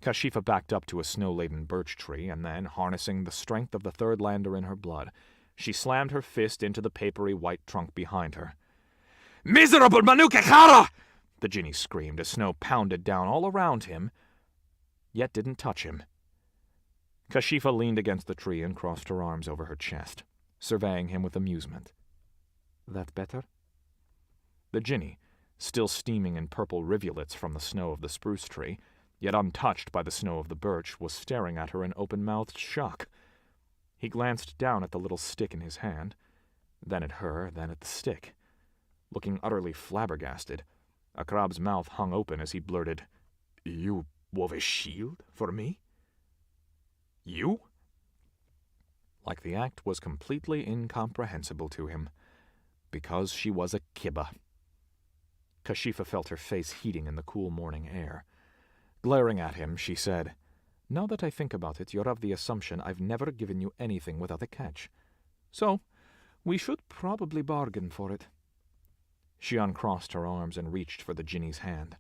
B: Kashifa backed up to a snow-laden birch tree, and then, harnessing the strength of the Third Lander in her blood, she slammed her fist into the papery white trunk behind her. "Miserable Manukahara!" the Jinni screamed as snow pounded down all around him, yet didn't touch him. Kashifa leaned against the tree and crossed her arms over her chest, surveying him with amusement. "That better?" The Jinni, still steaming in purple rivulets from the snow of the spruce tree, yet untouched by the snow of the birch, was staring at her in open-mouthed shock. He glanced down at the little stick in his hand, then at her, then at the stick. Looking utterly flabbergasted, Akrab's mouth hung open as he blurted, "You wove a shield for me? You?" Like the act was completely incomprehensible to him, because she was a kibba. Kashifa felt her face heating in the cool morning air. Glaring at him, she said, "Now that I think about it, you're of the assumption I've never given you anything without a catch. So, we should probably bargain for it." She uncrossed her arms and reached for the Jinni's hand.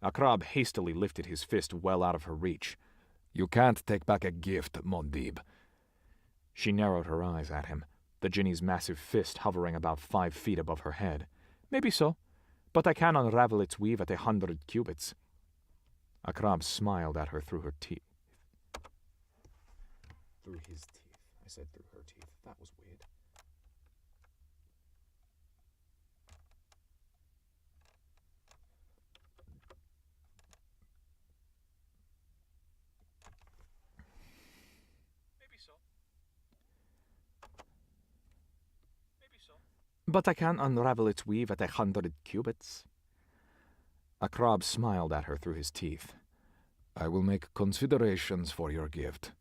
B: Akrab hastily lifted his fist well out of her reach.
C: "You can't take back a gift, Mondib."
B: She narrowed her eyes at him, the Jinni's massive fist hovering about 5 feet above her head. "Maybe so, but I can unravel its weave at 100 cubits." Akrab smiled at her through her teeth. Through his teeth. I said through her teeth. That was weird. Maybe so. Maybe so. But I can unravel its weave at 100 cubits. Akrab smiled at her through his teeth.
C: "I will make considerations for your gift.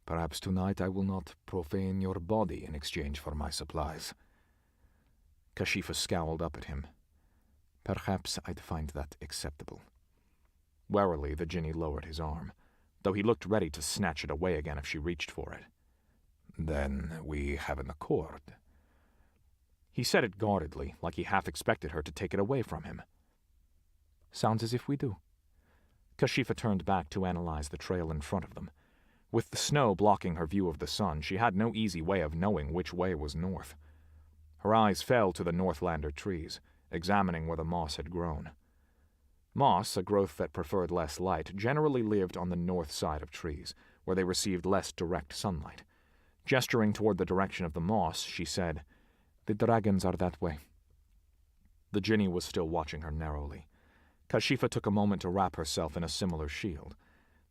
C: Perhaps tonight I will not profane your body in exchange for my supplies."
B: Kashifa scowled up at him. "Perhaps I'd find that acceptable." Warily, the Jinni lowered his arm, though he looked ready to snatch it away again if she reached for it.
C: "Then we have an accord."
B: He said it guardedly, like he half expected her to take it away from him. "Sounds as if we do." Kashifa turned back to analyze the trail in front of them. With the snow blocking her view of the sun, she had no easy way of knowing which way was north. Her eyes fell to the Northlander trees, examining where the moss had grown. Moss, a growth that preferred less light, generally lived on the north side of trees, where they received less direct sunlight. Gesturing toward the direction of the moss, she said, "The dragons are that way." The Jinni was still watching her narrowly. Kashifa took a moment to wrap herself in a similar shield.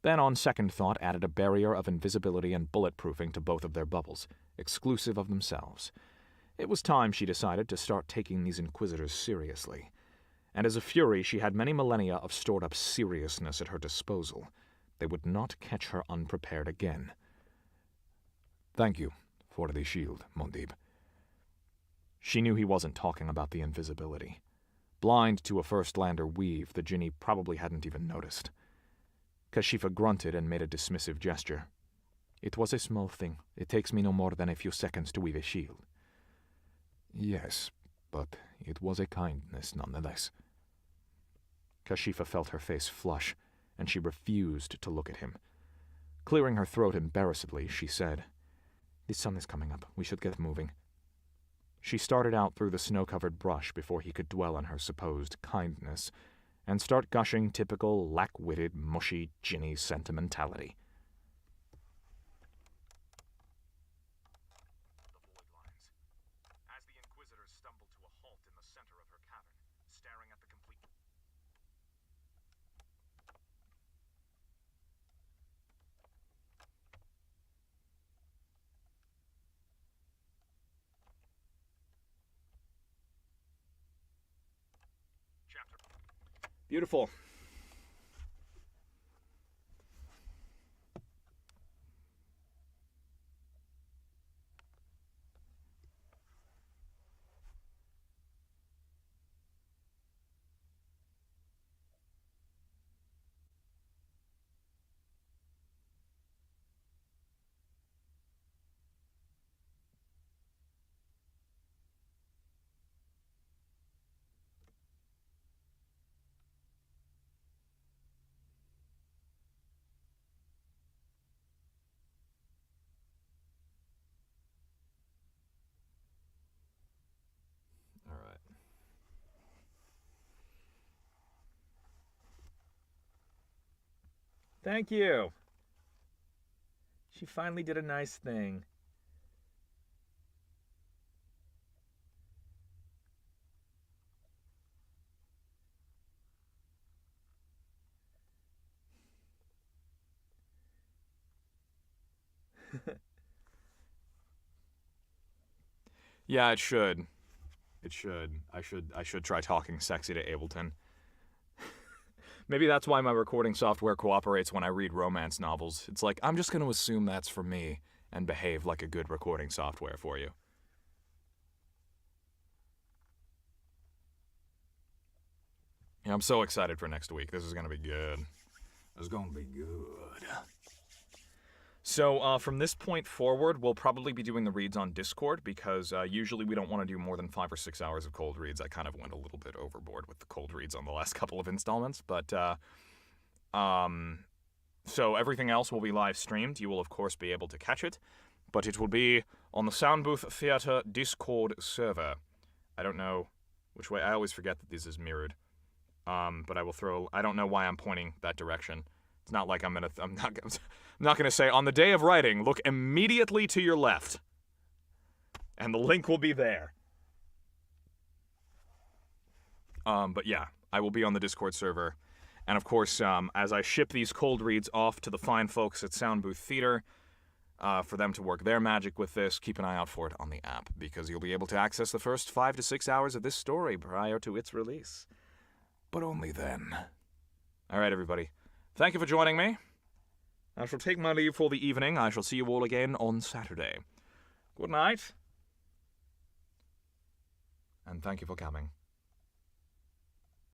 B: Then, on second thought, added a barrier of invisibility and bulletproofing to both of their bubbles, exclusive of themselves. It was time, she decided, to start taking these Inquisitors seriously. And as a Fury, she had many millennia of stored-up seriousness at her disposal. They would not catch her unprepared again.
C: Thank you for the shield, Mondib.
B: She knew he wasn't talking about the invisibility. Blind to a First-Lander weave, the Jinni probably hadn't even noticed. Kashifa grunted and made a dismissive gesture. It was a small thing. It takes me no more than a few seconds to weave a shield.
C: Yes, but it was a kindness nonetheless.
B: Kashifa felt her face flush, and she refused to look at him. Clearing her throat embarrassedly, she said, "The sun is coming up. We should get moving." She started out through the snow-covered brush before he could dwell on her supposed kindness, and start gushing typical lack-witted, mushy Jinni sentimentality. The void lines. As the Inquisitors stumbled to a halt in the center of her cavern, staring at the complete... Chapter. Beautiful. All right. Thank you. She finally did a nice thing. Yeah, it should. It should. I should try talking sexy to Ableton. Maybe that's why my recording software cooperates when I read romance novels. It's like, I'm just going to assume that's for me and behave like a good recording software for you. Yeah, I'm so excited for next week. This is going to be good.
C: It's going to be good.
A: So from this point forward, we'll probably be doing the reads on Discord because usually we don't want to do more than 5 or 6 hours of cold reads. I kind of went a little bit overboard with the cold reads on the last couple of installments, but so everything else will be live streamed. You will of course be able to catch it, but it will be on the Soundbooth Theater Discord server. I don't know which way. I always forget that this is mirrored, but I will throw. I don't know why I'm pointing that direction. It's not like I'm not gonna say, on the day of writing, look immediately to your left. And the link will be there. But yeah, I will be on the Discord server. And of course, as I ship these cold reads off to the fine folks at Soundbooth Theater, for them to work their magic with this, keep an eye out for it on the app, because you'll be able to access the first 5 to 6 hours of this story prior to its release.
C: But only then.
A: Alright, everybody. Thank you for joining me. I shall take my leave for the evening. I shall see you all again on Saturday. Good night. And thank you for coming.